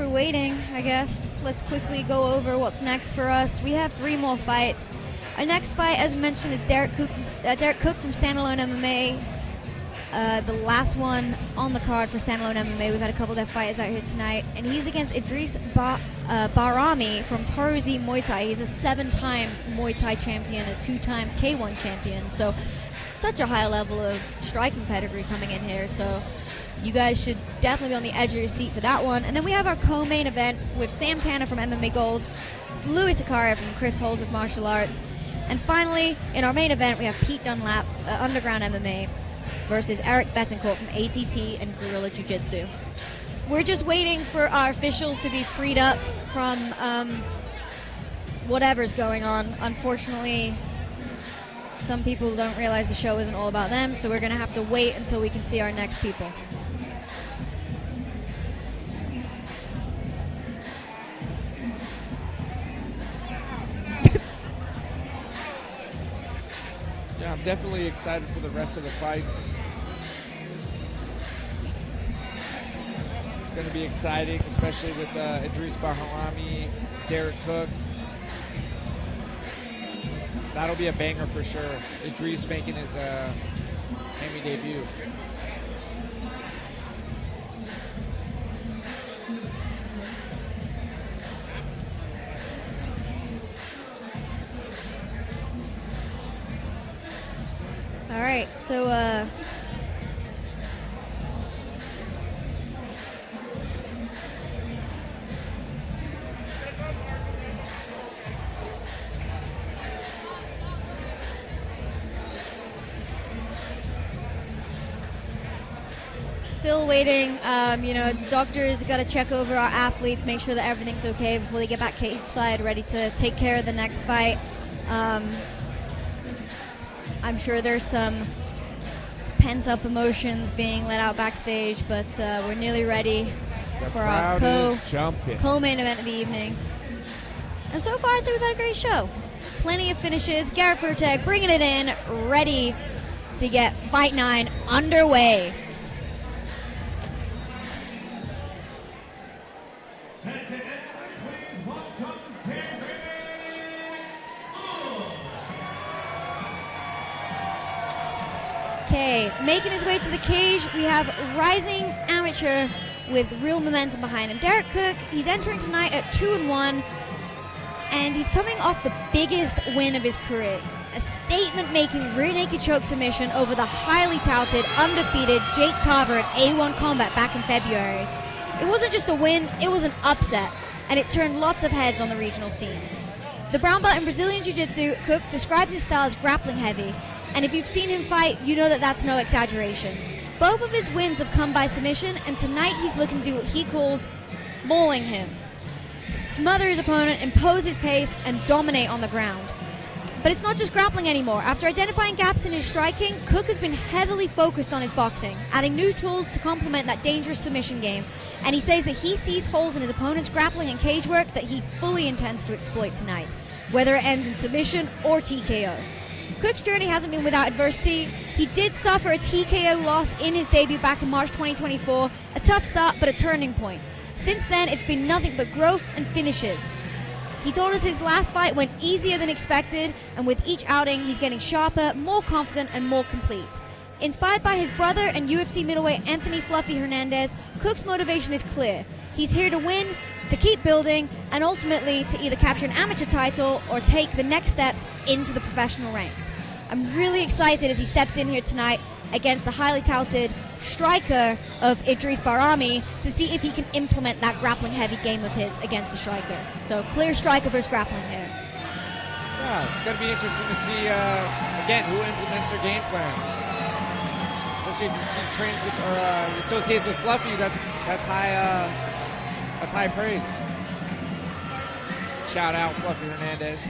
waiting, I guess let's quickly go over what's next for us. We have 3 more fights. Our next fight, as mentioned, is Derek Cook from Standalone MMA. The last one on the card for Standalone MMA. We've had a couple of their fighters out here tonight, and he's against Idris Barami from Taruzi Muay Thai. He's a 7 times Muay Thai champion, a 2 times K1 champion. So such a high level of striking pedigree coming in here. So you guys should definitely be on the edge of your seat for that one. And then we have our co-main event with Sam Tanner from MMA Gold, Louis Zakaria from Chris Holds with Martial Arts. And finally, in our main event, we have Pete Dunlap, Underground MMA, versus Eric Bettincourt from ATT and Guerrilla Jiu-Jitsu. We're just waiting for our officials to be freed up from whatever's going on. Unfortunately, some people don't realize the show isn't all about them, so we're going to have to wait until we can see our next people. Yeah, I'm definitely excited for the rest of the fights. It's going to be exciting, especially with Idris Barami, Derek Cook. That'll be a banger for sure. Idris making his Emmy debut. All right, so still waiting. You know, doctors got to check over our athletes, make sure that everything's okay before they get back cage side, ready to take care of the next fight. I'm sure there's some pent-up emotions being let out backstage, but we're nearly ready for our co-main event of the evening. And so far, I'd say we've had a great show. Plenty of finishes. Garrett Furtag bringing it in, ready to get Fight 9 underway. Okay, making his way to the cage, we have rising amateur with real momentum behind him. Derek Cook, he's entering tonight at 2-1, and he's coming off the biggest win of his career. A statement-making rear naked choke submission over the highly touted, undefeated Jake Carver at A1 Combat back in February. It wasn't just a win, it was an upset, and it turned lots of heads on the regional scenes. The brown belt in Brazilian Jiu-Jitsu, Cook describes his style as grappling heavy, and if you've seen him fight, you know that that's no exaggeration. Both of his wins have come by submission, and tonight he's looking to do what he calls mauling him. Smother his opponent, impose his pace, and dominate on the ground. But it's not just grappling anymore. After identifying gaps in his striking, Cook has been heavily focused on his boxing, adding new tools to complement that dangerous submission game. And he says that he sees holes in his opponent's grappling and cage work that he fully intends to exploit tonight, whether it ends in submission or TKO. Cook's journey hasn't been without adversity. He did suffer a TKO loss in his debut back in March 2024. A tough start, but a turning point. Since then, it's been nothing but growth and finishes. He told us his last fight went easier than expected, and with each outing, he's getting sharper, more confident, and more complete. Inspired by his brother and UFC middleweight Anthony Fluffy Hernandez, Cook's motivation is clear. He's here to win, to keep building, and ultimately to either capture an amateur title or take the next steps into the professional ranks. I'm really excited as he steps in here tonight against the highly touted striker of Idris Barami to see if he can implement that grappling heavy game of his against the striker. So clear striker versus grappling here. Yeah, it's going to be interesting to see, again, who implements their game plan. Especially if he trains with, or associates with Fluffy, that's high praise. Shout out Fluffy Hernandez.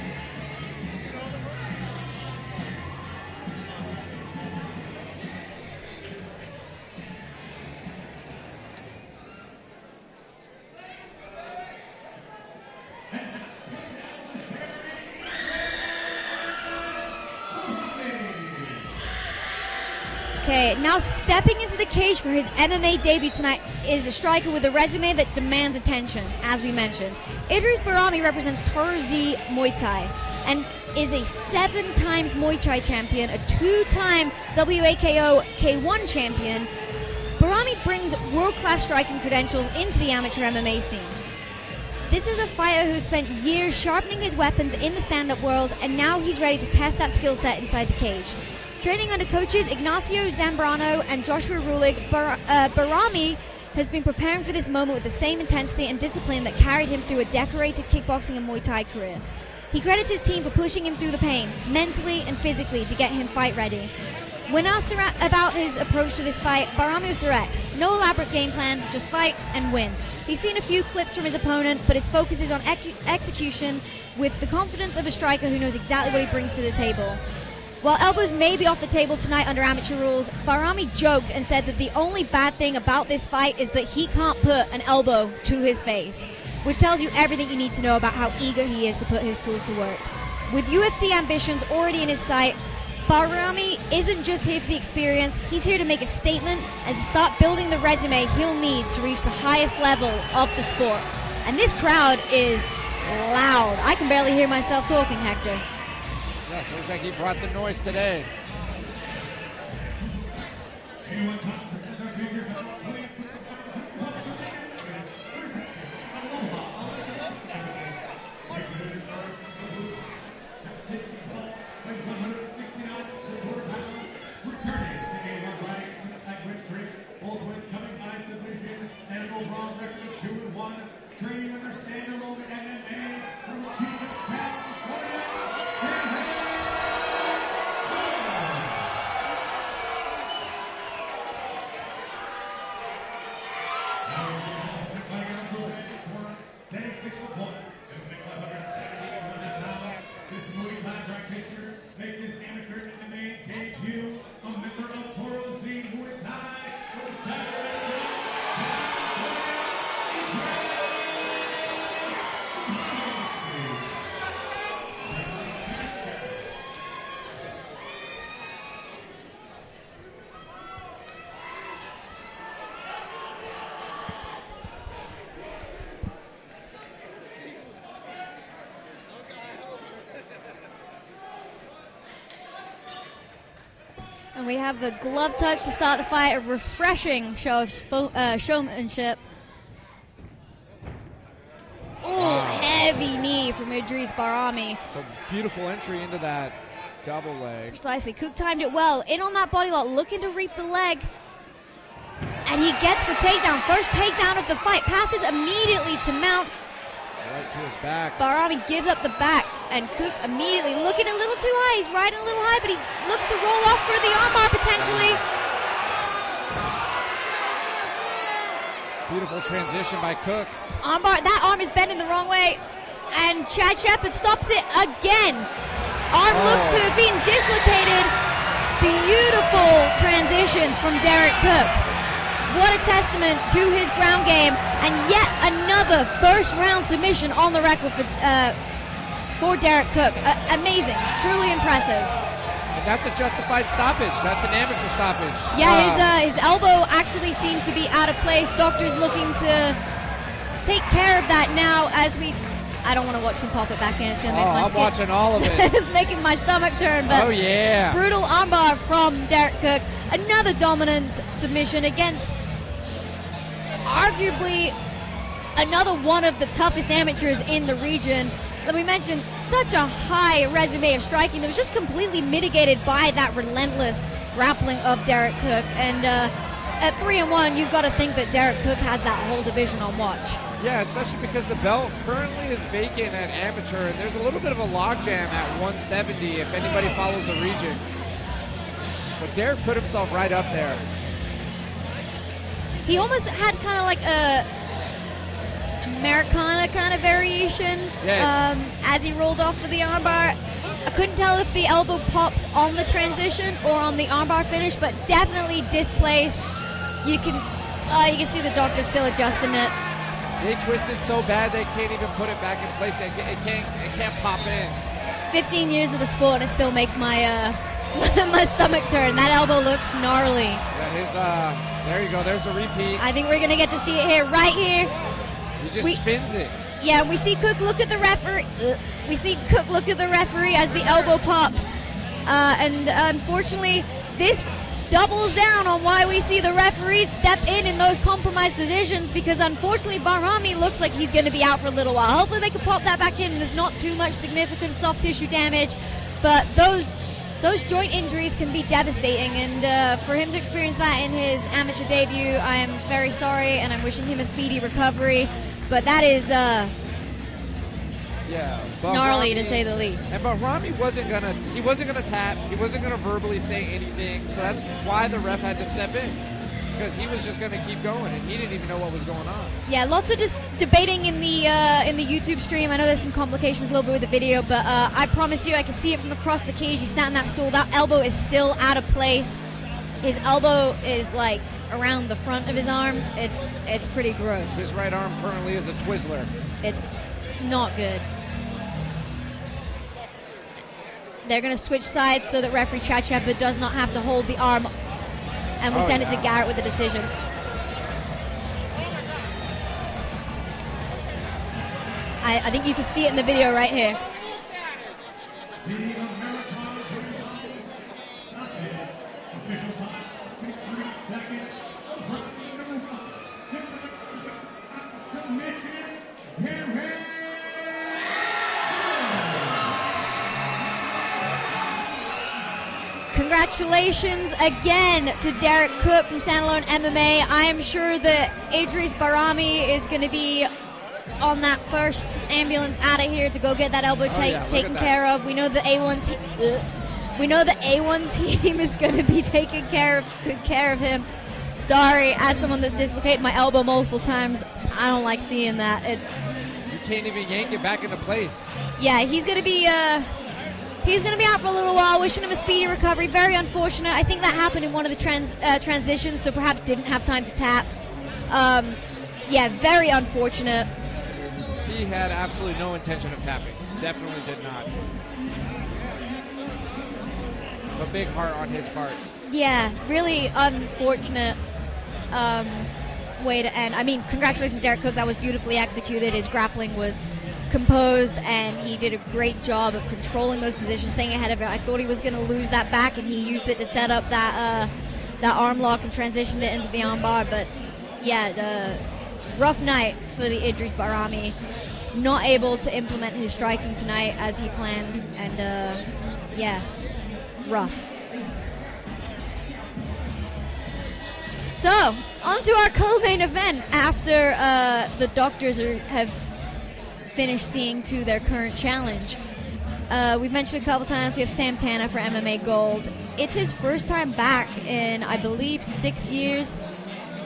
Okay, now stepping into the cage for his MMA debut tonight is a striker with a resume that demands attention, as we mentioned. Idris Barami represents Toro Z Muay Thai and is a 7 times Muay Thai champion, a 2-time WAKO K1 champion. Barami brings world-class striking credentials into the amateur MMA scene. This is a fighter who spent years sharpening his weapons in the stand-up world, and now he's ready to test that skill set inside the cage. Training under coaches Ignacio Zambrano and Joshua Rulig, Barami has been preparing for this moment with the same intensity and discipline that carried him through a decorated kickboxing and Muay Thai career. He credits his team for pushing him through the pain, mentally and physically, to get him fight ready. When asked about his approach to this fight, Barami was direct. No elaborate game plan, just fight and win. He's seen a few clips from his opponent, but his focus is on execution with the confidence of a striker who knows exactly what he brings to the table. While elbows may be off the table tonight under amateur rules, Barami joked and said that the only bad thing about this fight is that he can't put an elbow to his face, which tells you everything you need to know about how eager he is to put his tools to work. With UFC ambitions already in his sight, Barami isn't just here for the experience, he's here to make a statement and to start building the resume he'll need to reach the highest level of the sport. And this crowd is loud. I can barely hear myself talking, Hector. Yes, looks like he brought the noise today. And we have the glove touch to start the fight, a refreshing show of showmanship. Oh, heavy knee from Idris Barami. A beautiful entry into that double leg. Precisely. Cook timed it well. In on that body lock, looking to reap the leg. And he gets the takedown. First takedown of the fight. Passes immediately to Mount. Right to his back. Barami gives up the back. And Cook immediately looking a little too high. He's riding a little high, but he looks to roll off for the armbar potentially. Beautiful transition by Cook. Armbar, that arm is bending the wrong way. And Chad Shepard stops it again. Arm looks to have been dislocated. Beautiful transitions from Derek Cook. What a testament to his ground game. And yet another first round submission on the record for Derek Cook. Amazing. Truly impressive. And that's a justified stoppage. That's an amateur stoppage. Yeah, his elbow actually seems to be out of place. Doctor's looking to take care of that now as we... I don't want to watch them pop it back in. It's going to make my I'm watching all of it. It's making my stomach turn. But oh, yeah. Brutal armbar from Derek Cook. Another dominant submission against arguably another one of the toughest amateurs in the region. Like we mentioned, such a high resume of striking that was just completely mitigated by that relentless grappling of Derek Cook. And at 3-1, you've got to think that Derek Cook has that whole division on watch. Yeah, especially because the belt currently is vacant at amateur, and there's a little bit of a logjam at 170 if anybody follows the region. But Derek put himself right up there. He almost had kind of like a Americana kind of variation as he rolled off for the armbar. I couldn't tell if the elbow popped on the transition or on the armbar finish, but definitely displaced. You can see the doctor still adjusting it. They twisted so bad they can't even put it back in place. It can't pop in. 15 years of the sport, and it still makes my my stomach turn. That elbow looks gnarly. Yeah, there you go. There's a repeat. I think we're gonna get to see it here, right here. He just spins it. Yeah, we see Cook look at the referee. We see Cook look at the referee as the elbow pops, and unfortunately, this doubles down on why we see the referees step in those compromised positions, because unfortunately Barami looks like he's going to be out for a little while. Hopefully they can pop that back in. There's not too much significant soft tissue damage, but those joint injuries can be devastating, and for him to experience that in his amateur debut, I am very sorry, and I'm wishing him a speedy recovery. But that is gnarly to say the least. And Barami wasn't gonna tap. He wasn't gonna verbally say anything. So that's why the ref had to step in. because he was just going to keep going, and he didn't even know what was going on. Yeah, lots of just debating in the YouTube stream. I know there's some complications a little bit with the video, but I promise you, I can see it from across the cage. He sat in that stool. That elbow is still out of place. His elbow is like around the front of his arm. It's pretty gross. His right arm currently is a Twizzler. It's not good. They're going to switch sides so that referee Chachepa does not have to hold the arm. And we send it to Garrett with the decision. I think you can see it in the video right here. Congratulations again to Derek Cook from Standalone MMA. I am sure that Idris Barami is going to be on that first ambulance out of here to go get that elbow taken care of. We know the A1 team is going to be taking good care of him. Sorry, as someone that's dislocated my elbow multiple times, I don't like seeing that. You can't even yank it back into place. Yeah, he's going to be out for a little while. Wishing him a speedy recovery. Very unfortunate. I think that happened in one of the transitions, so perhaps didn't have time to tap. Yeah, very unfortunate. He had absolutely no intention of tapping. Definitely did not. A big heart on his part. Yeah, really unfortunate way to end. I mean, congratulations, Derek Cook. That was beautifully executed. His grappling was composed, and he did a great job of controlling those positions, staying ahead of it. I thought he was going to lose that back, and he used it to set up that arm lock and transitioned it into the arm bar. But yeah, the rough night for the Idris Barami. Not able to implement his striking tonight as he planned, and yeah, rough. So, on to our co-main event after the doctors have finished seeing to their current challenge. We've mentioned a couple times we have Sam Tanna for MMA Gold. It's his first time back in, I believe, 6 years.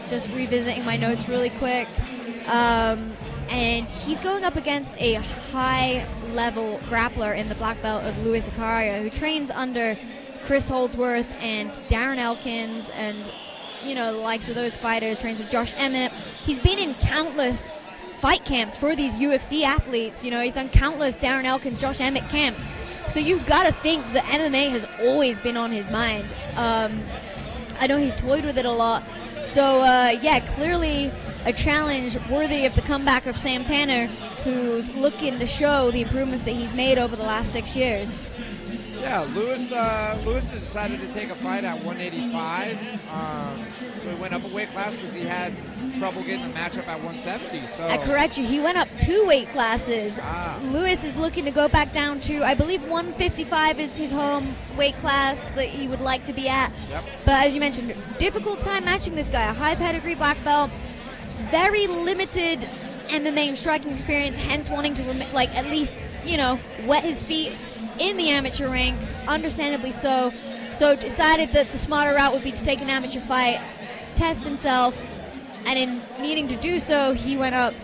Just revisiting my notes really quick. And he's going up against a high-level grappler in the black belt of Louis Aaria, who trains under Chris Holdsworth and Darren Elkins and, you know, the likes of those fighters, trains with Josh Emmett. He's been in countless fight camps for these UFC athletes. You know, he's done countless Darren Elkins, Josh Emmett camps. So you've got to think that MMA has always been on his mind. I know he's toyed with it a lot. So, yeah, clearly a challenge worthy of the comeback of Sam Tanner, who's looking to show the improvements that he's made over the last 6 years. Yeah, Lewis has decided to take a fight at 185. So he went up a weight class because he had trouble getting a matchup at 170. So I correct you. He went up 2 weight classes. Lewis is looking to go back down to, I believe, 155 is his home weight class that he would like to be at. Yep. But as you mentioned, difficult time matching this guy. A high pedigree black belt, very limited MMA and striking experience, hence wanting to at least, you know, wet his feet in the amateur ranks, understandably so. So decided that the smarter route would be to take an amateur fight, test himself, and in needing to do so, he went up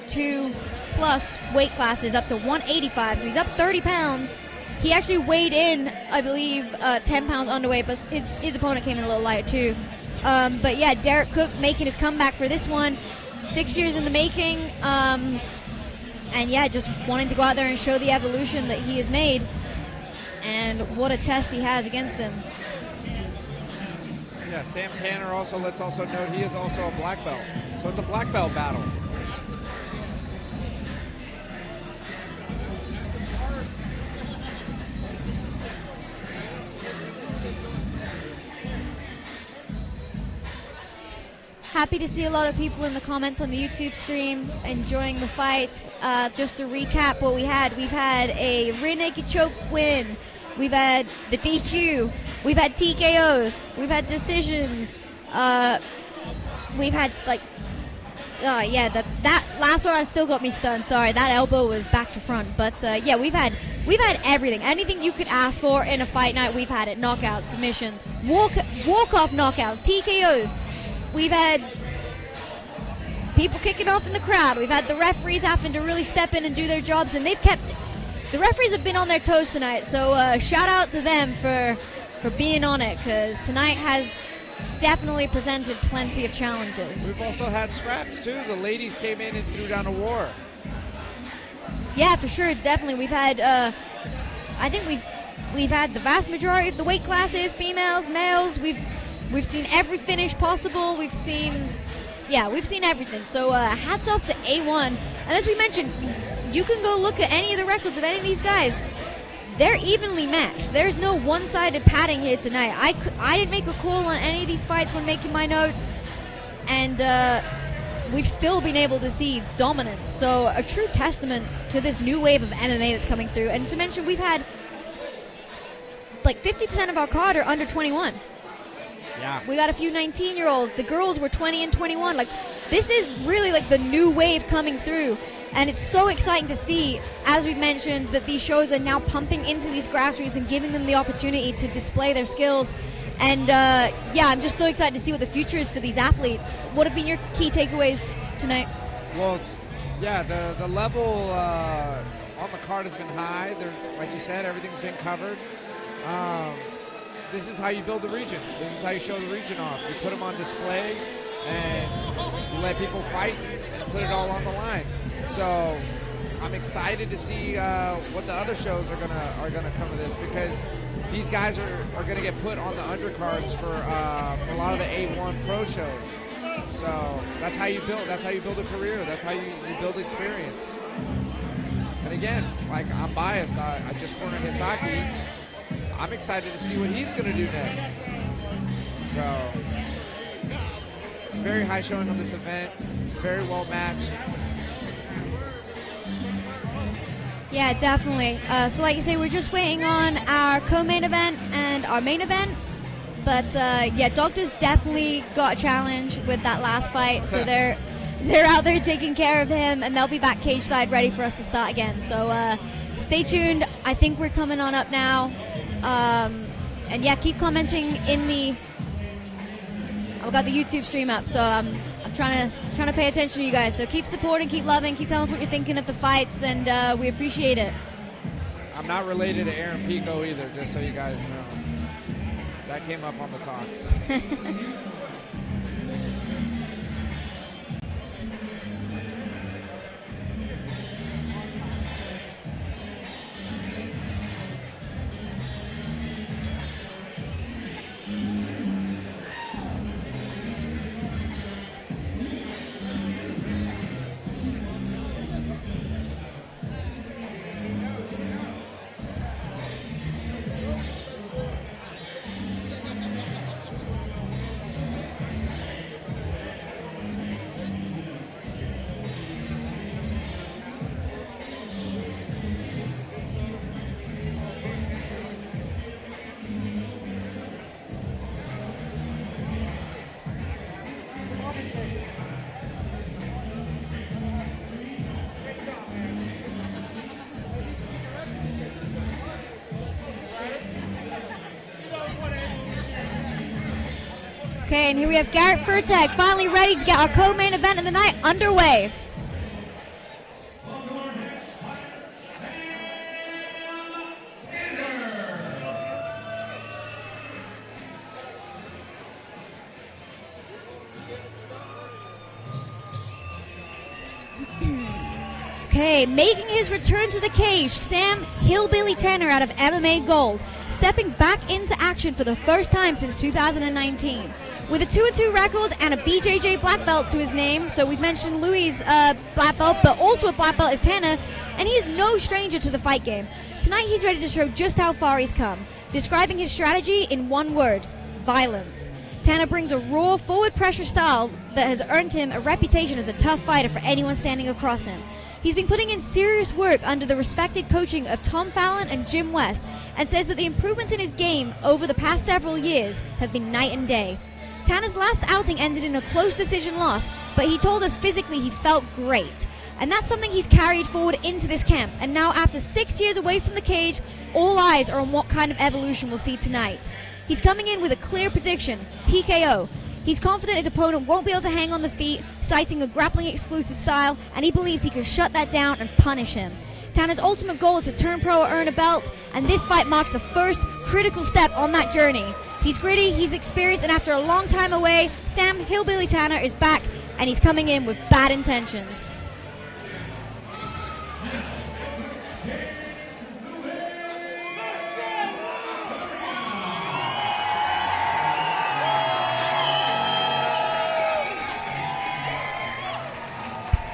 2+ weight classes up to 185. So he's up 30 pounds. He actually weighed in, I believe, 10 pounds underweight, but his opponent came in a little lighter too. But yeah, Derek Cook making his comeback for this one. 6 years in the making. And yeah, just wanting to go out there and show the evolution that he has made. And what a test he has against him. Yeah, Sam Tanner also, let's also note, he is also a black belt. So it's a black belt battle. Happy to see a lot of people in the comments on the YouTube stream enjoying the fights. Just to recap what we've had a rear naked choke win. We've had the DQ. We've had TKOs. We've had decisions. We've had yeah, that last one still got me stunned. Sorry, that elbow was back to front. But yeah, we've had everything. Anything you could ask for in a fight night, we've had it. Knockouts, submissions, walk-off knockouts, TKOs. we've had people kicking off in the crowd. We've had the referees having to really step in and do their jobs, and the referees have been on their toes tonight. So shout out to them for being on it, because tonight has definitely presented plenty of challenges. We've also had scraps too. The ladies came in and threw down a war. Yeah, for sure, definitely. We've had, I think we've had the vast majority of the weight classes, females, males. We've seen every finish possible. We've seen everything. So hats off to A1. And as we mentioned, you can go look at any of the records of any of these guys. They're evenly matched. There's no one-sided padding here tonight. I didn't make a call on any of these fights when making my notes, and we've still been able to see dominance. So a true testament to this new wave of MMA that's coming through. And to mention, we've had like 50% of our card are under 21. Yeah. We got a few 19-year-olds. The girls were 20 and 21. Like, this is really like the new wave coming through. And it's so exciting to see, as we've mentioned, that these shows are now pumping into these grassroots and giving them the opportunity to display their skills. And I'm just so excited to see what the future is for these athletes. What have been your key takeaways tonight? Well, yeah, the level on the card has been high. Like you said, everything's been covered. This is how you build the region. This is how you show the region off. You put them on display, and you let people fight and put it all on the line. So I'm excited to see what the other shows are gonna come of this, because these guys are gonna get put on the undercards for a lot of the A1 pro shows. So that's how you build. That's how you build a career. That's how you build experience. And again, like, I'm biased. I just cornered Hisaki. I'm excited to see what he's gonna do next. So it's a very high showing on this event. It's very well matched. Yeah, definitely. So like you say, we're just waiting on our co-main event and our main event. But Doctor's definitely got a challenge with that last fight. So they're out there taking care of him, and they'll be back cage side ready for us to start again. So stay tuned. I think we're coming on up now. And yeah, keep commenting in the... I've got the YouTube stream up, so I'm trying to pay attention to you guys. So keep supporting, keep loving, keep telling us what you're thinking of the fights, and we appreciate it. I'm not related to Aaron Pico either, just so you guys know. That came up on the talks. Okay, and here we have Garrett Furtag finally ready to get our co-main event of the night underway. Okay, making his return to the cage, Sam Hillbilly Tanner out of MMA Gold, stepping back into action for the first time since 2019. With a 2-2 record and a BJJ black belt to his name, so we've mentioned Louis' black belt, but also a black belt is Tanner, and he's no stranger to the fight game. Tonight he's ready to show just how far he's come, describing his strategy in one word: violence. Tanner brings a raw, forward pressure style that has earned him a reputation as a tough fighter for anyone standing across him. He's been putting in serious work under the respected coaching of Tom Fallon and Jim West, and says that the improvements in his game over the past several years have been night and day. Tanner's last outing ended in a close decision loss, but he told us physically he felt great. And that's something he's carried forward into this camp. And now, after 6 years away from the cage, all eyes are on what kind of evolution we'll see tonight. He's coming in with a clear prediction: TKO. He's confident his opponent won't be able to hang on the feet, citing a grappling exclusive style, and he believes he can shut that down and punish him. Tanner's ultimate goal is to turn pro or earn a belt, and this fight marks the first critical step on that journey. He's gritty, he's experienced, and after a long time away, Sam Hillbilly Tanner is back, and he's coming in with bad intentions.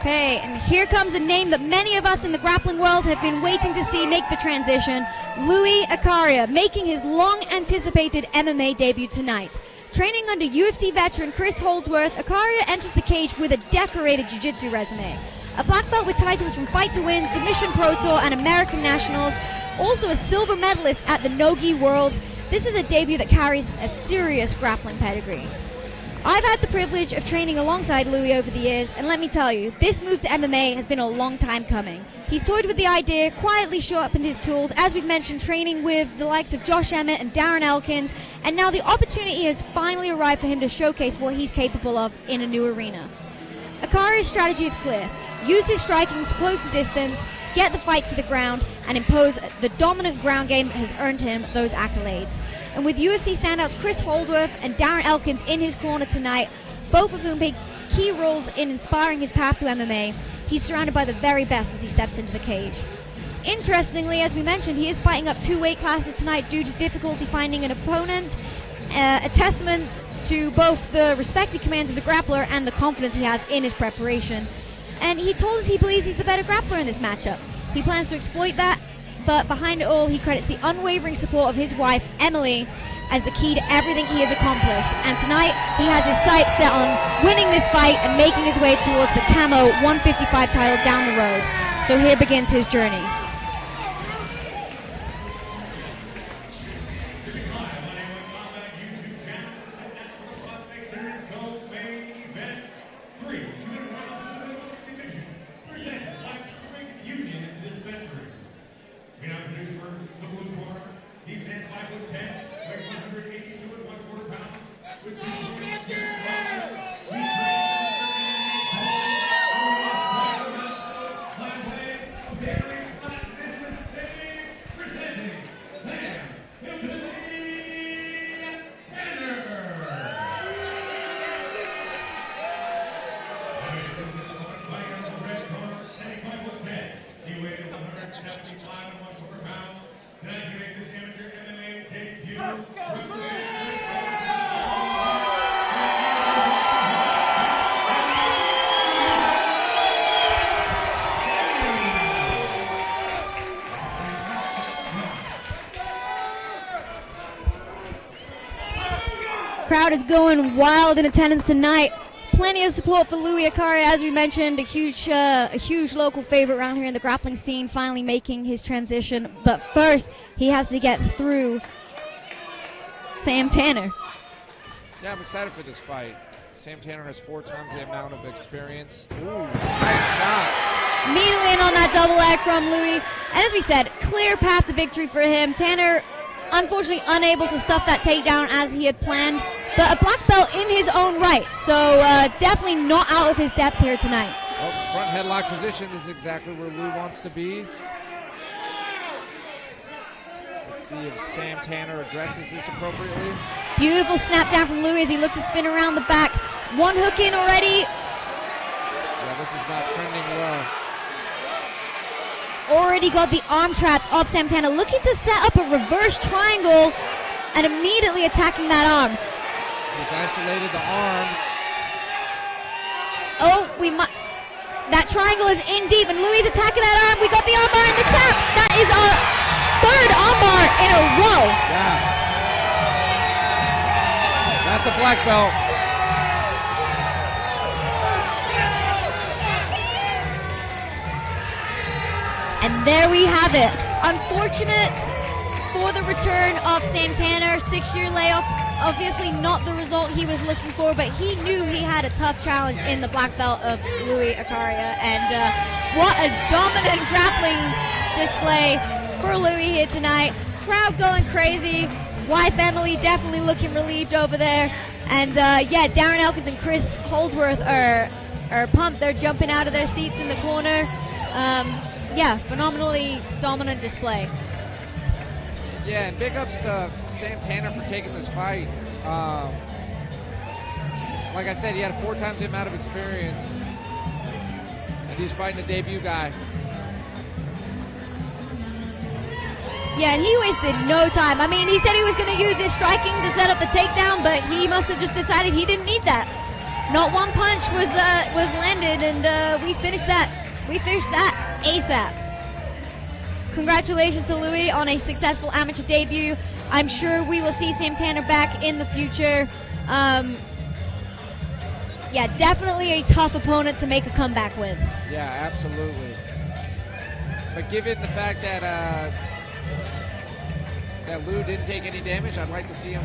Okay, and here comes a name that many of us in the grappling world have been waiting to see make the transition. Aaria, making his long-anticipated MMA debut tonight. Training under UFC veteran Chris Holdsworth, Aaria enters the cage with a decorated jiu-jitsu resume. A black belt with titles from Fight to Win, Submission Pro Tour, and American Nationals. Also a silver medalist at the Nogi Worlds. This is a debut that carries a serious grappling pedigree. I've had the privilege of training alongside Louis over the years, and let me tell you, this move to MMA has been a long time coming. He's toyed with the idea, quietly sharpened his tools, as we've mentioned, training with the likes of Josh Emmett and Darren Elkins, and now the opportunity has finally arrived for him to showcase what he's capable of in a new arena. Akari's strategy is clear. Use his striking to close the distance, get the fight to the ground, and impose the dominant ground game that has earned him those accolades. And with UFC standouts Chris Holdsworth and Darren Elkins in his corner tonight, both of whom played key roles in inspiring his path to MMA, he's surrounded by the very best as he steps into the cage. Interestingly, as we mentioned, he is fighting up 2 weight classes tonight due to difficulty finding an opponent, a testament to both the respect he commands as a grappler and the confidence he has in his preparation. And he told us he believes he's the better grappler in this matchup. He plans to exploit that, but behind it all, he credits the unwavering support of his wife, Emily, as the key to everything he has accomplished. And tonight, he has his sights set on winning this fight and making his way towards the Camo 155 title down the road. So here begins his journey. Crowd is going wild in attendance tonight. Plenty of support for Louis Aaria, as we mentioned, a huge local favorite around here in the grappling scene, finally making his transition. But first, he has to get through Sam Tanner. Yeah, I'm excited for this fight. Sam Tanner has 4 times the amount of experience. Ooh, nice shot. Immediately in on that double leg from Louis. And as we said, clear path to victory for him. Tanner, unfortunately, unable to stuff that takedown as he had planned. But a black belt in his own right, so definitely not out of his depth here tonight. Oh, front headlock position is exactly where Lou wants to be. Let's see if Sam Tanner addresses this appropriately. Beautiful snap down from Louis as he looks to spin around the back. One hook in already. Yeah, this is not trending well. Already got the arm trapped of Sam Tanner, looking to set up a reverse triangle and immediately attacking that arm. He's isolated the arm. Oh, that triangle is in deep, and Louis is attacking that arm. We got the armbar and the tap. That is our 3rd armbar in a row. Yeah. That's a black belt. And there we have it. Unfortunate for the return of Sam Tanner, 6-year layoff. Obviously not the result he was looking for, but he knew he had a tough challenge in the black belt of Louis Aaria. And what a dominant grappling display for Louis here tonight. Crowd going crazy. Wife Emily definitely looking relieved over there. And yeah, Darren Elkins and Chris Holsworth are pumped. They're jumping out of their seats in the corner. Yeah, phenomenally dominant display. Yeah, and big ups to Sam Tanner for taking this fight. Like I said, he had 4 times the amount of experience, and he's fighting a debut guy. Yeah, and he wasted no time. I mean, he said he was going to use his striking to set up the takedown, but he must have just decided he didn't need that. Not one punch was landed, and we finished that. We finished that ASAP. Congratulations to Louis on a successful amateur debut. I'm sure we will see Sam Tanner back in the future. Yeah, definitely a tough opponent to make a comeback with. Yeah, absolutely. But given the fact that that Lou didn't take any damage, I'd like to see him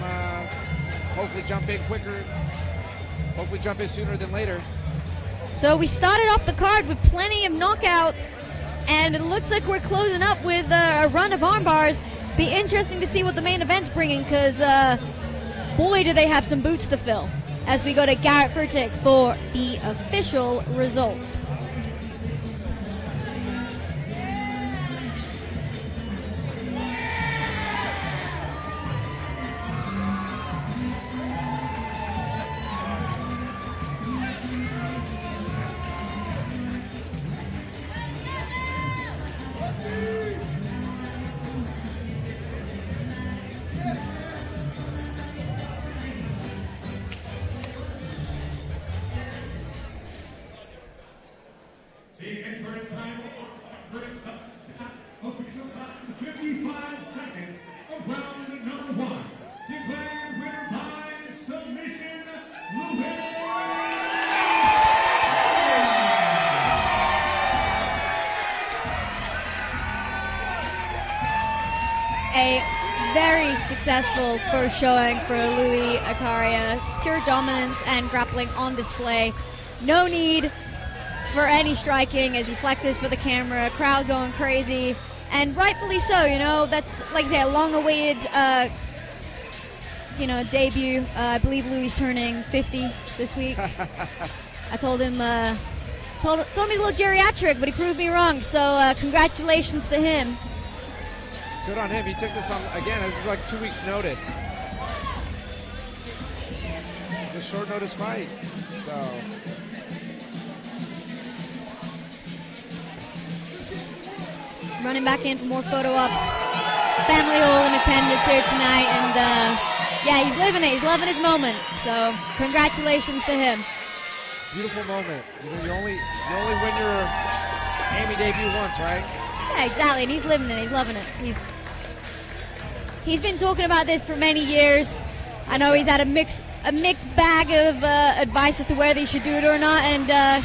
hopefully jump in quicker. Hopefully jump in sooner than later. So we started off the card with plenty of knockouts, and it looks like we're closing up with a run of arm bars. Be interesting to see what the main event's bringing, because boy, do they have some boots to fill. As we go to Garrett Furtick for the official result. The inverted time official time, 55 seconds of round number 1. Declared winner by submission, Louis. A very successful first showing for Louis Aaria. Pure dominance and grappling on display. No need for any striking as he flexes for the camera. Crowd going crazy, and rightfully so. You know, that's, like I say, a long-awaited debut. I believe Louis turning 50 this week. I told him told him he's a little geriatric, but he proved me wrong. So congratulations to him. Good on him. He took this on, again, this is like 2 weeks notice. It's a short notice fight. So running back in for more photo ops. Family all in attendance here tonight, and yeah, he's living it. He's loving his moment. So congratulations to him. beautiful moment. You know, you only win your Amy debut once, right? Yeah, exactly, and he's living it. He's loving it. He's been talking about this for many years. I know he's had a mixed bag of advice as to whether he should do it or not, and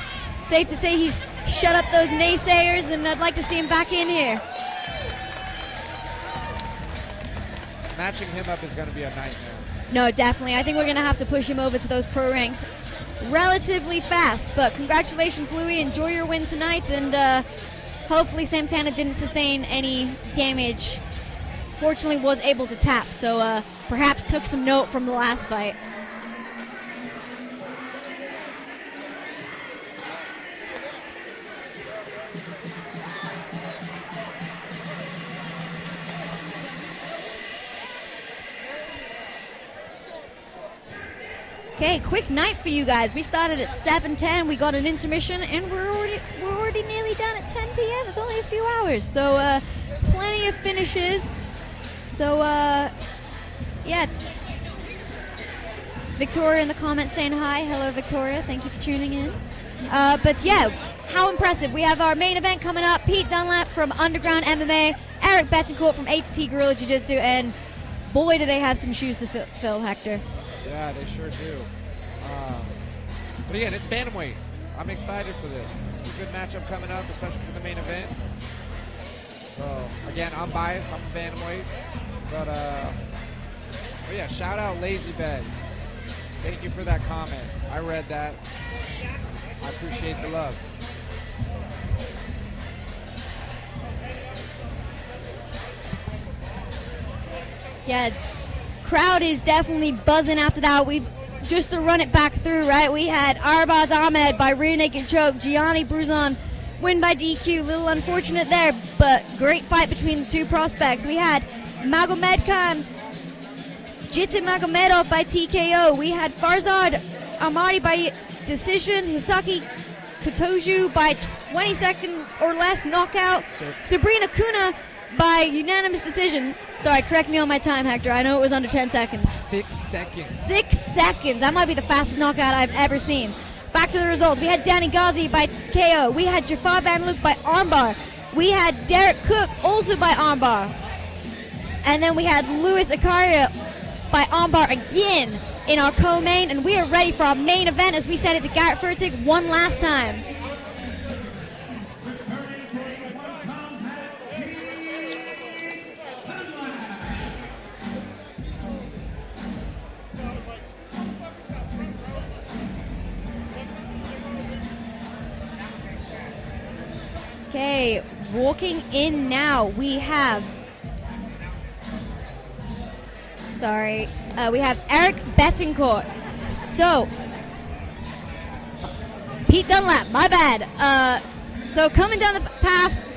safe to say he's shut up those naysayers, and I'd like to see him back in here. Matching him up is going to be a nightmare. No, definitely. I think we're going to have to push him over to those pro ranks relatively fast. But congratulations, Louis. Enjoy your win tonight, and hopefully Santana didn't sustain any damage. Fortunately, was able to tap, so perhaps took some note from the last fight. Okay, quick night for you guys. We started at 7:10. We got an intermission, and we're already nearly done at 10 p.m. It's only a few hours, so plenty of finishes. So yeah, Victoria in the comments saying hi. Hello, Victoria. Thank you for tuning in. But yeah, how impressive! We have our main event coming up. Pete Dunlap from Underground MMA, Eric Bettincourt from A2T Guerrilla Jiu-Jitsu, and boy, do they have some shoes to fill, Hector. Yeah, they sure do. But again, it's bantamweight. I'm excited for this. This is a good matchup coming up, especially for the main event. So, again, I'm biased. I'm a bantamweight. But yeah, shout out Lazy Bed. Thank you for that comment. I read that. I appreciate the love. Yeah, crowd is definitely buzzing after that. just to run it back through, right? We had Arbaz Ahmed by rear naked choke, Gianni Bruison win by DQ. Little unfortunate there, but great fight between the two prospects. We had Magomedov, Jitin Magomedov by TKO. We had Farzad Armadi by decision, Hisaki Kotoju by 20-second or less knockout, Sabrina Kuna by unanimous decision. Sorry, correct me on my time, Hector. I know it was under 10 seconds. 6 seconds. 6 seconds. That might be the fastest knockout I've ever seen. Back to the results. We had Danny Gazi by KO. We had Jafar Vanluke by armbar. We had Derek Cook also by armbar. And then we had Louis Aaria by armbar again in our co-main. And we are ready for our main event as we send it to Garrett Furtick one last time. Okay, walking in now, we have, we have Eric Bettincourt. So, Pete Dunlap, my bad. So coming down the path,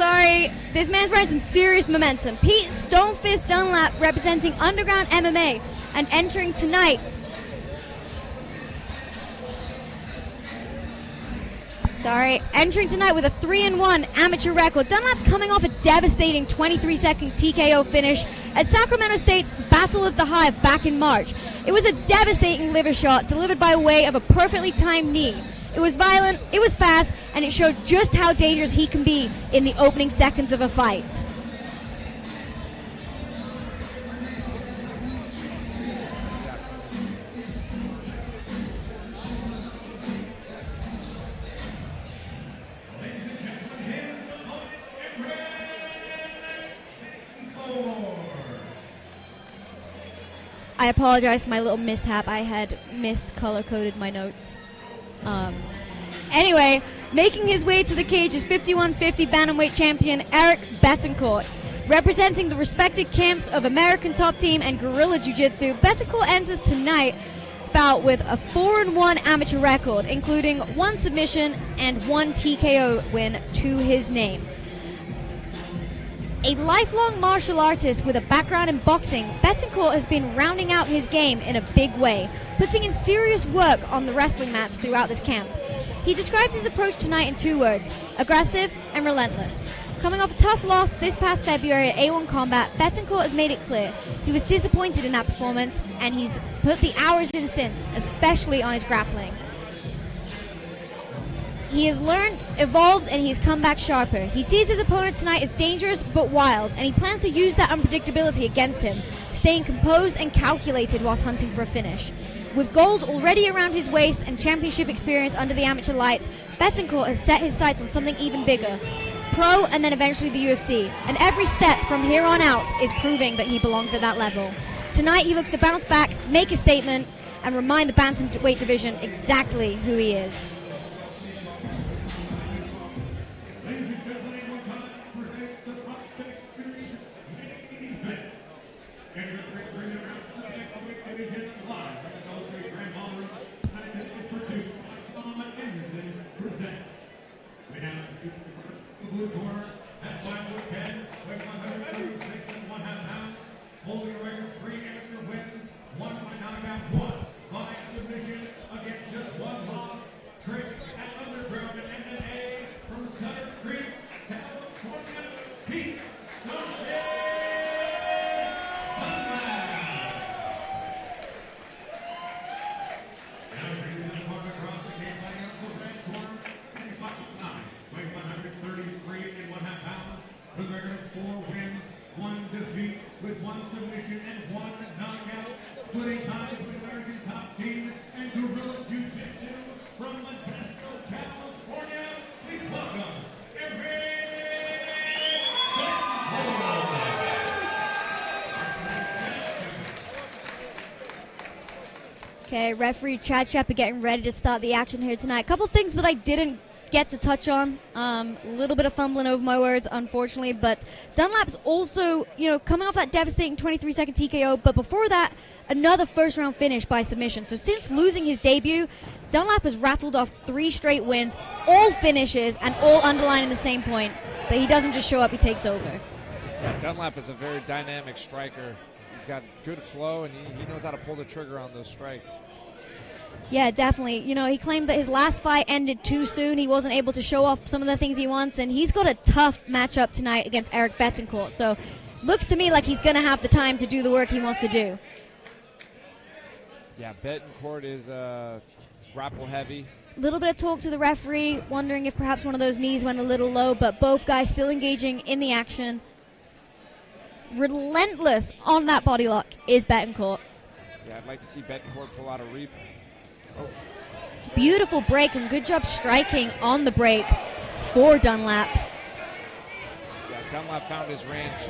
this man's running some serious momentum. Pete Stonefist Dunlap representing Underground MMA and entering tonight. Entering tonight with a 3-1 amateur record. Dunlap's coming off a devastating 23-second TKO finish at Sacramento State's Battle of the Hive back in March. It was a devastating liver shot delivered by way of a perfectly timed knee. It was violent, it was fast, and it showed just how dangerous he can be in the opening seconds of a fight. I apologize for my little mishap. I had miscolor-coded my notes. Anyway, making his way to the cage is 5150 bantamweight champion Eric Bettincourt. Representing the respected camps of American Top Team and Guerrilla Jiu-Jitsu, Bettincourt enters tonight's bout with a 4-1 amateur record, including 1 submission and 1 TKO win to his name. A lifelong martial artist with a background in boxing, Bettincourt has been rounding out his game in a big way, putting in serious work on the wrestling mats throughout this camp. He describes his approach tonight in 2 words: aggressive and relentless. Coming off a tough loss this past February at A1 Combat, Bettincourt has made it clear he was disappointed in that performance, and he's put the hours in since, especially on his grappling. He has learned, evolved, and he's come back sharper. He sees his opponent tonight as dangerous but wild, and he plans to use that unpredictability against him, staying composed and calculated whilst hunting for a finish. With gold already around his waist and championship experience under the amateur lights, Bettincourt has set his sights on something even bigger: pro and then eventually the UFC. And every step from here on out is proving that he belongs at that level. Tonight he looks to bounce back, make a statement, and remind the bantamweight division exactly who he is. Blue corner at 5'10", weighs 136 and 1/2 pounds, holding a record 3 amateur wins, 1 by knockout, 1 by submission against just 1 loss. Straight at Underground and MMA from Sutter Creek, California, Pete Stonefist Dunlap. Now he's in the park across the cage, lighting up the red corner, 6'9", weighs 133 and 1/2 pounds, with a record of 4 wins, 1 defeat, with 1 submission and 1 knockout, splitting ties with American Top Team and Guerrilla Jiu-Jitsu from Modesto, California. Please welcome Eric Bettincourt. Okay, referee Chad Shepard getting ready to start the action here tonight. A couple things that I didn't get to touch on. A little bit of fumbling over my words, unfortunately, but Dunlap's also, coming off that devastating 23-second TKO, but before that, another first-round finish by submission. So since losing his debut, Dunlap has rattled off 3 straight wins, all finishes, and all underlining the same point. But he doesn't just show up, he takes over. Yeah, Dunlap is a very dynamic striker. He's got good flow, and he knows how to pull the trigger on those strikes. Yeah, definitely. He claimed that his last fight ended too soon. He wasn't able to show off some of the things he wants, and he's got a tough matchup tonight against Eric Bettincourt. So looks to me like he's going to have the time to do the work he wants to do. Yeah, Bettincourt is grapple heavy. A little bit of talk to the referee, wondering if perhaps one of those knees went a little low, but both guys still engaging in the action. Relentless on that body lock is Bettincourt. Yeah, I'd like to see Bettincourt pull out a reap. Oh. Beautiful break and good job striking on the break for Dunlap. Yeah, Dunlap found his range.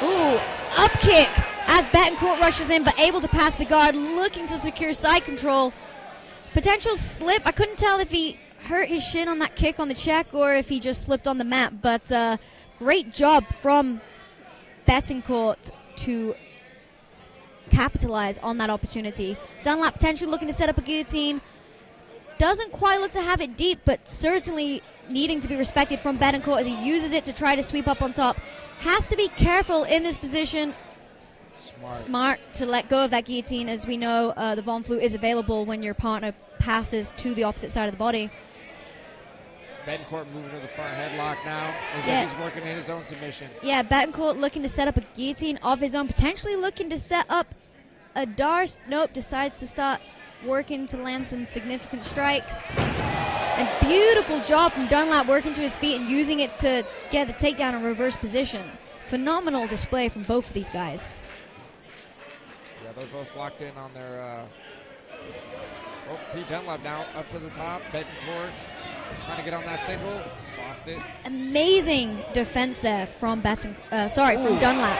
Ooh, up kick as Bettincourt rushes in, but able to pass the guard, looking to secure side control. Potential slip. I couldn't tell if he hurt his shin on that kick on the check or if he just slipped on the mat, but great job from Bettincourt to capitalize on that opportunity. Dunlap potentially looking to set up a guillotine. Doesn't quite look to have it deep, but certainly needing to be respected from Bettincourt as he uses it to try to sweep up on top. Has to be careful in this position. Smart to let go of that guillotine, as we know the Vanluke is available when your partner passes to the opposite side of the body. Bettincourt moving to the front headlock now. Looks like he's working in his own submission. Yeah, Bettincourt looking to set up a guillotine of his own, potentially looking to set up a Darce. Nope, decides to start working to land some significant strikes. And beautiful job from Dunlap working to his feet and using it to get the takedown in reverse position. Phenomenal display from both of these guys. Yeah, they're both locked in on their... Pete Dunlap now up to the top. Bettincourt trying to get on that single. Lost it. Amazing defense there from from Dunlap.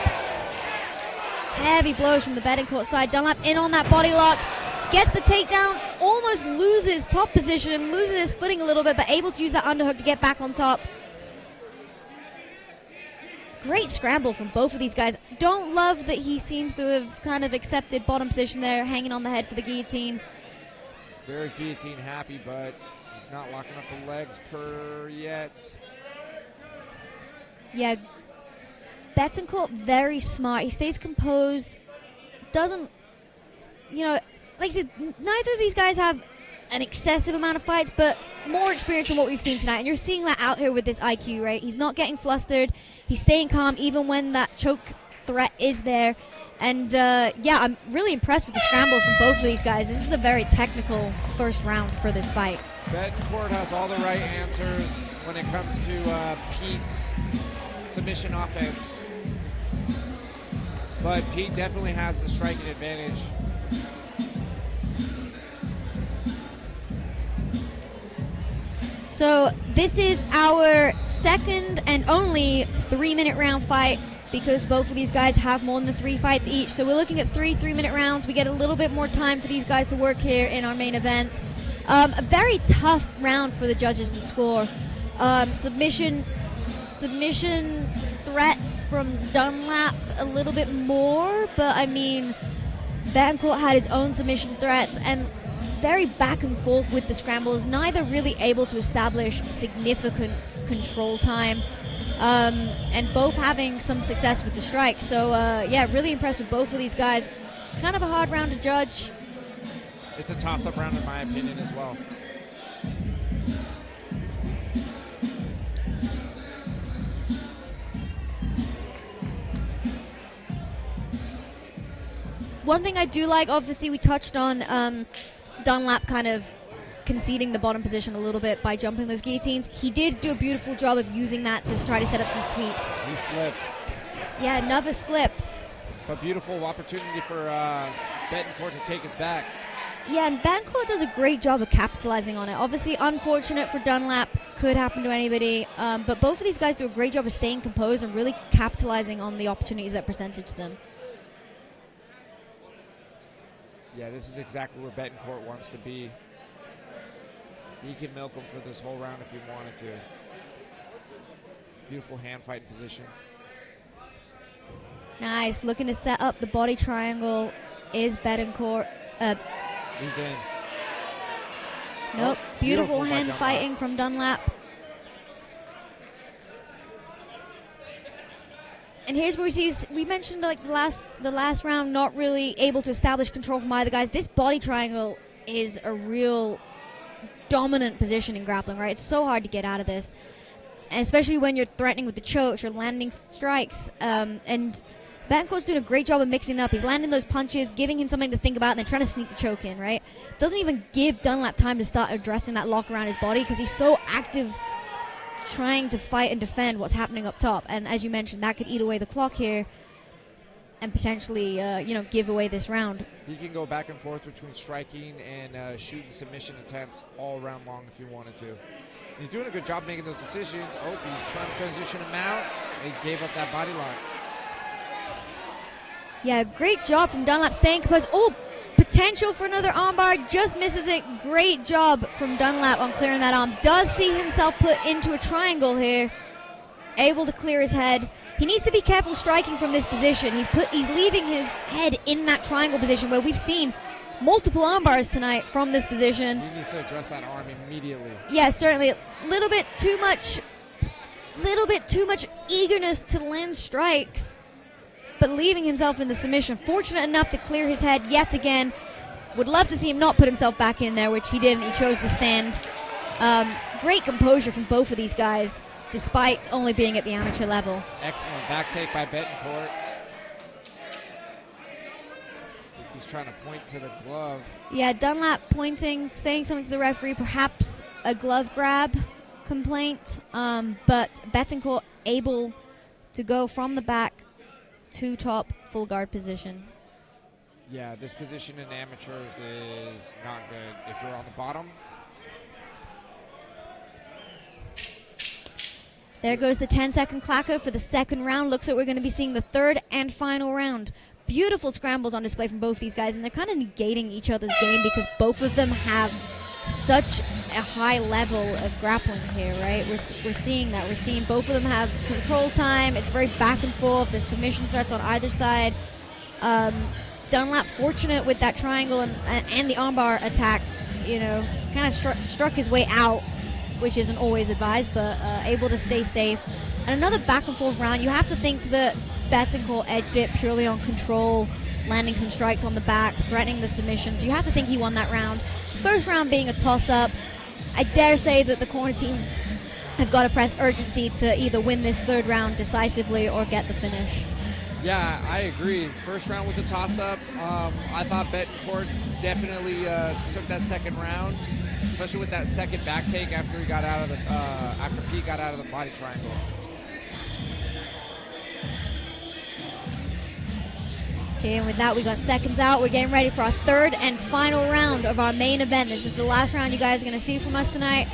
Heavy blows from the Bettincourt side. Dunlap in on that body lock. Gets the takedown. Almost loses top position. Loses his footing a little bit, but able to use that underhook to get back on top. Great scramble from both of these guys. Don't love that he seems to have kind of accepted bottom position there, hanging on the head for the guillotine. Very guillotine happy, but he's not locking up the legs yet. Yeah, Bettincourt very smart. He stays composed. Doesn't, like I said, neither of these guys have an excessive amount of fights, but more experience than what we've seen tonight. And you're seeing that out here with this IQ, right? He's not getting flustered. He's staying calm even when that choke threat is there. And, I'm really impressed with the scrambles from both of these guys. This is a very technical first round for this fight. Bettincourt has all the right answers when it comes to Pete's submission offense. But Pete definitely has the striking advantage. So this is our second and only 3-minute round fight, because both of these guys have more than 3 fights each. So we're looking at 3-minute rounds. We get a little bit more time for these guys to work here in our main event. A very tough round for the judges to score. Submission threats from Dunlap a little bit more, but I mean, Bettincourt had his own submission threats and very back and forth with the scrambles, neither really able to establish significant control time. And both having some success with the strike. So, really impressed with both of these guys. Kind of a hard round to judge. It's a toss-up round in my opinion as well. One thing I do like, obviously we touched on Dunlap kind of conceding the bottom position a little bit by jumping those guillotines. He did do a beautiful job of using that to try to set up some sweeps. He slipped. Yeah, another slip. But beautiful opportunity for Bettincourt to take us back. Yeah, and Bettincourt does a great job of capitalizing on it. Obviously, unfortunate for Dunlap. Could happen to anybody. But both of these guys do a great job of staying composed and really capitalizing on the opportunities that presented to them. Yeah, this is exactly where Bettincourt wants to be. He can milk him for this whole round if he wanted to. Beautiful hand fight position. Nice. Looking to set up the body triangle is Bettincourt. He's in. Nope. Oh, beautiful by hand Dunlap. fighting from Dunlap. And here's where we mentioned like the last round, not really able to establish control from either guys. This body triangle is a real dominant position in grappling, right? It's so hard to get out of this, and especially when you're threatening with the chokes or landing strikes. And Bettincourt's doing a great job of mixing up. He's landing those punches, giving him something to think about, and then trying to sneak the choke in, right? Doesn't even give Dunlap time to start addressing that lock around his body because he's so active trying to fight and defend what's happening up top. And as you mentioned, that could eat away the clock here and potentially, give away this round. He can go back and forth between striking and shooting submission attempts all round long if he wanted to. He's doing a good job making those decisions. Oh, he's trying to transition him out. He gave up that body lock. Yeah, great job from Dunlap staying composed. Oh, potential for another armbar. Just misses it. Great job from Dunlap on clearing that arm. Does see himself put into a triangle here. Able to clear his head. He needs to be careful striking from this position. He's leaving his head in that triangle position where we've seen multiple armbars tonight from this position. He needs to address that arm immediately. Yeah, certainly. Little bit too much eagerness to land strikes, but leaving himself in the submission. Fortunate enough to clear his head yet again. Would love to see him not put himself back in there, which he didn't. He chose to stand. Great composure from both of these guys, despite only being at the amateur level. Excellent back take by Bettincourt. He's trying to point to the glove. Yeah, Dunlap pointing, saying something to the referee, perhaps a glove grab complaint, but Bettincourt able to go from the back to top full guard position. Yeah, this position in amateurs is not good. If you're on the bottom. There goes the 10-second clacker for the second round. Looks like we're going to be seeing the third and final round. Beautiful scrambles on display from both these guys, and they're kind of negating each other's game because both of them have such a high level of grappling here, right? We're seeing that. We're seeing both of them have control time. It's very back and forth. There's submission threats on either side. Dunlap fortunate with that triangle and the armbar attack, kind of struck his way out, which isn't always advised, but able to stay safe. And another back and forth round. You have to think that Bettincourt edged it purely on control, landing some strikes on the back, threatening the submission. So you have to think he won that round. First round being a toss-up. I dare say that the corner team have got to press urgency to either win this third round decisively or get the finish. Yeah, I agree. First round was a toss-up. I thought Bettincourt definitely took that second round, especially with that second back take after he got out of the after Pete got out of the body triangle. Okay, and with that, we got seconds out. We're getting ready for our third and final round of our main event. This is the last round you guys are going to see from us tonight,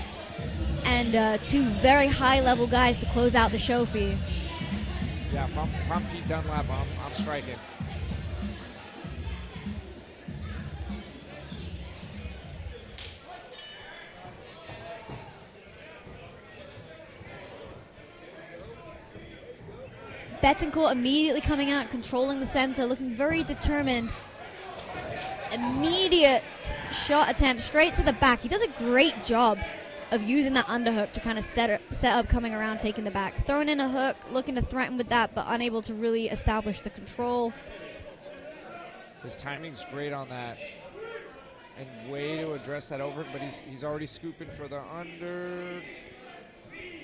and two very high-level guys to close out the show for you. Yeah, from Pete Dunlap, I'm striking. Bettincourt immediately coming out, controlling the center, looking very determined. Immediate shot attempt straight to the back. He does a great job of using that underhook to kind of set up coming around, taking the back. Throwing in a hook, looking to threaten with that, but unable to really establish the control. His timing's great on that. And way to address that over, but he's already scooping for the under.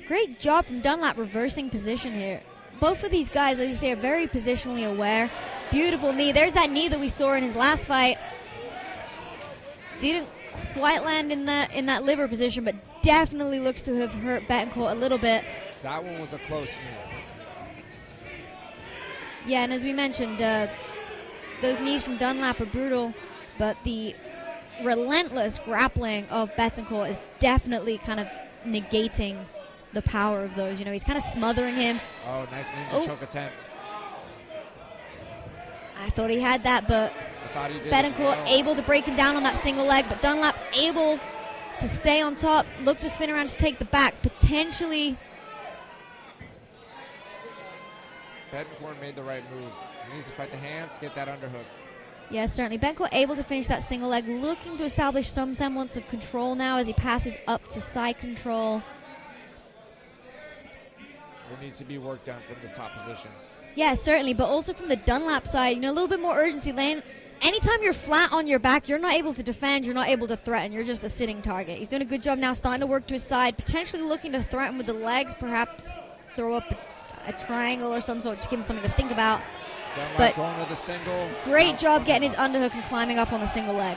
Great job from Dunlap reversing position here. Both of these guys, as you say, are very positionally aware. Beautiful knee. There's that knee that we saw in his last fight. Didn't quite land in that liver position, but definitely looks to have hurt Bettincourt a little bit. That one was a close knee. Yeah, and as we mentioned, those knees from Dunlap are brutal, but the relentless grappling of Bettincourt is definitely kind of negating the power of those. He's kind of smothering him. Oh, nice ninja choke attempt. I thought he had that, but I thought he did Bettincourt well. able to break him down on that single leg, but Dunlap able to stay on top, look to spin around to take the back, potentially. Bettincourt made the right move. He needs to fight the hands, get that underhook. Yeah, certainly. Bettincourt able to finish that single leg, looking to establish some semblance of control now as he passes up to side control. There needs to be work done from this top position. Yeah, certainly, but also from the Dunlap side, a little bit more urgency. Lane, anytime you're flat on your back, you're not able to defend, you're not able to threaten, you're just a sitting target. He's doing a good job now, starting to work to his side, potentially looking to threaten with the legs, perhaps throw up a triangle or some sort, just give him something to think about. Dunlap But going to the single. great job getting his underhook and climbing up on the single leg.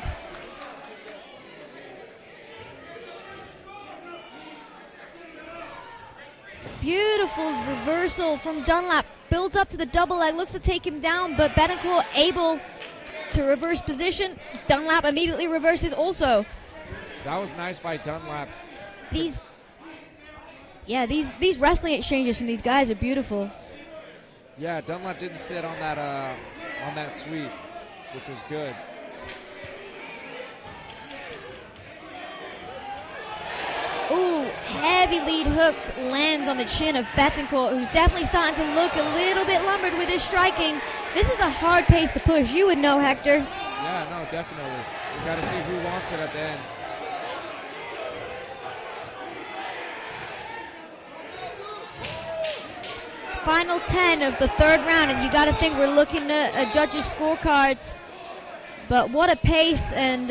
Beautiful reversal from Dunlap. Builds up to the double leg, looks to take him down, but Bettincourt able to reverse position. Dunlap immediately reverses also. That was nice by Dunlap. These wrestling exchanges from these guys are beautiful. Yeah, Dunlap didn't sit on that sweep, which was good. Ooh, heavy lead hook lands on the chin of Bettincourt, who's definitely starting to look a little bit lumbered with his striking. This is a hard pace to push. You would know, Hector. Yeah, no, definitely. We got to see who wants it at the end. Final 10 of the third round, and you got to think we're looking at judges' scorecards. But what a pace and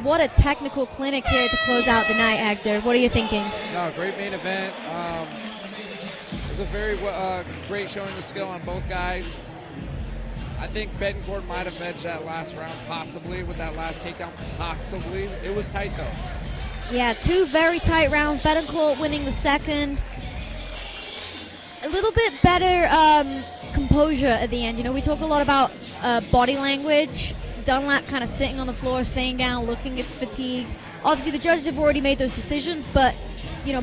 what a technical clinic here to close out the night, Hector. What are you thinking? No, great main event. It was a very great showing the skill on both guys. I think Bettincourt might have edged that last round, possibly, with that last takedown, possibly. It was tight, though. Yeah, two very tight rounds. Bettincourt winning the second. A little bit better composure at the end. We talk a lot about body language. Dunlap kind of sitting on the floor, staying down, looking at fatigue. Obviously, the judges have already made those decisions, but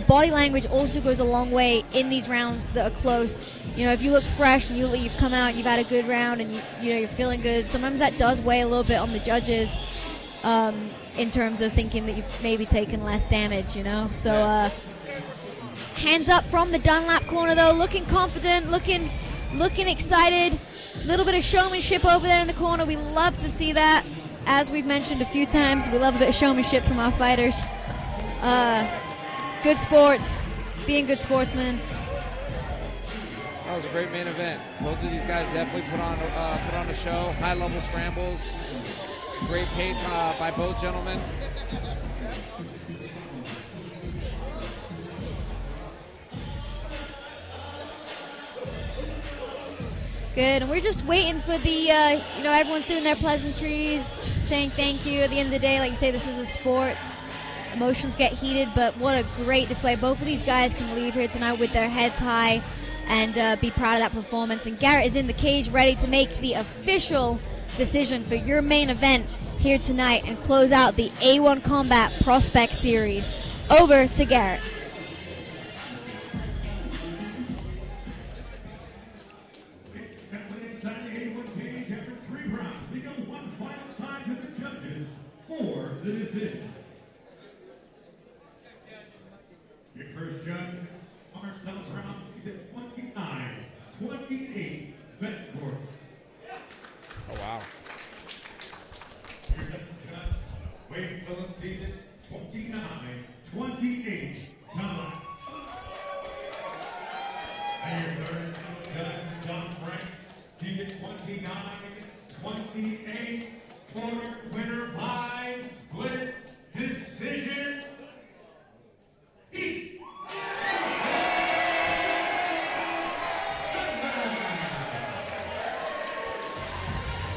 body language also goes a long way in these rounds that are close. If you look fresh and you've come out, you've had a good round, and you're feeling good, sometimes that does weigh a little bit on the judges in terms of thinking that you've maybe taken less damage. So hands up from the Dunlap corner, though, looking confident, looking excited. A little bit of showmanship over there in the corner. We love to see that. As we've mentioned a few times, we love a bit of showmanship from our fighters. Good sports, being good sportsmen. That was a great main event. Both of these guys definitely put on a show. High-level scrambles. Great pace by both gentlemen. Good, and we're just waiting for the, everyone's doing their pleasantries, saying thank you. At the end of the day, like you say, this is a sport. Emotions get heated, but what a great display. Both of these guys can leave here tonight with their heads high and be proud of that performance. And Garrett is in the cage ready to make the official decision for your main event here tonight and close out the A1 Combat Prospect Series. Over to Garrett. The decision. Your first judge, honor 7th round, 29-28, Bettincourt. Oh, wow. Your second judge, weighing Phillips seated, 29-28, Kuna. And your third judge, John Frank, seated 29-28, corner winner by split decision. Each.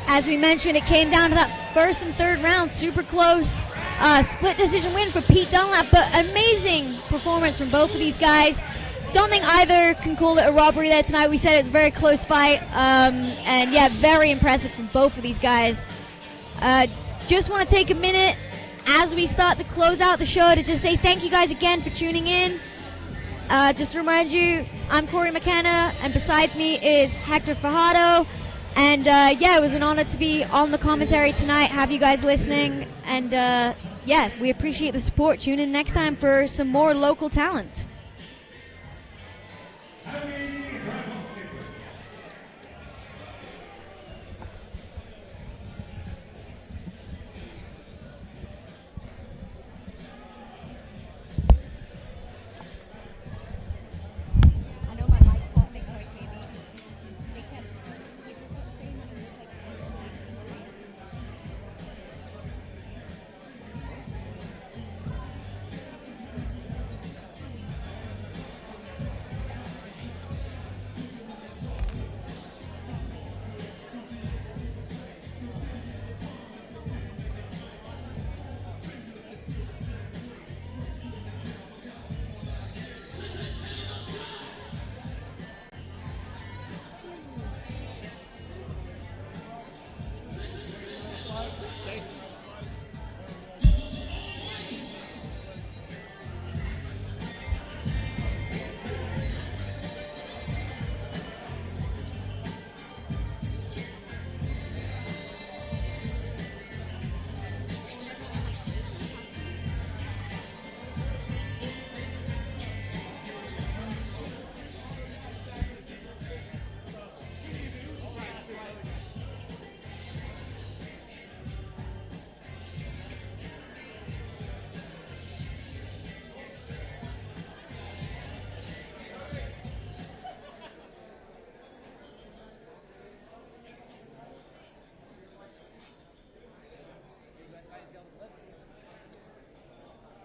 As we mentioned, it came down to that first and third round, super close. Split decision win for Pete Dunlap, but amazing performance from both of these guys. Don't think either can call it a robbery there tonight. We said it's a very close fight, and yeah, very impressive from both of these guys. Just want to take a minute as we start to close out the show to just say thank you guys again for tuning in. Just to remind you, I'm Corey McKenna, and besides me is Hector Fajardo. And yeah, it was an honor to be on the commentary tonight, have you guys listening, and yeah, we appreciate the support. Tune in next time for some more local talent.